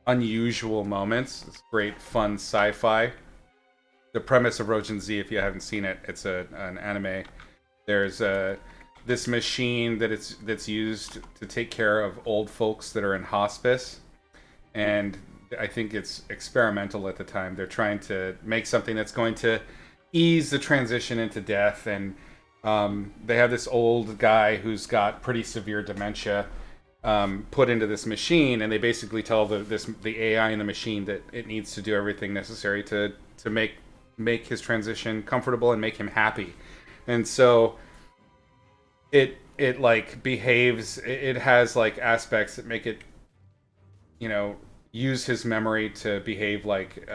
A: unusual moments. It's great, fun sci-fi. The premise of Rojin Z, if you haven't seen it, it's an anime. There's this machine that's used to take care of old folks that are in hospice, and I think it's experimental at the time. They're trying to make something that's going to ease the transition into death, and they have this old guy who's got pretty severe dementia put into this machine, and they basically tell the AI in the machine that it needs to do everything necessary to make his transition comfortable and make him happy. And so it like behaves. It has like aspects that make it, use his memory to behave like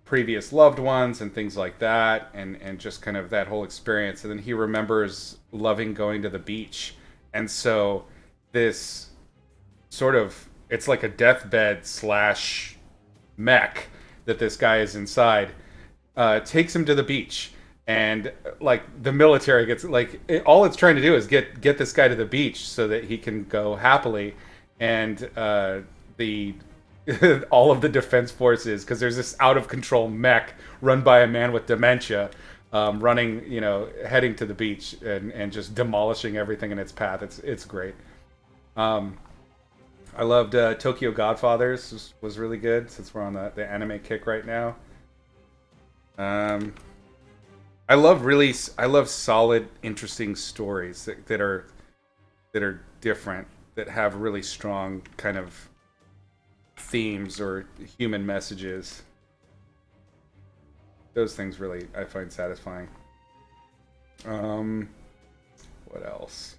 A: previous loved ones and things like that, and just kind of that whole experience. And then he remembers loving going to the beach, and so this sort of, it's like a deathbed slash mech that this guy is inside, takes him to the beach, and like the military gets like all it's trying to do is get this guy to the beach so that he can go happily, and the all of the defense forces because there's this out of control mech run by a man with dementia, running, heading to the beach and just demolishing everything in its path. It's great. Um, I loved Tokyo Godfathers was really good since we're on the anime kick right now. Um, I love solid, interesting stories that are different, that have really strong kind of themes or human messages. Those things really I find satisfying. Um, what else?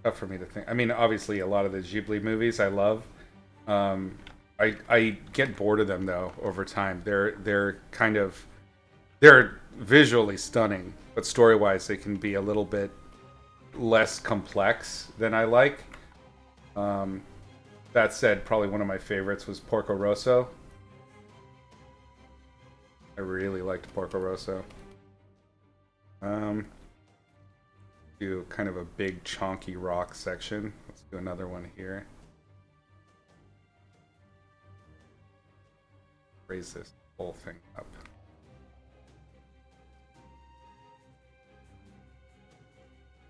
A: Tough for me to think. I mean, obviously, a lot of the Ghibli movies I love. Um, I get bored of them though over time. They're kind of they're visually stunning, but story wise, they can be a little bit less complex than I like. Um, that said, probably one of my favorites was Porco Rosso. I really liked Porco Rosso. Um, do kind of a big chonky rock section. Let's do another one here. Raise this whole thing up.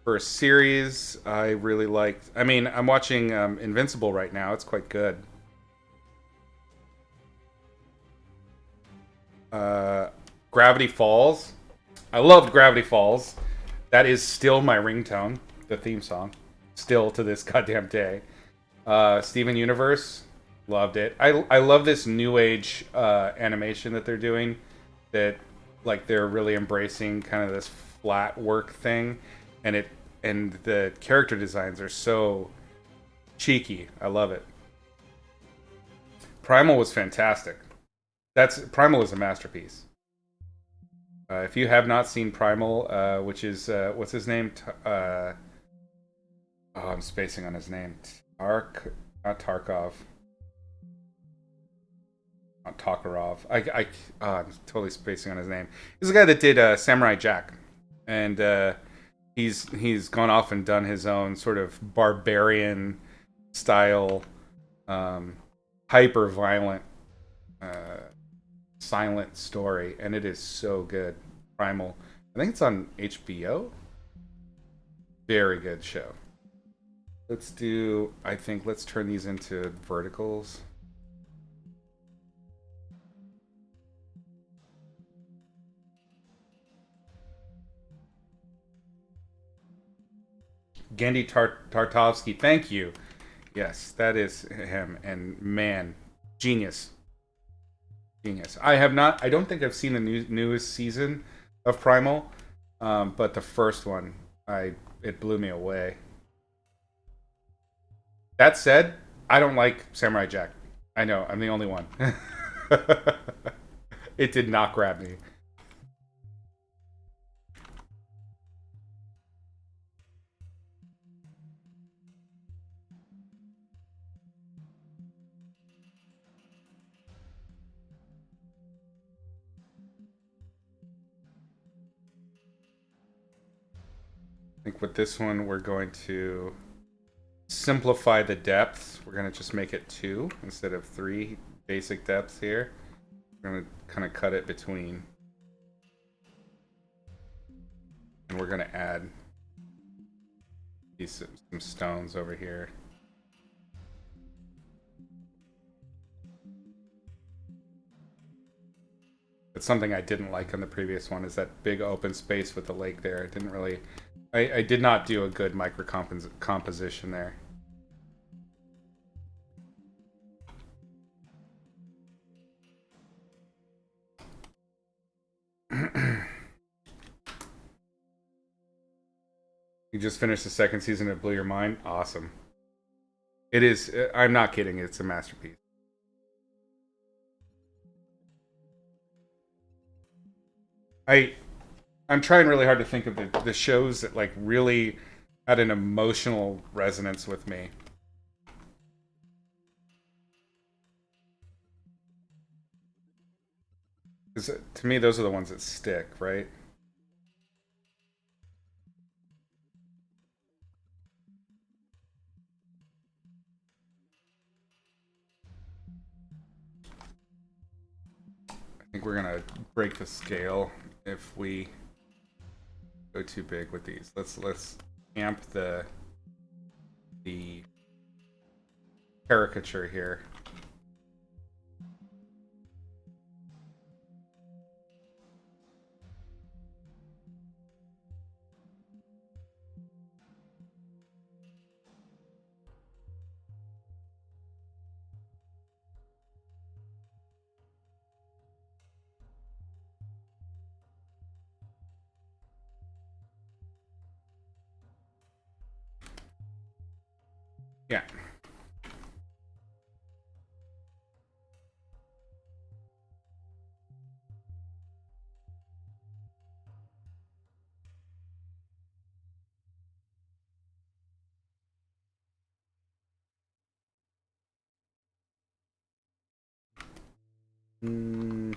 A: For a series, I really liked. I mean, I'm watching Invincible right now. It's quite good. Uh, Gravity Falls. I loved Gravity Falls. That is still my ringtone, the theme song, still to this goddamn day. Steven Universe, loved it. I love this new age animation that they're doing. That like they're really embracing kind of this flat work thing, and the character designs are so cheeky. I love it. Primal was fantastic. That's Primal is a masterpiece. If you have not seen Primal, which is what's his name? Oh, I'm spacing on his name. Not Tarkov, not Tokarov. I'm totally spacing on his name. He's the guy that did Samurai Jack, and he's gone off and done his own sort of barbarian style, um, hyper violent, uh, silent story, and it is so good. Primal. I think it's on HBO. Very good show. Let's turn these into verticals. Tartovsky, thank you. Yes, that is him. And man, genius. Genius. I don't think I've seen the newest season of Primal, but the first one, it blew me away. That said, I don't like Samurai Jack. I know, I'm the only one. It did not grab me. I think with this one, we're going to simplify the depths. We're going to just make it two instead of three basic depths here. We're going to kind of cut it between. And we're going to add some stones over here. It's something I didn't like on the previous one is that big open space with the lake there. It didn't really. I did not do a good micro composition there. You just finished the second season of Blew Your Mind? Awesome. It is. I'm not kidding. It's a masterpiece. I I'm trying really hard to think of the shows that like really had an emotional resonance with me. Because to me, those are the ones that stick, right? I think we're gonna break the scale if we go too big with these. Let's amp the caricature here. Yeah. Mm,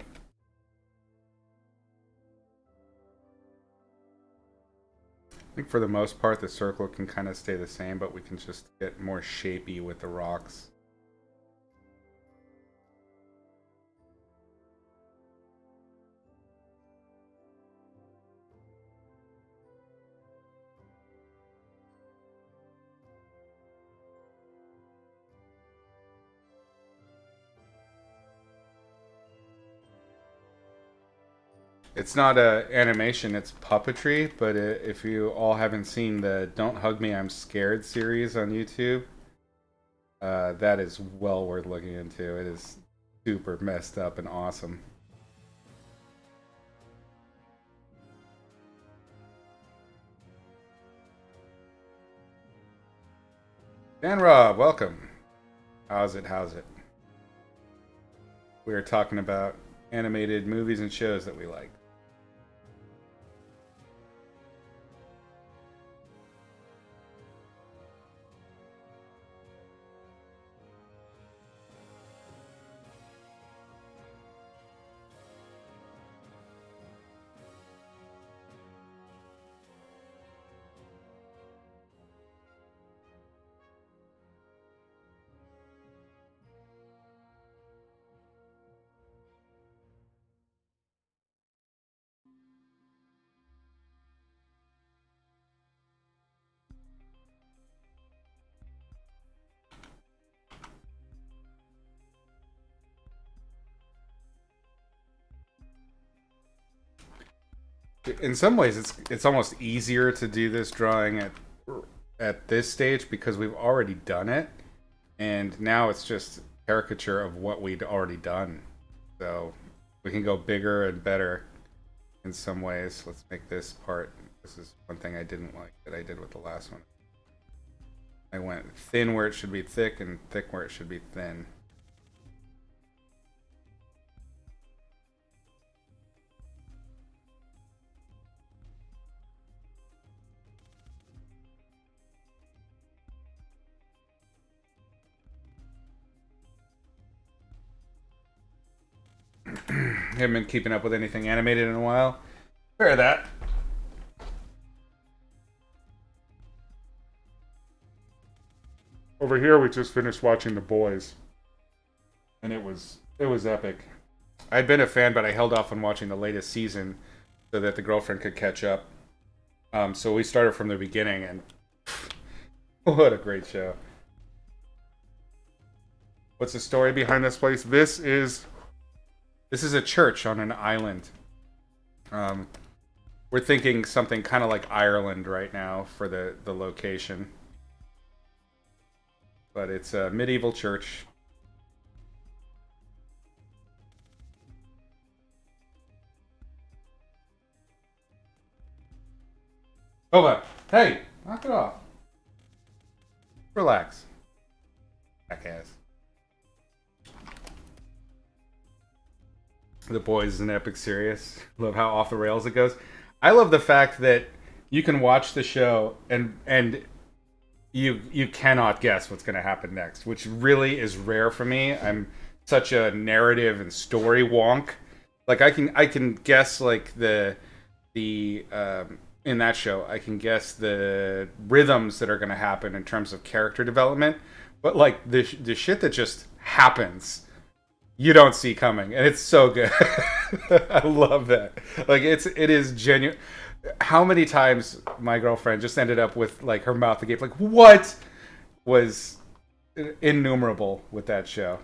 A: I think for the most part, the circle can kind of stay the same, but we can just get more shapy with the rocks. It's not a animation, it's puppetry, but if you all haven't seen the Don't Hug Me, I'm Scared series on YouTube, that is well worth looking into. It is super messed up and awesome. Dan Rob, welcome. How's it? How's it? We are talking about animated movies and shows that we like. In some ways, it's almost easier to do this drawing at this stage because we've already done it, and now it's just caricature of what we'd already done. So we can go bigger and better in some ways. Let's make this part. This is one thing I didn't like that I did with the last one. I went thin where it should be thick and thick where it should be thin. Haven't been keeping up with anything animated in a while. Fair that. Over here, we just finished watching The Boys, and it was epic. I'd been a fan, but I held off on watching the latest season so that the girlfriend could catch up. So we started from the beginning, and what a great show! What's the story behind this place? This is a church on an island. Um, we're thinking something kind of like Ireland right now for the location, but it's a medieval church. Ova, hey, knock it off. Relax. Jackass. The Boys is an epic series. Love how off the rails it goes. I love the fact that you can watch the show and you cannot guess what's going to happen next, which really is rare for me. I'm such a narrative and story wonk. Like I can guess like the in that show I can guess the rhythms that are going to happen in terms of character development, but like the shit that just happens you don't see coming, and it's so good. I love that. Like it is genuine. How many times my girlfriend just ended up with like her mouth agape, like what was innumerable with that show.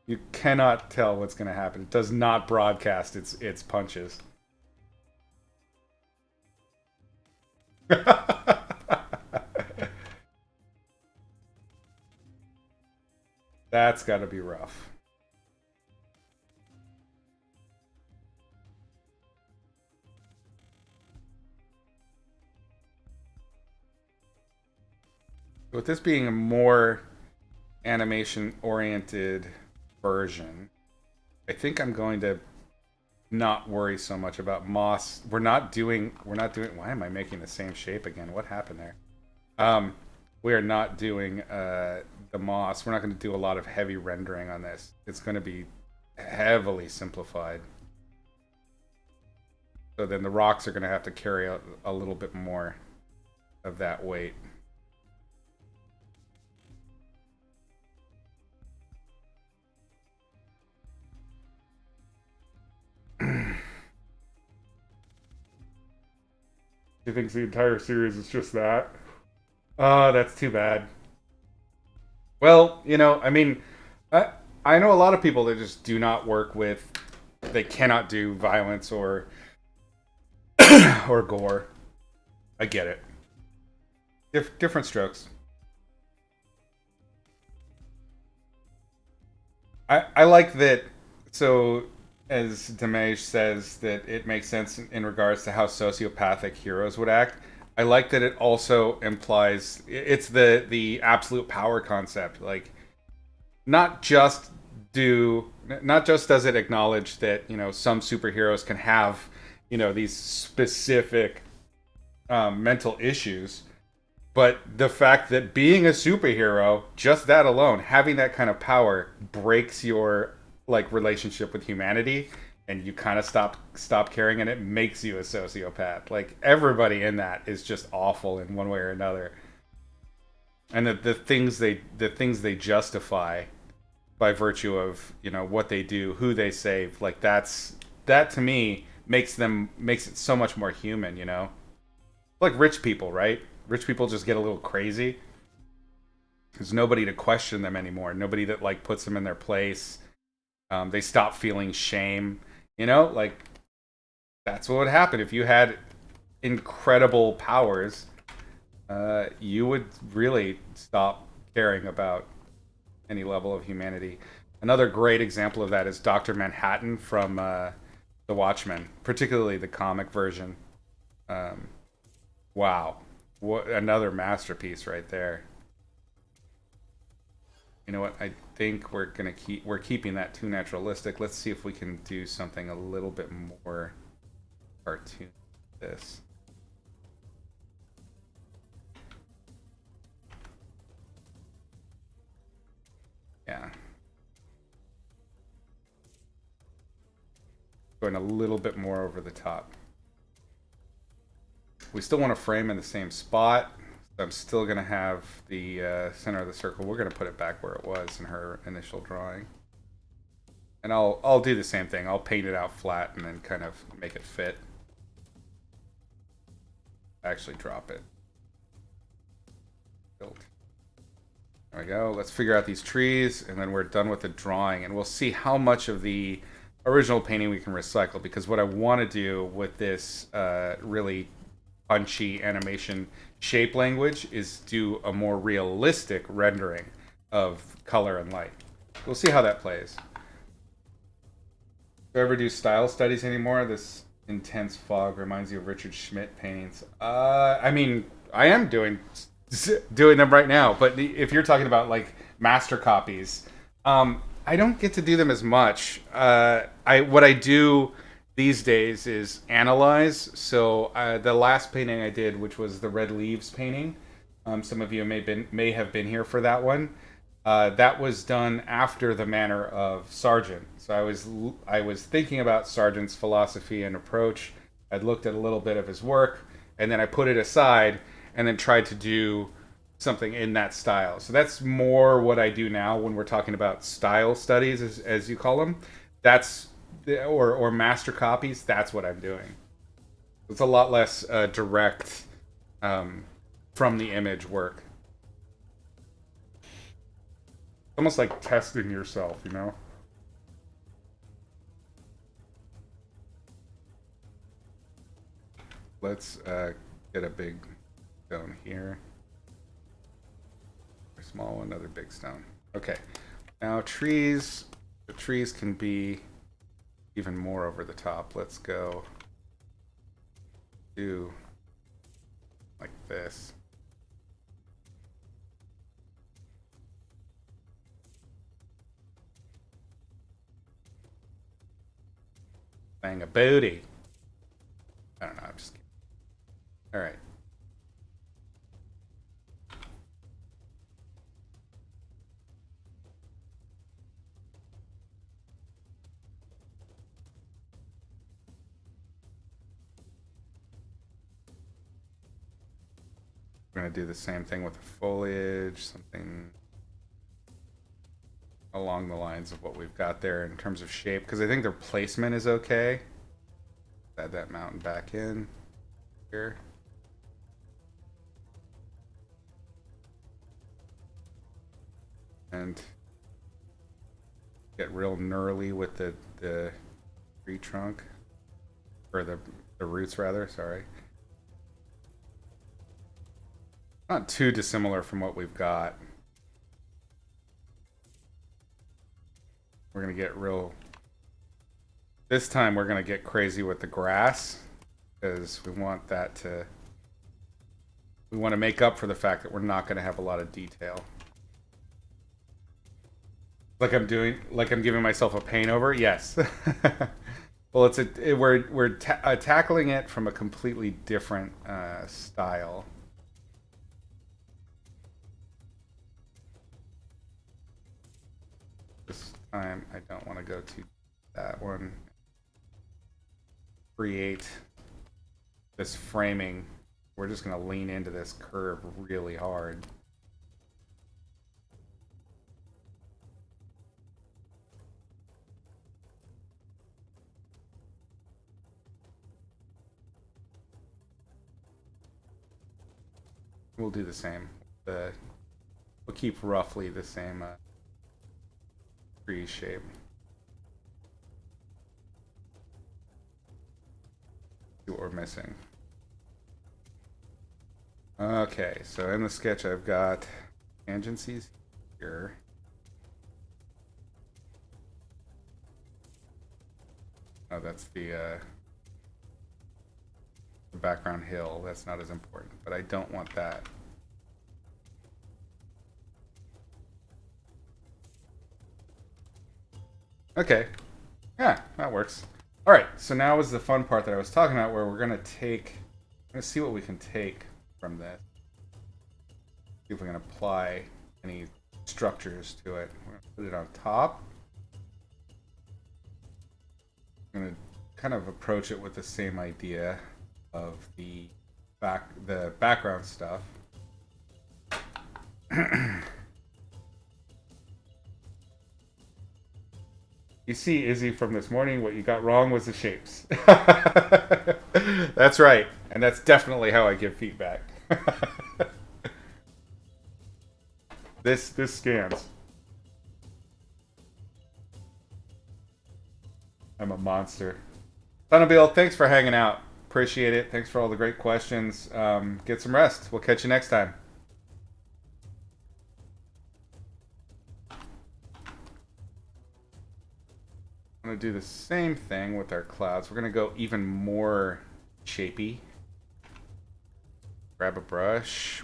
A: You cannot tell what's going to happen. It does not broadcast its punches. That's got to be rough. With this being a more animation oriented version, I think I'm going to not worry so much about moss. We're not doing why am I making the same shape again? What happened there? We are not doing the moss. We're not going to do a lot of heavy rendering on this. It's going to be heavily simplified. So then the rocks are going to have to carry a little bit more of that weight. He thinks the entire series is just that. Oh, that's too bad. Well, I mean, I know a lot of people that just do not work with, they cannot do violence or or gore. I get it. Different strokes. I like that. So, as Damage says, that it makes sense in regards to how sociopathic heroes would act. I like that it also implies it's the absolute power concept. Like, not just not just does it acknowledge that some superheroes can have these specific mental issues, but the fact that being a superhero, just that alone, having that kind of power breaks your like relationship with humanity, and you kind of stop caring, and it makes you a sociopath. Like everybody in that is just awful in one way or another, and the things they justify by virtue of what they do, who they save. Like that to me makes it so much more human. Like rich people, right? Rich people just get a little crazy. There's nobody to question them anymore. Nobody that like puts them in their place. They stop feeling shame. Like that's what would happen if you had incredible powers. You would really stop caring about any level of humanity. Another great example of that is Dr. Manhattan from The Watchmen, particularly the comic version. Wow, what another masterpiece right there. You know what? I think we're keeping that too naturalistic. Let's see if we can do something a little bit more cartoon. This. Yeah. Going a little bit more over the top. We still want to frame in the same spot. So I'm still going to have the center of the circle. We're going to put it back where it was in her initial drawing. And I'll do the same thing. I'll paint it out flat and then kind of make it fit. Actually drop it. Built. There we go. Let's figure out these trees, and then we're done with the drawing, and we'll see how much of the original painting we can recycle, because what I want to do with this really punchy animation shape language is do a more realistic rendering of color and light. We'll see how that plays. Do you ever do style studies anymore? This intense fog reminds you of Richard Schmidt paintings. I mean, I am doing them right now, but if you're talking about like master copies, I don't get to do them as much. What I do these days is analyze. So the last painting I did, which was the Red Leaves painting, some of you may have been here for that one. That was done after the manner of Sargent. So I was thinking about Sargent's philosophy and approach. I'd looked at a little bit of his work, and then I put it aside, and then tried to do something in that style. So that's more what I do now when we're talking about style studies, as you call them. That's or master copies. That's what I'm doing. It's a lot less direct from the image work. Almost like testing yourself, you know? Let's get a big stone here. A small one, another big stone. Okay. Now trees, the trees can be even more over the top. Let's go do like this. Bang a booty. I don't know, I'm just kidding. All right. We're gonna do the same thing with the foliage, something along the lines of what we've got there in terms of shape, because I think their placement is okay. Add that mountain back in here. And get real gnarly with the tree trunk, or the roots rather, sorry. Not too dissimilar from what we've got. We're gonna get real, this time we're gonna get crazy with the grass, because we want that to, we want to make up for the fact that we're not gonna have a lot of detail. Like I'm giving myself a paint over? Yes. Well, we're tackling it from a completely different style. This time I don't want to go to that one. Create this framing. We're just going to lean into this curve really hard. We'll do the same. We'll keep roughly the same tree shape. See what we're missing. Okay, so in the sketch I've got tangencies here. Oh, that's the background hill. That's not as important, but I don't want that. Okay, yeah, that works. All right, so now is the fun part that I was talking about, where we're gonna see what we can take from this. See if we can apply any structures to it. We're gonna put it on top. I'm gonna kind of approach it with the same idea of the background stuff. You see, Izzy, from this morning, what you got wrong was the shapes. That's right, and that's definitely how I give feedback. This scans. I'm a monster. Thunderbill, thanks for hanging out. Appreciate it. Thanks for all the great questions. Get some rest. We'll catch you next time. I'm going to do the same thing with our clouds. We're going to go even more shapy. Grab a brush.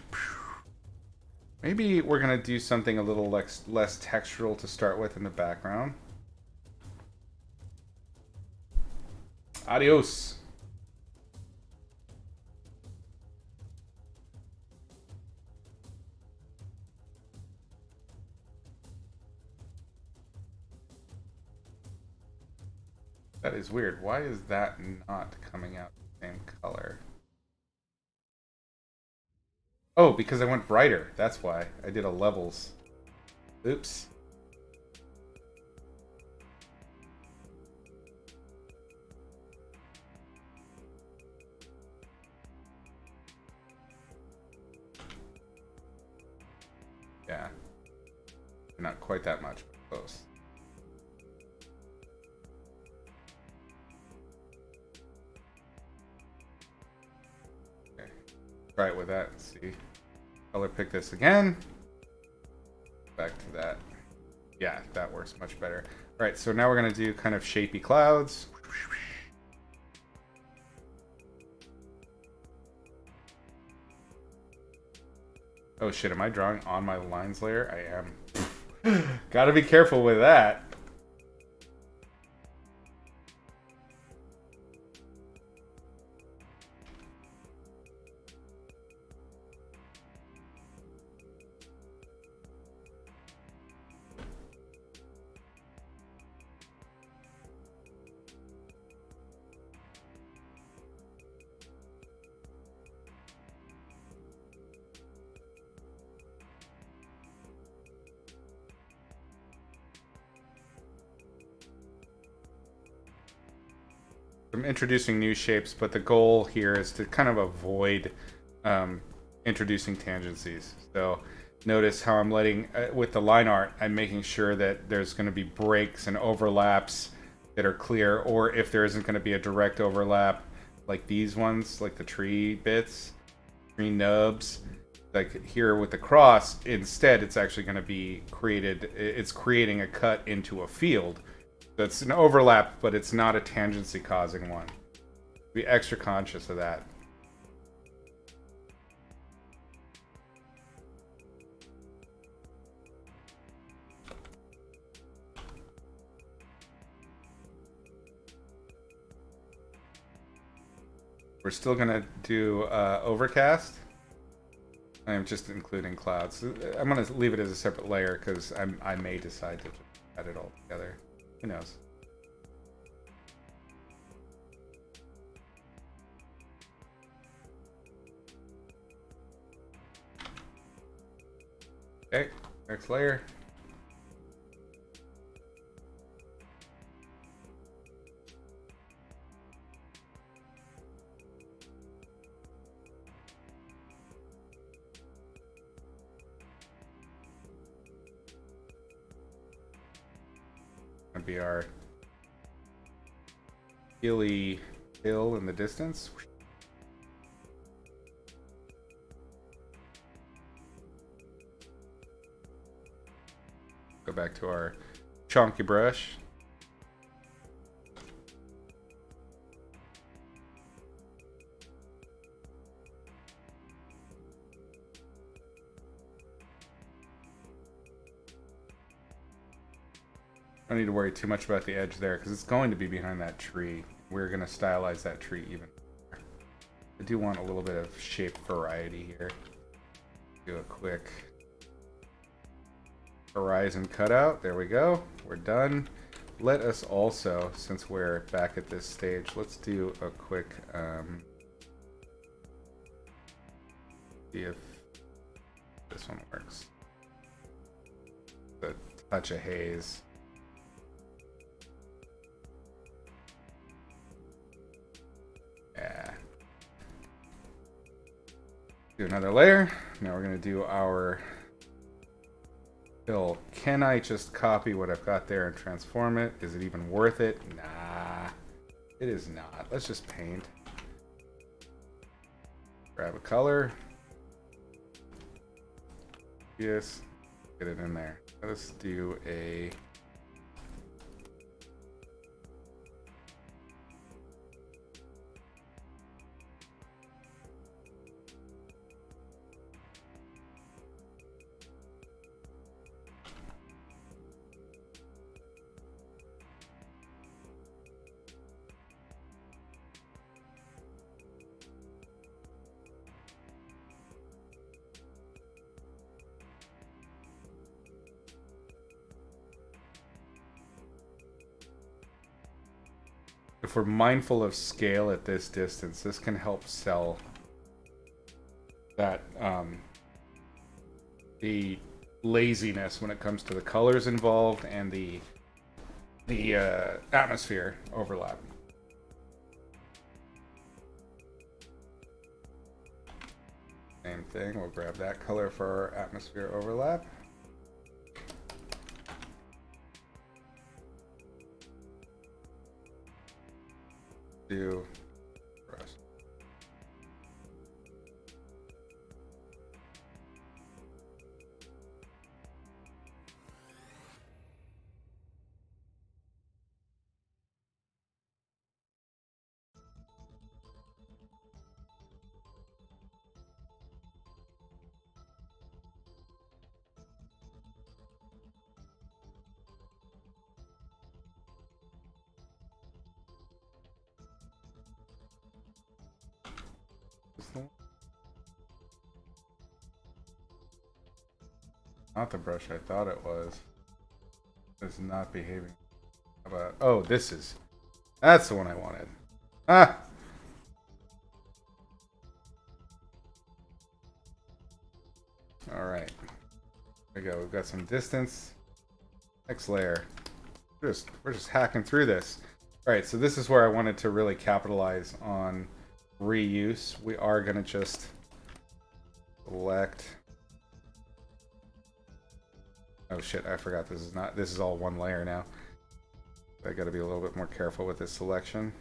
A: Maybe we're going to do something a little less textural to start with in the background. Adios. is weird. Why is that not coming out the same color? Oh, because I went brighter. That's why. I did a levels. Oops. Yeah. Not quite that much, but close. Okay. Try it with that and see. Color pick this again. Back to that. Yeah, that works much better. All right, so now we're going to do kind of shapy clouds. Oh shit, am I drawing on my lines layer? I am. Gotta be careful with that. I'm introducing new shapes, but the goal here is to kind of avoid introducing tangencies. So notice how I'm letting, with the line art, I'm making sure that there's going to be breaks and overlaps that are clear, or if there isn't going to be a direct overlap, like these ones, like the tree bits, tree nubs, like here with the cross, instead it's actually going to be created, it's creating a cut into a field. That's an overlap, but it's not a tangency causing one. Be extra conscious of that. We're still gonna do overcast. I'm just including clouds. I'm gonna leave it as a separate layer because I may decide to add it all together. Who knows? Okay, next layer. Gonna be our hilly hill in the distance. Go back to our chunky brush. I don't need to worry too much about the edge there because it's going to be behind that tree. We're going to stylize that tree even more. I do want a little bit of shape variety here. Do a quick horizon cutout. There we go. We're done. Let us also, since we're back at this stage, let's do a quick see if this one works. A touch of haze. Yeah. Do another layer. Now we're going to do our fill. Can I just copy what I've got there and transform it? Is it even worth it? Nah, it is not. Let's just paint. Grab a color. Yes, get it in there. Let's do a if we're mindful of scale at this distance, this can help sell that the laziness when it comes to the colors involved and the atmosphere overlap. Same thing, we'll grab that color for our atmosphere overlap. Do brush. Not the brush I thought it was. It's not behaving. How about, oh, this is, that's the one I wanted. Ah! Alright. There we go. We've got some distance. Next layer. We're just hacking through this. Alright, so this is where I wanted to really capitalize on reuse. We are going to just select. Oh shit, I forgot this is all one layer now. I got to be a little bit more careful with this selection.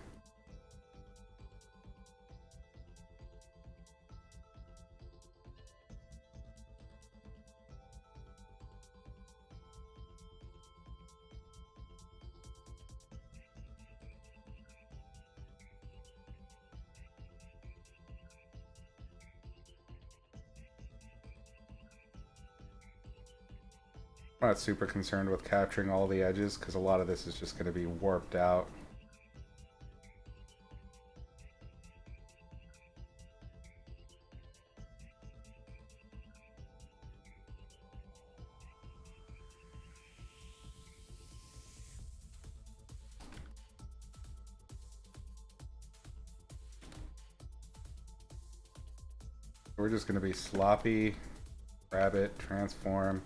A: I'm not super concerned with capturing all the edges because a lot of this is just going to be warped out. We're just going to be sloppy, grab it, transform.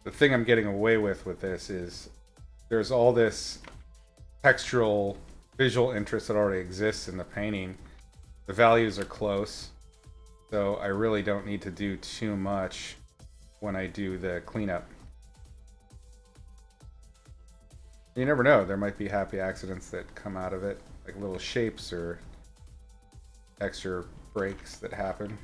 A: The thing I'm getting away with this is there's all this textural visual interest that already exists in the painting. The values are close, so I really don't need to do too much when I do the cleanup. You never know, there might be happy accidents that come out of it, like little shapes or texture breaks that happen.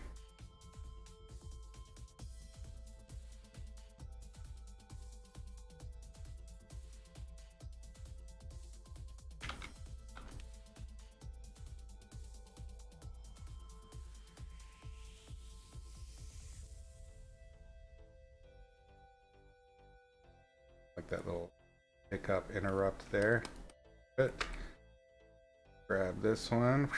A: Like that little pickup interrupt there. Good. Grab this one.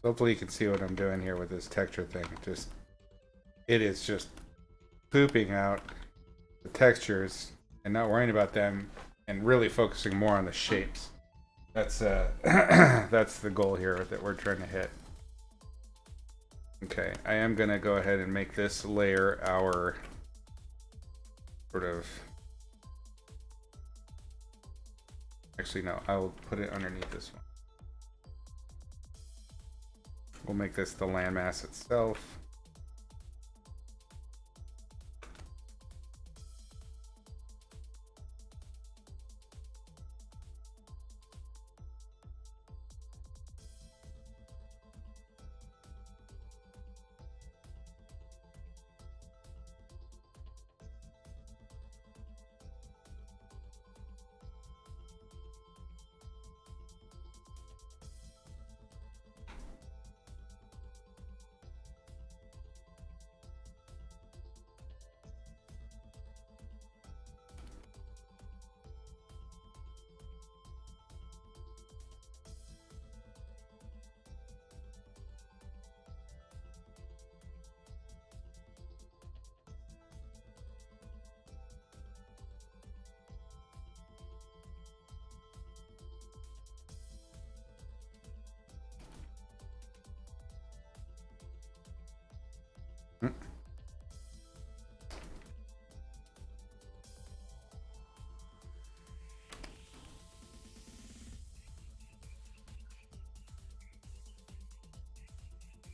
A: So hopefully you can see what I'm doing here with this texture thing. It is just pooping out the textures and not worrying about them and really focusing more on the shapes. That's that's the goal here that we're trying to hit. Okay, I am gonna go ahead and make this layer our sort of, actually no, I will put it underneath this one. We'll make this the landmass itself.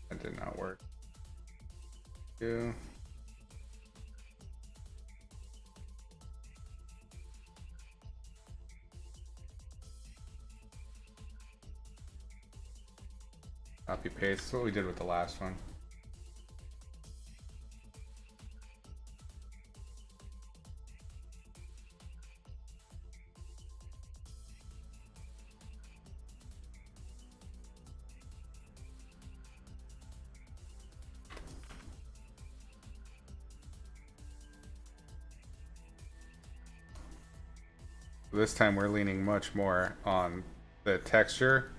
A: That did not work. Yeah. Copy paste. That's what we did with the last one. This time we're leaning much more on the texture.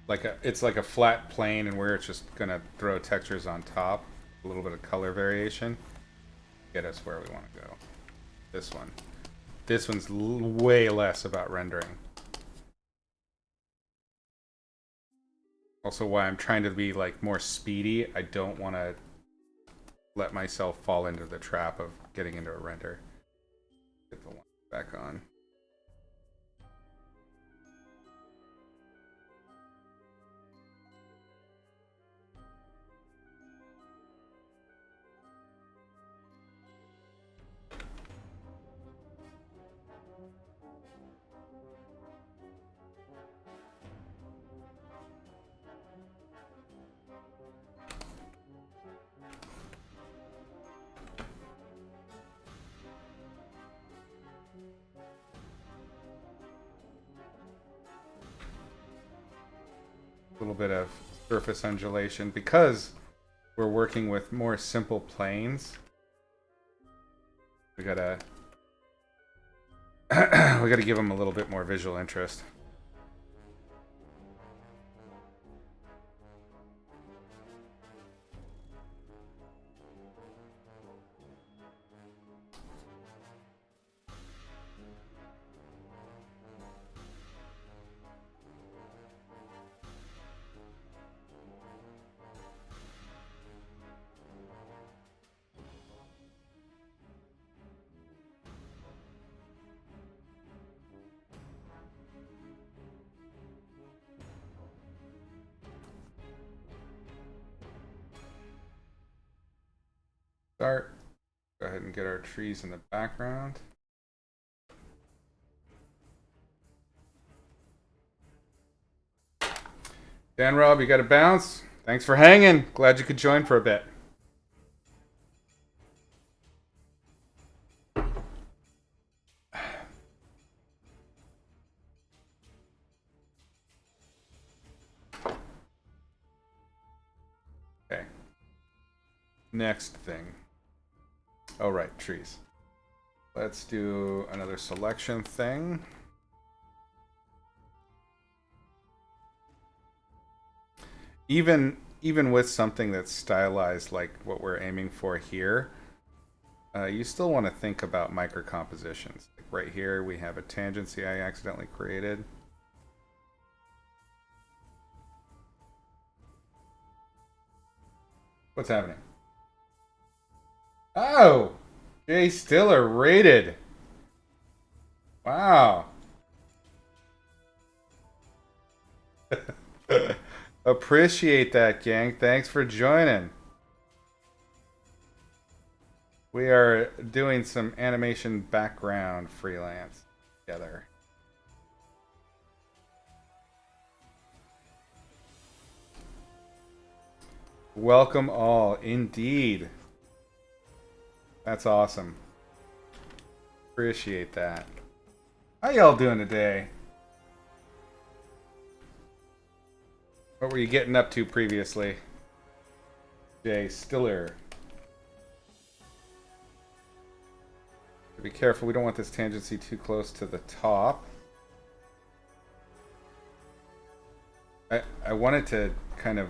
A: It's like a flat plane, and we're just gonna throw textures on top, a little bit of color variation, get us where we want to go. This one. This one's way less about rendering. Also, why I'm trying to be like more speedy. I don't want to let myself fall into the trap of getting into a render. Get the one back on. A little bit of surface undulation because we're working with more simple planes. We gotta we gotta give them a little bit more visual interest. Start. Go ahead and get our trees in the background. Dan Rob, you got to bounce. Thanks for hanging. Glad you could join for a bit. Okay. Next thing. Oh, right, trees. Let's do another selection thing. even with something that's stylized like what we're aiming for here, you still want to think about micro compositions. Like right here, we have a tangency I accidentally created. What's happening? Oh, Jay Stiller rated. Wow. Appreciate that, gang. Thanks for joining. We are doing some animation background freelance together. Welcome all, indeed. That's awesome. Appreciate that. How y'all doing today? What were you getting up to previously? Jay Stiller. Be careful, we don't want this tangency too close to the top. I want it to kind of...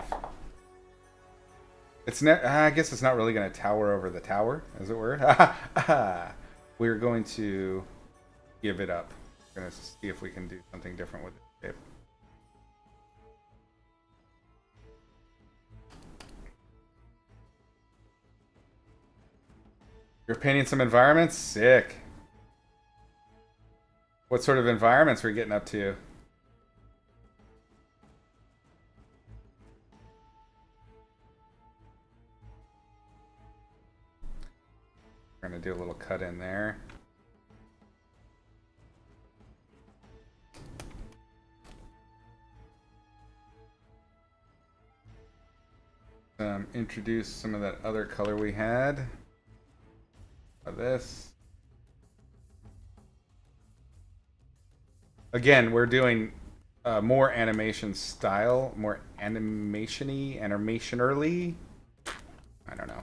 A: It's not, I guess it's not really going to tower over the tower, as it were. We're going to give it up. We're going to see if we can do something different with the shape. You're painting some environments? Sick. What sort of environments are we getting up to? We're going to do a little cut in there. Introduce some of that other color we had. This. Again, we're doing more animation style, more animation-y, animation-early. I don't know.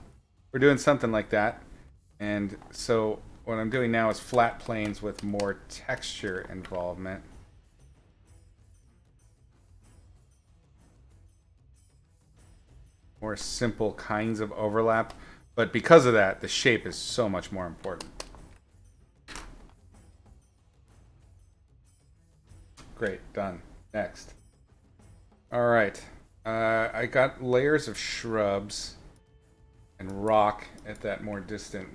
A: We're doing something like that. And so what I'm doing now is flat planes with more texture involvement. More simple kinds of overlap. But because of that, the shape is so much more important. Great, done. Next. All right. I got layers of shrubs and rock at that more distant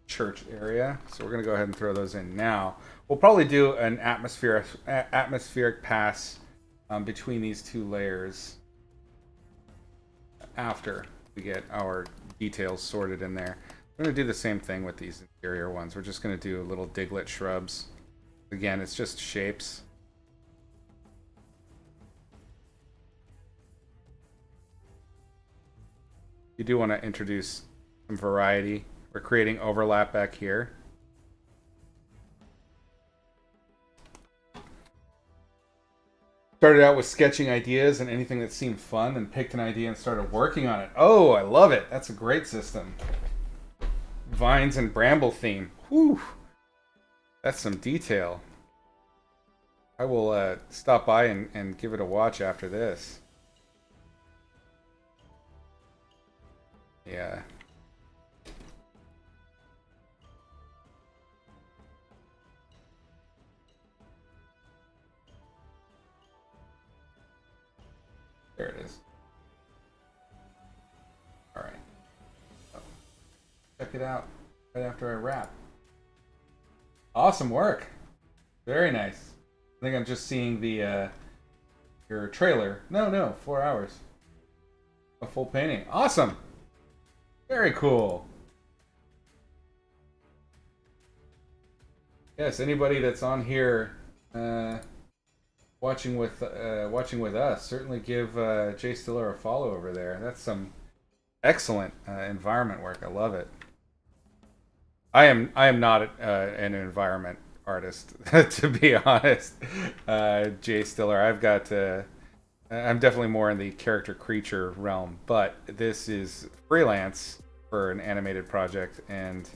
A: church area. So we're going to go ahead and throw those in now. We'll probably do an atmospheric pass between these two layers after we get our details sorted in there. We're going to do the same thing with these interior ones. We're just going to do little diglet shrubs. Again, it's just shapes. You do want to introduce some variety. We're creating overlap back here. Started out with sketching ideas and anything that seemed fun, and picked an idea and started working on it. Oh, I love it. That's a great system. Vines and bramble theme. Whew. That's some detail. I will stop by and give it a watch after this. Yeah. There it is. All right. Oh. Check it out right after I wrap. Awesome work. Very nice. I think I'm just seeing the your trailer. No, 4 hours. A full painting. Awesome. Very cool. Yes, anybody that's on here watching with us, certainly give Jay Stiller a follow over there. That's some excellent environment work. I love it. I am not an environment artist, to be honest. Jay Stiller, I'm definitely more in the character creature realm, but this is freelance for an animated project, and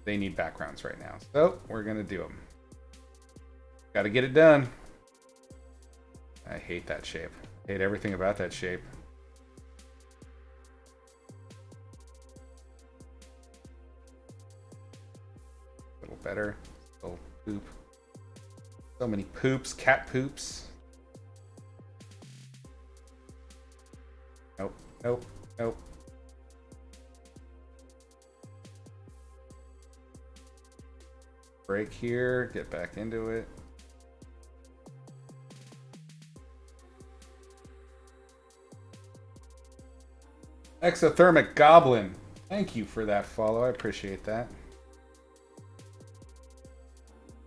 A: they need backgrounds right now, so we're gonna do them. Got to get it done. I hate that shape. I hate everything about that shape. A little better. Little poop. So many poops. Cat poops. Nope. Nope. Nope. Break here. Get back into it. Exothermic Goblin. Thank you for that follow. I appreciate that.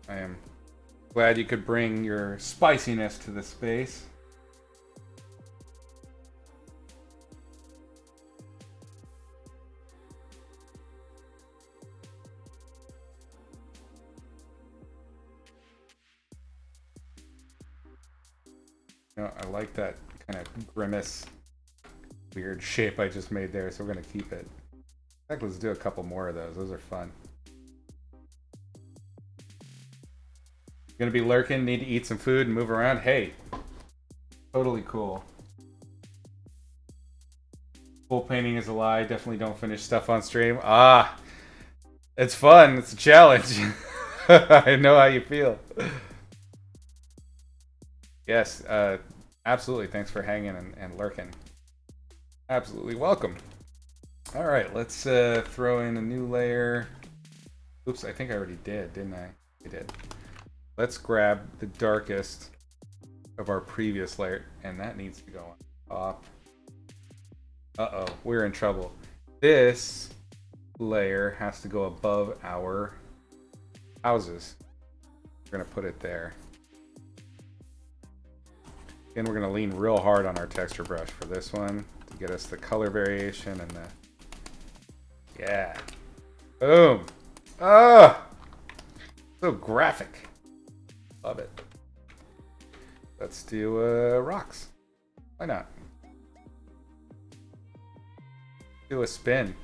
A: I am glad you could bring your spiciness to the space. You know, I like that kind of grimace weird shape I just made there, so we're gonna keep it. In fact, let's do a couple more of those. Those are fun. Gonna be lurking, need to eat some food and move around. Hey, totally cool. Full painting is a lie. Definitely don't finish stuff on stream. Ah, it's fun. It's a challenge. I know how you feel. Yes, absolutely. Thanks for hanging and lurking. Absolutely welcome. All right, let's throw in a new layer. Oops, I think I already did, didn't I? I did. Let's grab the darkest of our previous layer, and that needs to go on top. Uh-oh, we're in trouble. This layer has to go above our houses. We're gonna put it there. Again, we're gonna lean real hard on our texture brush for this one to get us the color variation and the... Yeah. Boom. Ah! So graphic. Love it. Let's do rocks. Why not? Do a spin.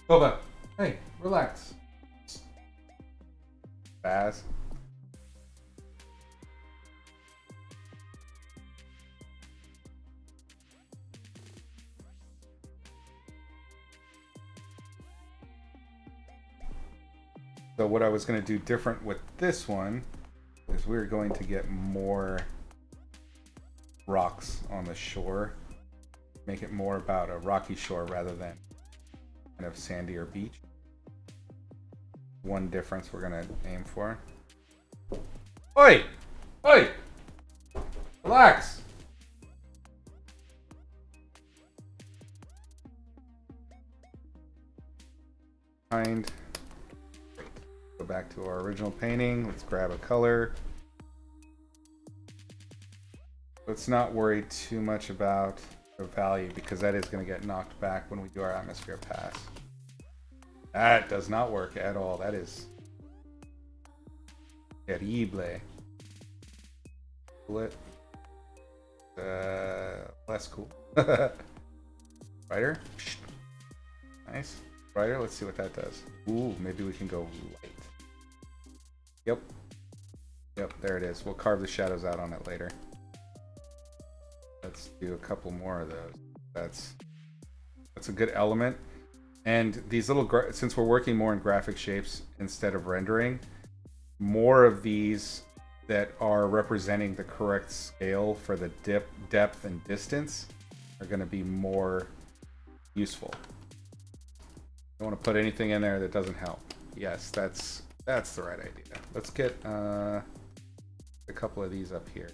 A: Boba, hey, relax. Baz. So what I was going to do different with this one is we're going to get more rocks on the shore. Make it more about a rocky shore rather than kind of sandier beach. One difference we're going to aim for. Oi! Oi! Relax! Kind. Go back to our original painting. Let's grab a color. Let's not worry too much about the value because that is going to get knocked back when we do our atmosphere pass. That does not work at all. That is terrible. Pull it. Less cool. Brighter. Nice. Brighter. Let's see what that does. Ooh, maybe we can go light. Yep. Yep, there it is. We'll carve the shadows out on it later. Let's do a couple more of those. That's a good element. And these little, since we're working more in graphic shapes instead of rendering, more of these that are representing the correct scale for the depth and distance are going to be more useful. Don't want to put anything in there that doesn't help. Yes, that's the right idea. Let's get a couple of these up here.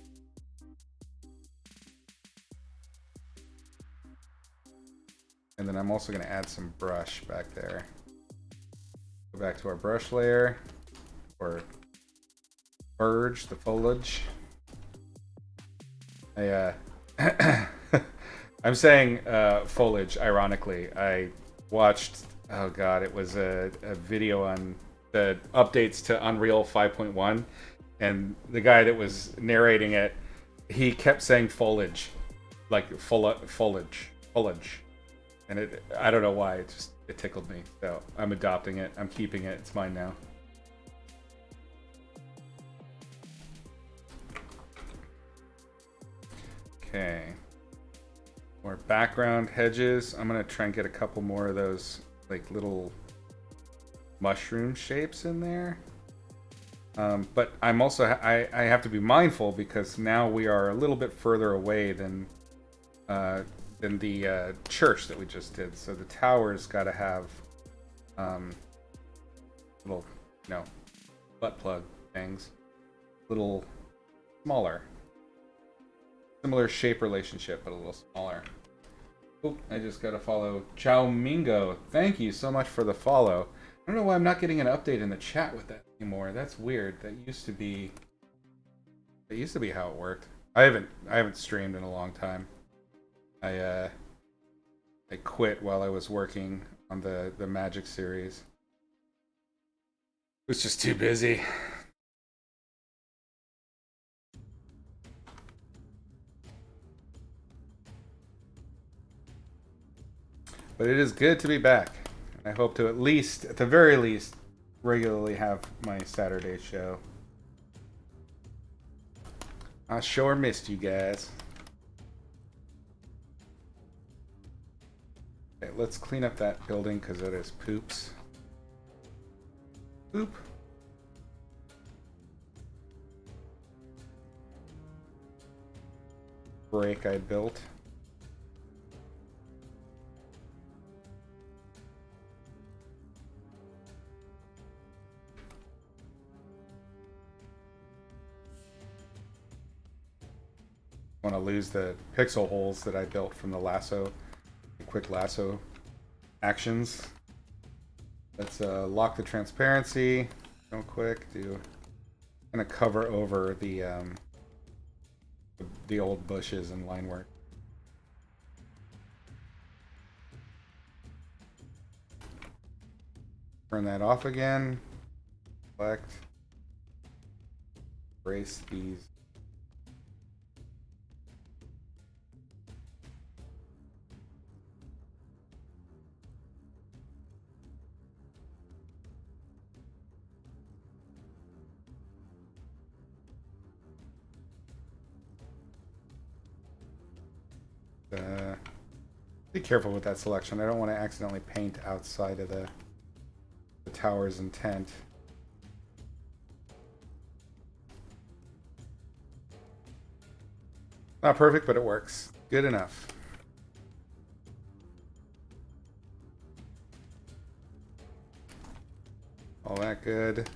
A: And then I'm also going to add some brush back there. Go back to our brush layer, or verge, the foliage. I'm saying foliage, ironically. I watched, oh god, it was a video on the updates to Unreal 5.1, and the guy that was narrating it, he kept saying foliage, like foliage. And I don't know why, it just It tickled me, so I'm adopting it. I'm keeping it. It's mine now. Okay. More background hedges. I'm gonna try and get a couple more of those like little mushroom shapes in there. But I'm also I have to be mindful because now we are a little bit further away than the church that we just did. So the tower's got to have little, butt plug things, little smaller, similar shape relationship, but a little smaller. Oop, I just got to follow Chow Mingo. Thank you so much for the follow. I don't know why I'm not getting an update in the chat with that anymore. That's weird. That used to be how it worked. I haven't streamed in a long time. I quit while I was working on the Magic series. It was just too busy. But it is good to be back. I hope to at the very least, regularly have my Saturday show. I sure missed you guys. Okay, let's clean up that building because it is poops. Poop. Break I built. Want to lose the pixel holes that I built from the lasso, the quick lasso actions. Let's lock the transparency real quick. Gonna cover over the old bushes and line work. Turn that off again. Select. Erase these. Be careful with that selection. I don't want to accidentally paint outside of the tower's intent. Not perfect, but it works. Good enough. All that good.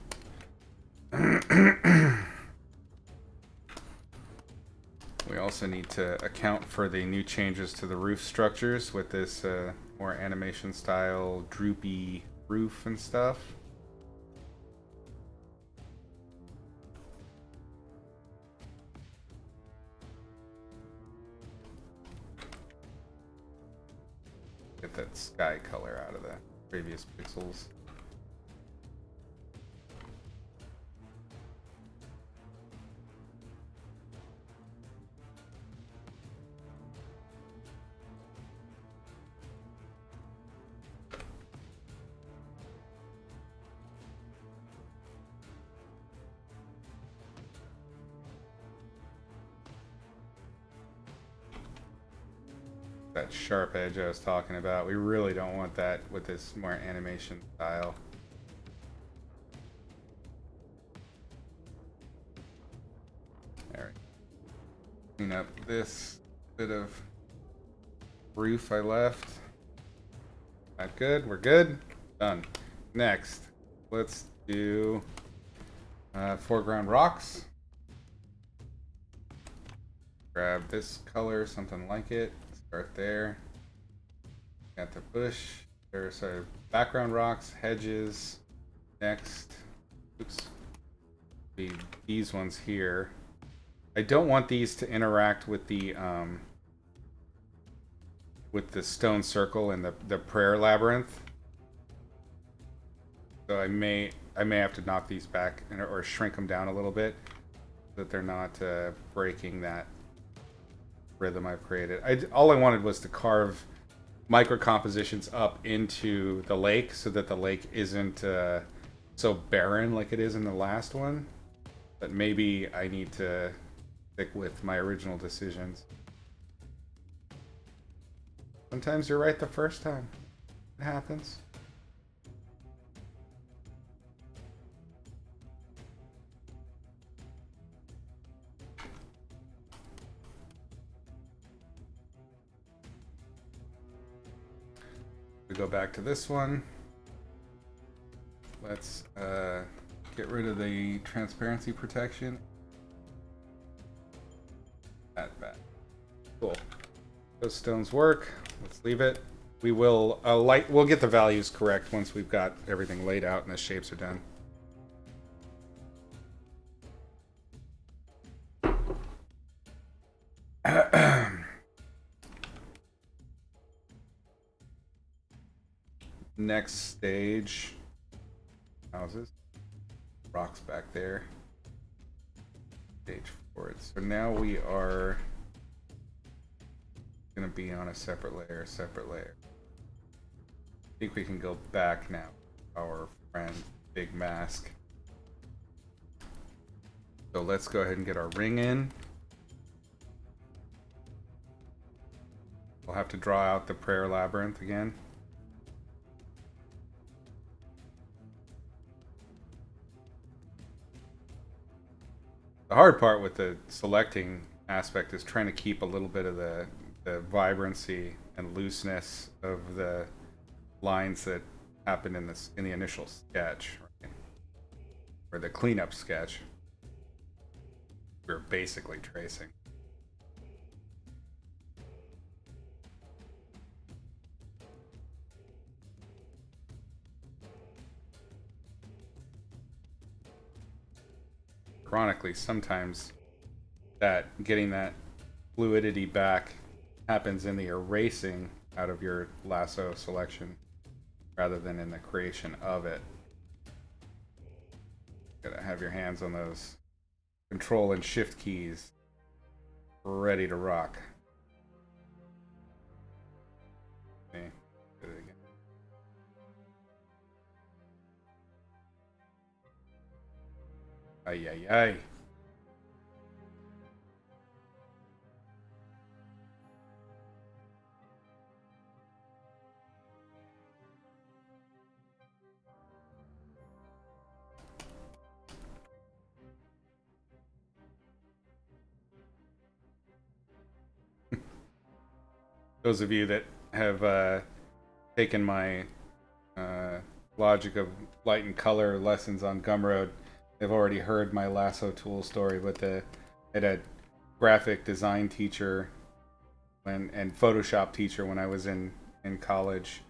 A: We also need to account for the new changes to the roof structures with this more animation style, droopy roof and stuff. Get that sky color out of the previous pixels. That sharp edge I was talking about. We really don't want that with this more animation style. There. Clean up this bit of roof I left. That good? We're good? Done. Next, let's do foreground rocks. Grab this color, something like it. Start there. Got the bush. There's our background rocks, hedges. Next, oops, be these ones here. I don't want these to interact with the stone circle and the prayer labyrinth. So I may have to knock these back or shrink them down a little bit so that they're not breaking that rhythm I've created. All I wanted was to carve micro compositions up into the lake so that the lake isn't so barren like it is in the last one. But maybe I need to stick with my original decisions. Sometimes you're right the first time. It happens. We go back to this one. Let's get rid of the transparency protection. That back. Cool. Those stones work. Let's leave it. We will we'll get the values correct once we've got everything laid out and the shapes are done. Next stage. Houses. Rocks back there. Stage 4. So now we are going to be on a separate layer, I think we can go back now. Our friend, Big Mask. So let's go ahead and get our ring in. We'll have to draw out the prayer labyrinth again. The hard part with the selecting aspect is trying to keep a little bit of the vibrancy and looseness of the lines that happened in the initial sketch, right? Or the cleanup sketch. We're basically tracing. Ironically, sometimes getting that fluidity back happens in the erasing out of your lasso selection rather than in the creation of it. Gotta have your hands on those control and shift keys ready to rock. Okay, do it again. Ay, ay, ay. Those of you that have taken my logic of light and color lessons on Gumroad, they've already heard my lasso tool story. But I had a graphic design teacher and Photoshop teacher when I was in college.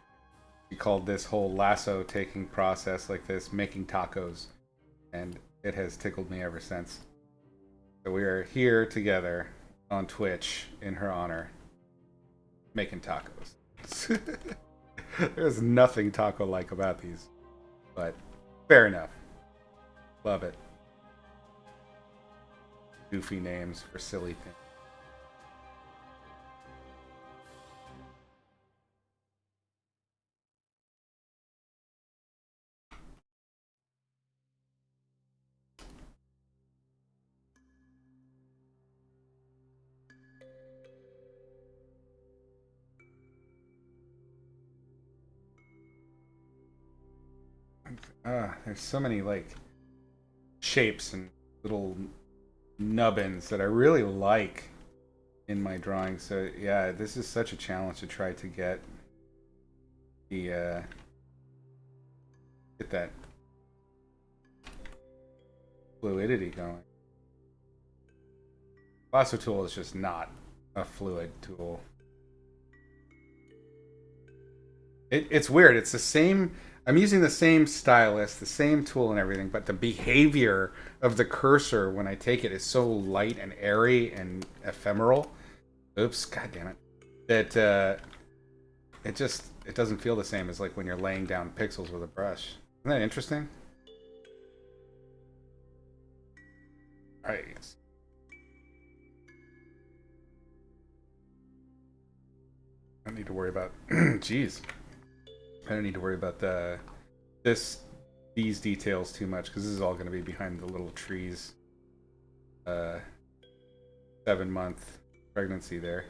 A: He called this whole lasso taking process like this making tacos, and it has tickled me ever since. So we are here together on Twitch in her honor, making tacos. There's nothing taco-like about these, but fair enough. Love it. Goofy names for silly things. There's so many like shapes and little nubbins that I really like in my drawing. So yeah, this is such a challenge to try to get the get that fluidity going. Lasso tool is just not a fluid tool. It's weird. It's the same. I'm using the same stylus, the same tool and everything, but the behavior of the cursor when I take it is so light and airy and ephemeral. Oops, god damn it. That it doesn't feel the same as like when you're laying down pixels with a brush. Isn't that interesting? Right. don't need to worry about. Jeez, I don't need to worry about these details too much because this is all going to be behind the little trees. 7-month pregnancy there.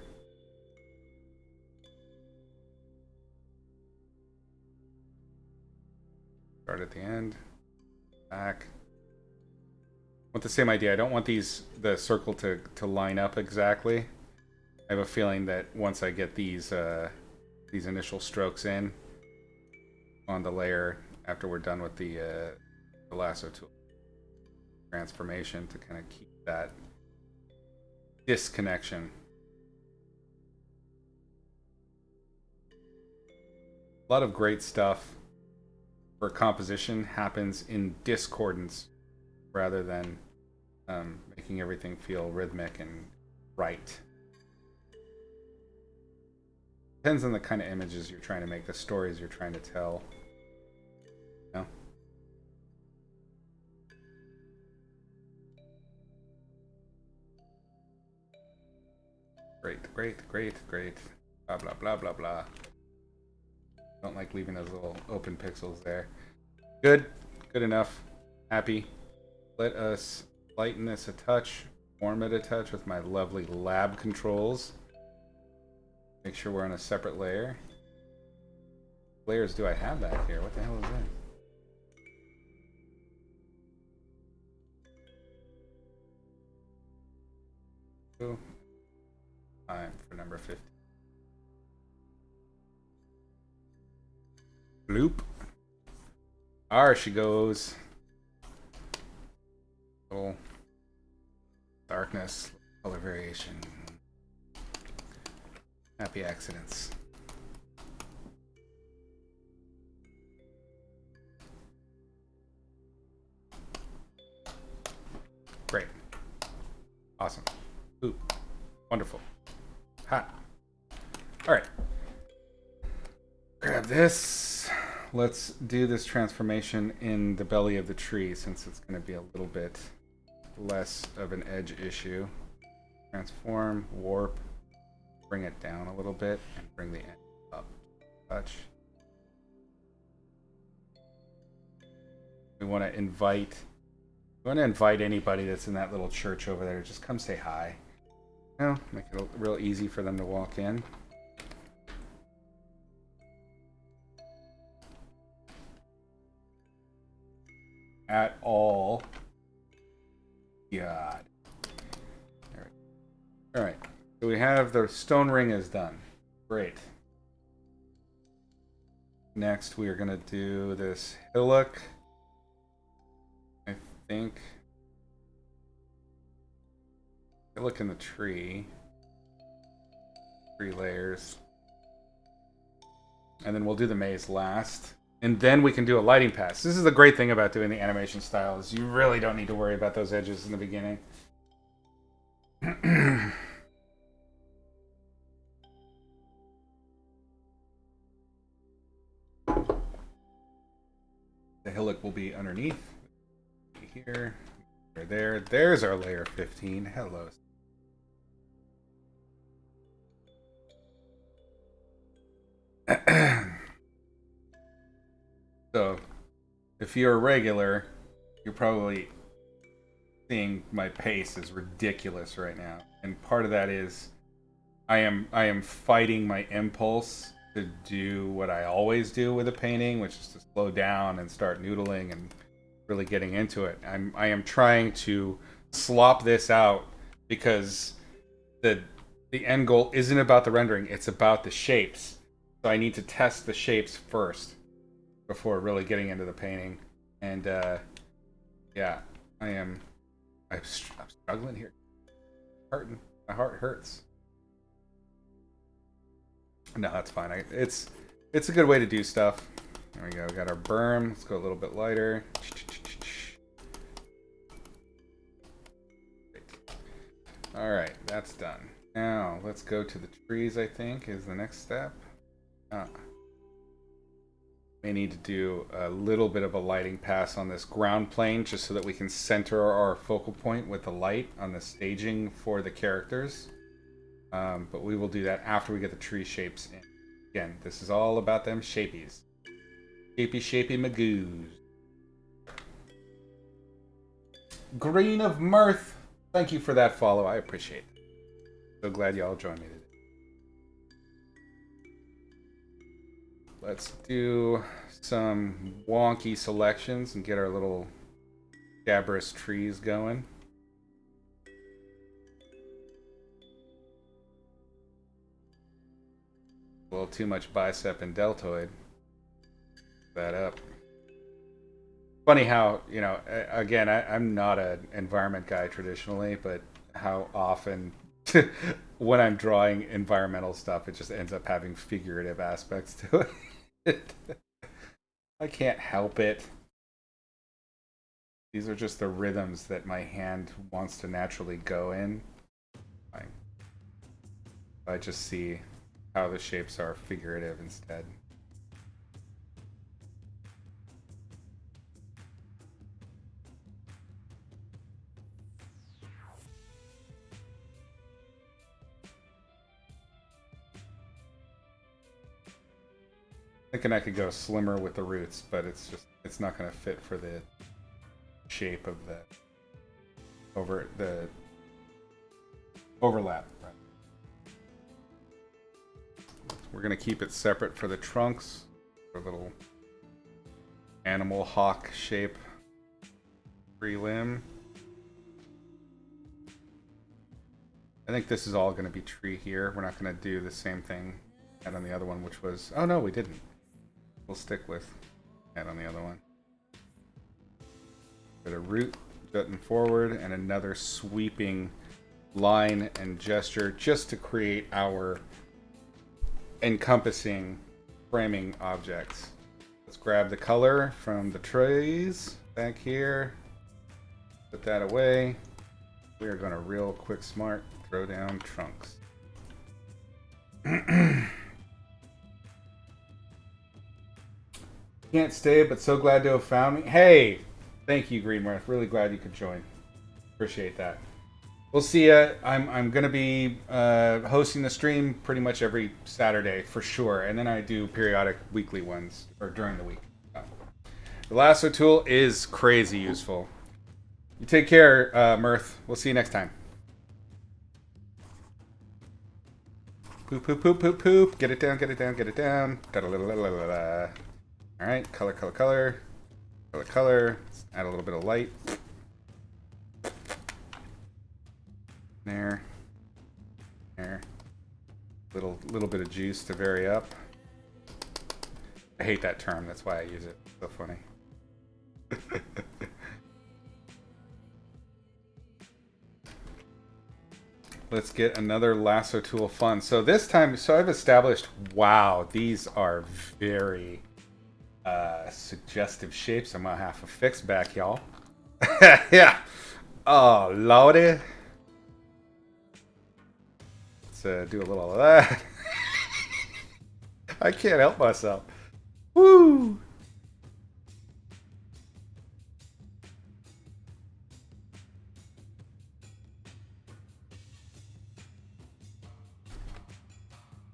A: Start at the end. Back. Want the same idea. I don't want the circle to line up exactly. I have a feeling that once I get these initial strokes in on the layer after we're done with the lasso tool transformation to kind of keep that disconnection. A lot of great stuff for composition happens in discordance rather than making everything feel rhythmic and right. Depends on the kind of images you're trying to make, the stories you're trying to tell. You know? Great. Blah, blah, blah, blah, blah. Don't like leaving those little open pixels there. Good enough. Happy. Let us lighten this a touch, warm it a touch with my lovely lab controls. Make sure we're on a separate layer. Layers do I have that here? What the hell is that? Oh, time for number 50. Bloop. There she goes. Little darkness, color variation. Happy accidents. Great. Awesome. Ooh. Wonderful. Hot. Alright. Grab this. Let's do this transformation in the belly of the tree since it's going to be a little bit less of an edge issue. Transform, warp, bring it down a little bit, and bring the end up. Touch. We want to invite anybody that's in that little church over there. Just come say hi. You know, make it real easy for them to walk in. At all. God. All right. So we have the stone ring is done. Great. Next, we are going to do this hillock. I think. Hillock in the tree. 3 layers. And then we'll do the maze last. And then we can do a lighting pass. This is the great thing about doing the animation style is you really don't need to worry about those edges in the beginning. The hillock will be underneath. Here. There. There's our layer 15. Hello. So, if you're a regular, you're probably seeing my pace is ridiculous right now. And part of that is I am fighting my impulse to do what I always do with a painting, which is to slow down and start noodling and really getting into it. I am trying to slop this out because the end goal isn't about the rendering, it's about the shapes. So I need to test the shapes first before really getting into the painting. And yeah, I'm struggling here. My heart hurts. No, that's fine. It's a good way to do stuff. There we go. We got our berm. Let's go a little bit lighter. All right, that's done. Now let's go to the trees. I think is the next step. May need to do a little bit of a lighting pass on this ground plane just so that we can center our focal point with the light on the staging for the characters. But we will do that after we get the tree shapes in. Again, this is all about them shapies. Shapy magoos. Green of Mirth. Thank you for that follow. I appreciate it. So glad y'all joined me today. Let's do some wonky selections and get our little Gabrous trees going. A little too much bicep and deltoid. That up. Funny how, you know, again, I'm not an environment guy traditionally, but how often when I'm drawing environmental stuff, it just ends up having figurative aspects to it. I can't help it. These are just the rhythms that my hand wants to naturally go in. I just see how the shapes are figurative instead. Thinking I could go slimmer with the roots, but it's not going to fit for the shape of the overlap. Right? We're going to keep it separate for the trunks, for a little animal hawk shape, free limb. I think this is all going to be tree here. We're not going to do the same thing and on the other one, which was, oh no, we didn't. We'll stick with that on the other one. Bit of root jutting forward and another sweeping line and gesture just to create our encompassing framing objects. Let's grab the color from the trays back here. Put that away. We are going to real quick smart throw down trunks. Can't stay, but so glad to have found me. Hey, thank you, Greenworth. Really glad you could join. Appreciate that. We'll see ya. I'm gonna be hosting the stream pretty much every Saturday for sure, and then I do periodic weekly ones or during the week. The lasso tool is crazy useful. You take care, Mirth. We'll see you next time. Poop, poop, poop, poop, poop. Get it down, get it down, get it down. Alright, color, color, color. Color, color. Let's add a little bit of light. There. There. Little bit of juice to vary up. I hate that term, that's why I use it. It's so funny. Let's get another lasso tool fun. So this time, I've established, wow, these are very suggestive shapes. I'm gonna have to fix back, y'all. Yeah. Oh, lordy. Let's do a little of that. I can't help myself. Woo!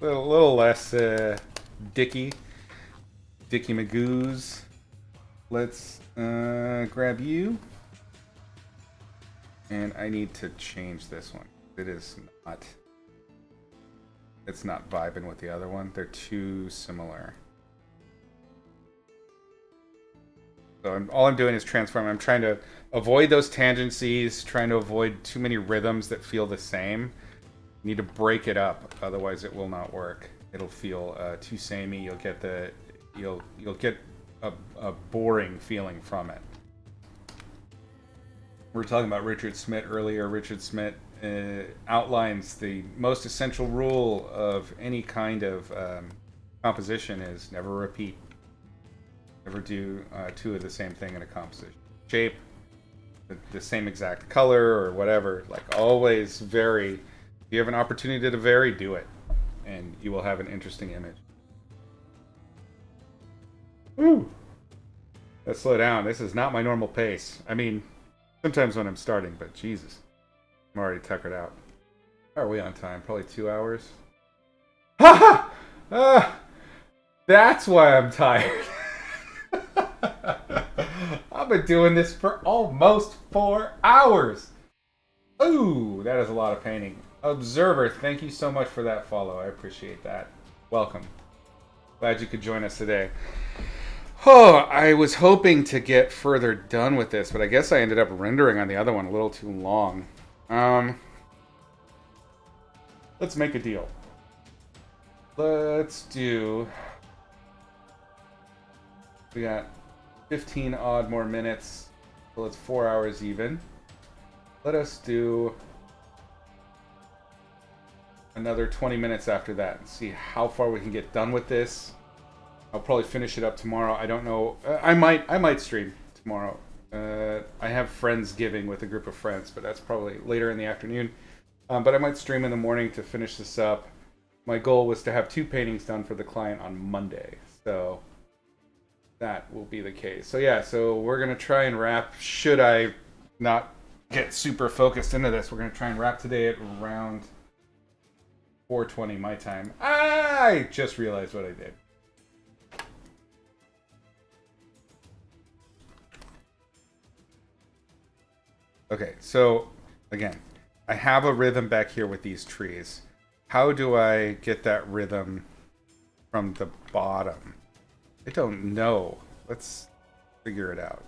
A: A little less Dicky Magoos. Let's grab you. And I need to change this one. It's not vibing with the other one. They're too similar. So all I'm doing is transforming. I'm trying to avoid those tangencies, trying to avoid too many rhythms that feel the same. You need to break it up, otherwise it will not work. It'll feel too samey. You'll get a boring feeling from it. We were talking about Richard Smith earlier. Richard Smith outlines the most essential rule of any kind of composition is never repeat. Never do two of the same thing in a composition. Shape, the same exact color or whatever. Like always vary. If you have an opportunity to vary, do it. And you will have an interesting image. Woo! Let's slow down. This is not my normal pace. I mean, sometimes when I'm starting, but Jesus. I'm already tuckered out. How are we on time? Probably 2 hours. Ha ha! That's why I'm tired. I've been doing this for almost 4 hours. Ooh, that is a lot of painting. Observer, thank you so much for that follow. I appreciate that. Welcome. Glad you could join us today. Oh, I was hoping to get further done with this, but I guess I ended up rendering on the other one a little too long. Let's make a deal. Let's do... We got 15 odd more minutes, so it's 4 hours even. Let us do another 20 minutes after that and see how far we can get done with this. I'll probably finish it up tomorrow. I don't know. I might stream tomorrow. I have Friendsgiving with a group of friends, but that's probably later in the afternoon. But I might stream in the morning to finish this up. My goal was to have 2 paintings done for the client on Monday, so that will be the case. So yeah, so we're gonna try and wrap. Should I not get super focused into this, we're gonna try and wrap today at around 4:20 my time. I just realized what I did. Okay, so again, I have a rhythm back here with these trees. How do I get that rhythm from the bottom? I don't know. Let's figure it out.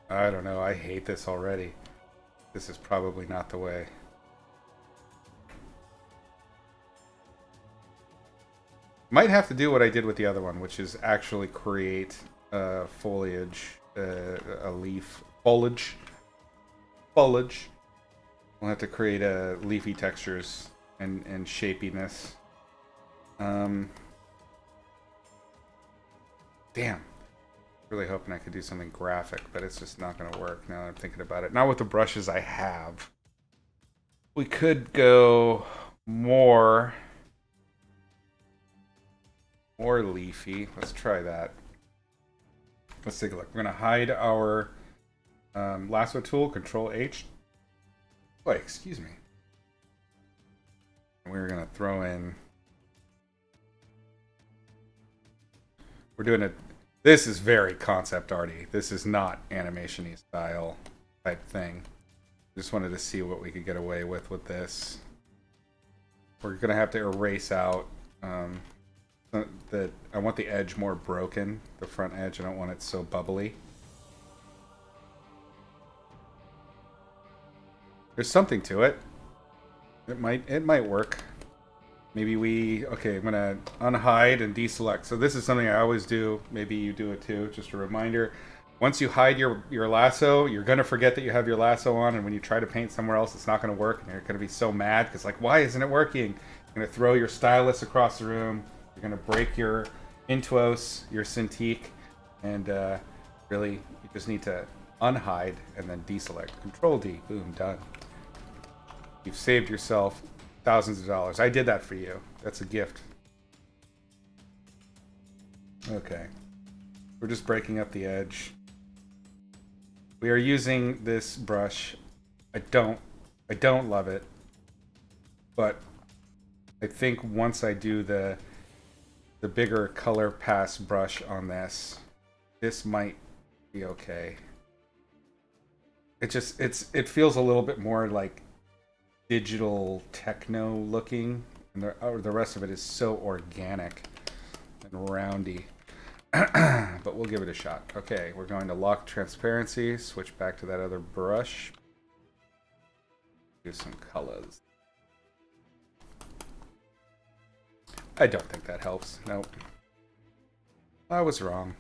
A: I don't know. I hate this already. This is probably not the way. Might have to do what I did with the other one, which is actually create foliage, a leaf, foliage. We'll have to create leafy textures and shapiness. Damn. Really hoping I could do something graphic, but it's just not going to work now that I'm thinking about it. Not with the brushes I have. We could go more leafy. Let's try that. Let's take a look. We're going to hide our lasso tool, Control H. Oh, excuse me. And we're going to throw in... We're doing it... This is very concept arty. This is not animation-y style type thing. Just wanted to see what we could get away with this. We're going to have to erase out... that I want the edge more broken, the front edge. I don't want it so bubbly. There's something to it. It might work. Maybe okay, I'm gonna unhide and deselect. So this is something I always do. Maybe you do it too. Just a reminder. Once you hide your lasso, you're gonna forget that you have your lasso on, and when you try to paint somewhere else, it's not gonna work, and you're gonna be so mad because like, why isn't it working? You're gonna throw your stylus across the room. You're going to break your Intuos, your Cintiq, and really, you just need to unhide and then deselect. Control D. Boom, done. You've saved yourself thousands of dollars. I did that for you. That's a gift. Okay. We're just breaking up the edge. We are using this brush. I don't love it. But I think once I do the bigger color pass brush on this might be okay. It feels a little bit more like digital techno looking, and the rest of it is so organic and roundy. But we'll give it a shot. Okay, we're going to lock transparency, switch back to that other brush, do some colors. I don't think that helps. Nope. I was wrong.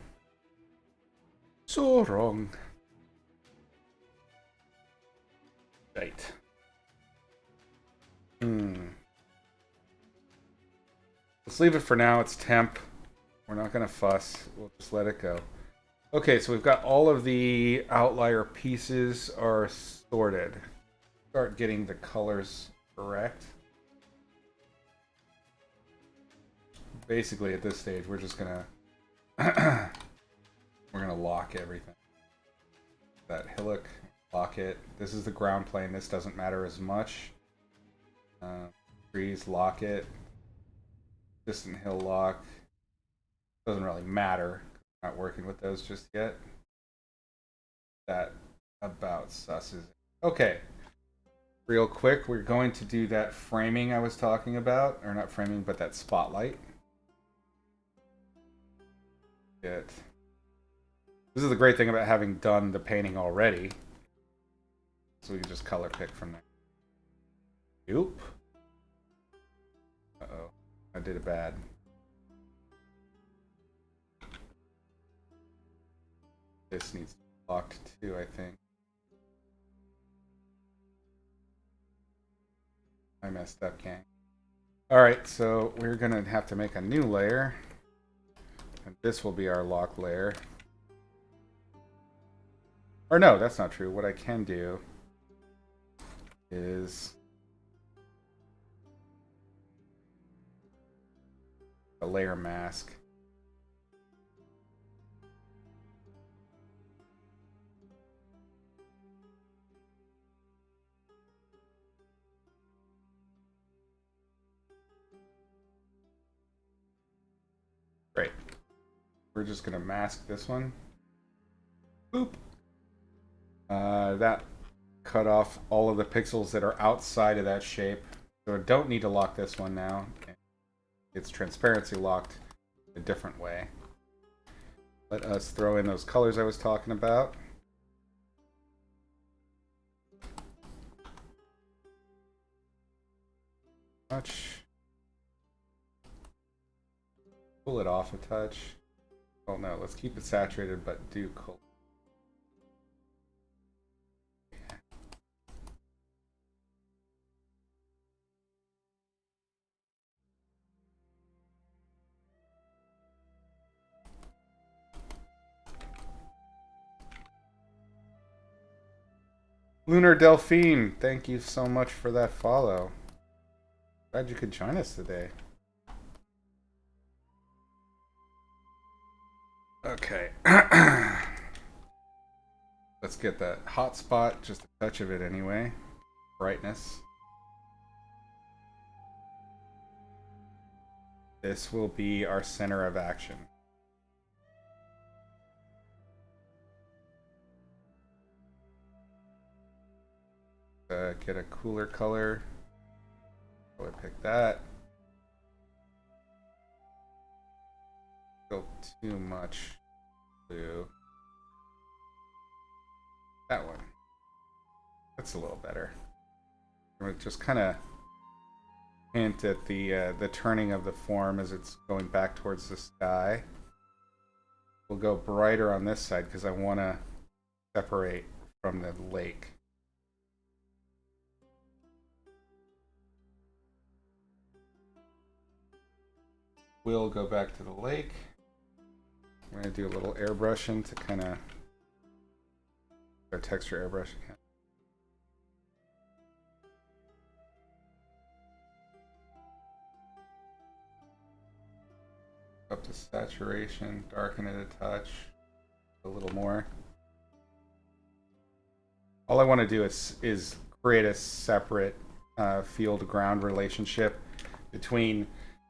A: So wrong. Right. Let's leave it for now. It's temp. We're not going to fuss. We'll just let it go. Okay, so we've got all of the outlier pieces are sorted. Start getting the colors correct. Basically, at this stage, we're just gonna we're gonna lock everything. That hillock, lock it. This is the ground plane. This doesn't matter as much. Trees, lock it. Distant hill lock. Doesn't really matter. Not working with those just yet. That about susses. Okay. Real quick, we're going to do that framing I was talking about. Or not framing, but that spotlight. This is the great thing about having done the painting already. So we can just color pick from there. Oop. Uh-oh. I did it bad. This needs to be locked too, I think. I messed up, gang. Alright, so we're gonna have to make a new layer. And this will be our lock layer. Or no, that's not true. What I can do is a layer mask. Great. We're just going to mask this one. Boop. That cut off all of the pixels that are outside of that shape. So I don't need to lock this one now. It's transparency locked a different way. Let us throw in those colors I was talking about. Touch. Pull it off a touch. Oh no, let's keep it saturated, but do cool. Lunar Delphine, thank you so much for that follow. Glad you could join us today. Okay. Let's get that hot spot, just a touch of it anyway. Brightness. This will be our center of action. Get a cooler color. So I pick that. Go too much blue. That one. That's a little better. We're just kind of hint at the turning of the form as it's going back towards the sky. We'll go brighter on this side because I want to separate from the lake. We'll go back to the lake. We're going to do a little airbrushing to kind of texture airbrush again. Up to saturation, darken it a touch, a little more. All I want to do is create a separate field-ground relationship between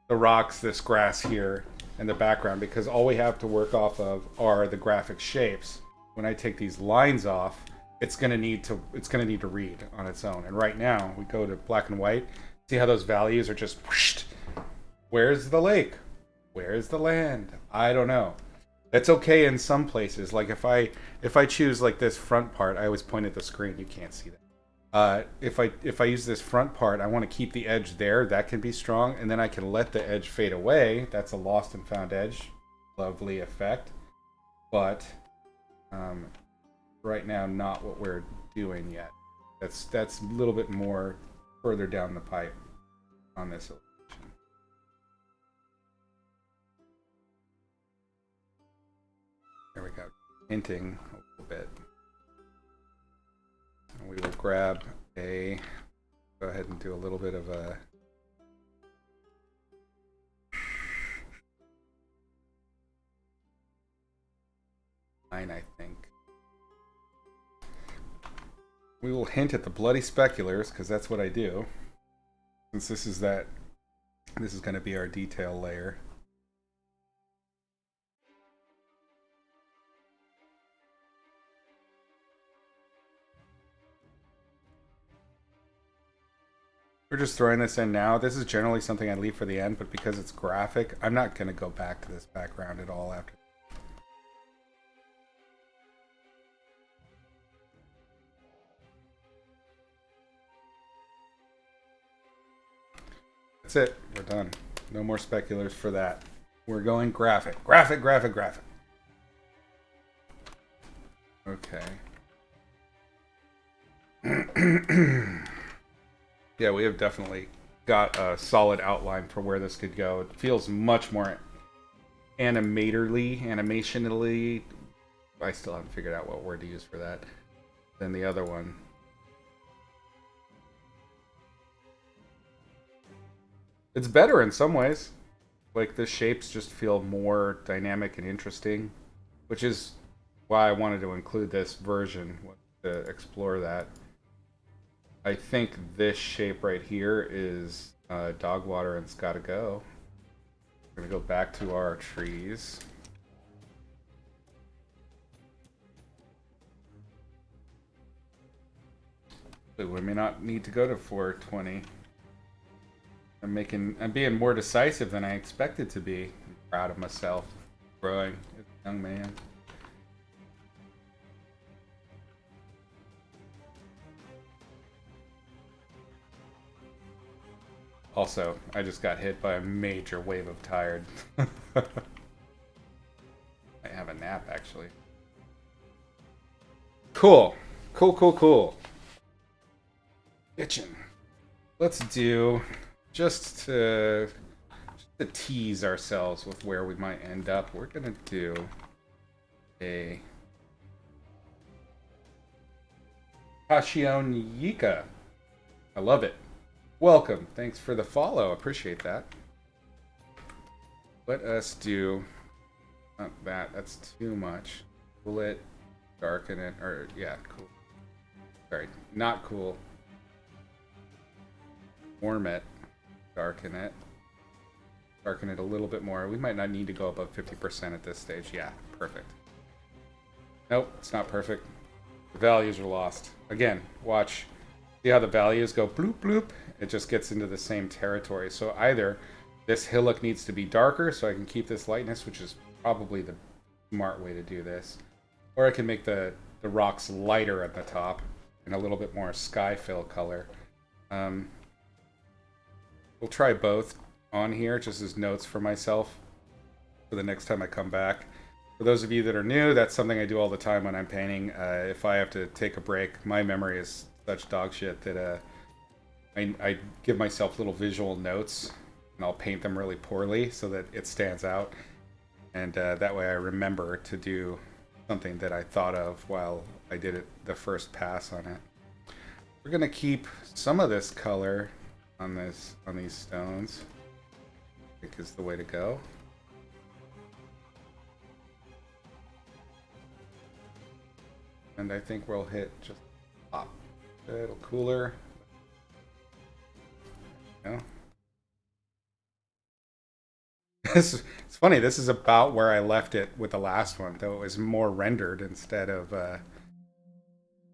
A: the rocks, this grass here, and the background, because all we have to work off of are the graphic shapes. When I take these lines off, it's gonna need to read on its own. And right now, we go to black and white. See how those values are just whooshed. Where's the lake? Where's the land? I don't know. That's okay in some places. Like if I choose like this front part, I always point at the screen. You can't see that. If I use this front part, I want to keep the edge there. That can be strong, and then I can let the edge fade away. That's a lost and found edge. Lovely effect. But right now, not what we're doing yet. That's a little bit more further down the pipe on this illustration. There we go. Hinting a little bit. And we will grab go ahead and do a little bit of a line, I think. We will hint at the bloody speculars, because that's what I do. Since this is going to be our detail layer. We're just throwing this in now. This is generally something I leave for the end, but because it's graphic, I'm not going to go back to this background at all after. That's it. We're done. No more speculars for that. We're going graphic. Graphic, graphic, graphic. Okay. Yeah, we have definitely got a solid outline for where this could go. It feels much more animationally. I still haven't figured out what word to use for that than the other one. It's better in some ways. Like, the shapes just feel more dynamic and interesting, which is why I wanted to include this version to explore that. I think this shape right here is dog water and it's gotta go. We're gonna go back to our trees. We may not need to go to 420. I'm being more decisive than I expected to be. I'm proud of myself. Growing as a young man. Also, I just got hit by a major wave of tired. I have a nap, actually. Cool. Cool. Itching. Let's do, just to tease ourselves with where we might end up, we're going to do a Passion. I love it. Welcome. Thanks for the follow. Appreciate that. Let us do... Not that. That's too much. Cool it. Darken it. Or, yeah, cool. Sorry. Not cool. Warm it. Darken it. Darken it a little bit more. We might not need to go above 50% at this stage. Yeah, perfect. Nope, it's not perfect. The values are lost. Again, watch. See how the values go bloop bloop? It just gets into the same territory. So either this hillock needs to be darker so I can keep this lightness, which is probably the smart way to do this. Or I can make the rocks lighter at the top and a little bit more sky fill color. We'll try both on here just as notes for myself for the next time I come back. For those of you that are new, that's something I do all the time when I'm painting. If I have to take a break, my memory is such dog shit that I give myself little visual notes and I'll paint them really poorly so that it stands out. And that way I remember to do something that I thought of while I did it the first pass on it. We're gonna keep some of this color on these stones. I think is the way to go. And I think we'll hit just pop. A little cooler. You know? It's funny, this is about where I left it with the last one, though it was more rendered instead of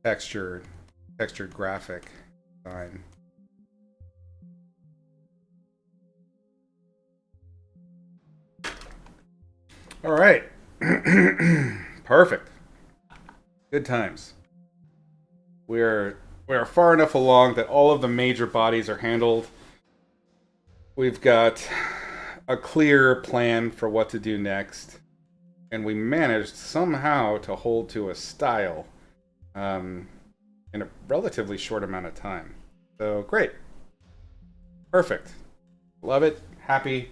A: textured graphic design. All right. Perfect. Good times. We are far enough along that all of the major bodies are handled. We've got a clear plan for what to do next, and we managed somehow to hold to a style in a relatively short amount of time. So great. Perfect. Love it. Happy.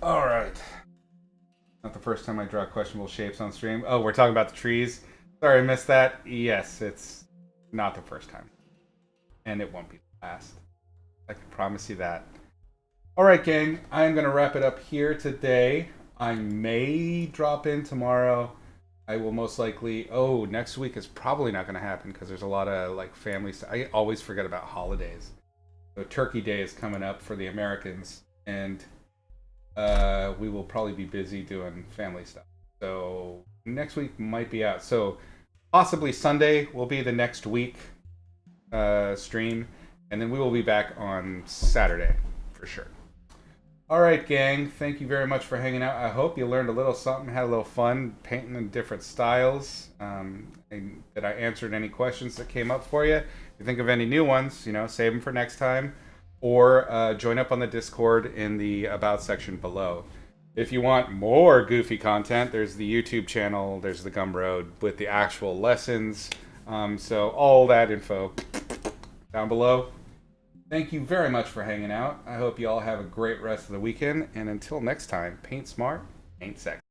A: All right. Not the first time I draw questionable shapes on stream. Oh, we're talking about the trees. Sorry, I missed that. Yes, it's not the first time. And it won't be the last. I can promise you that. Alright, gang. I'm going to wrap it up here today. I may drop in tomorrow. I will most likely... Oh, next week is probably not going to happen because there's a lot of like family stuff. I always forget about holidays. So Turkey Day is coming up for the Americans, and we will probably be busy doing family stuff. So next week might be out. So possibly Sunday will be the next week stream, and then we will be back on Saturday for sure. All right, gang. Thank you very much for hanging out. I hope you learned a little something, had a little fun painting in different styles, and that I answered any questions that came up for you. If you think of any new ones, save them for next time, or join up on the Discord in the About section below. If you want more goofy content, there's the YouTube channel, there's the Gumroad with the actual lessons. So all that info down below. Thank you very much for hanging out. I hope you all have a great rest of the weekend. And until next time, paint smart, paint sexy.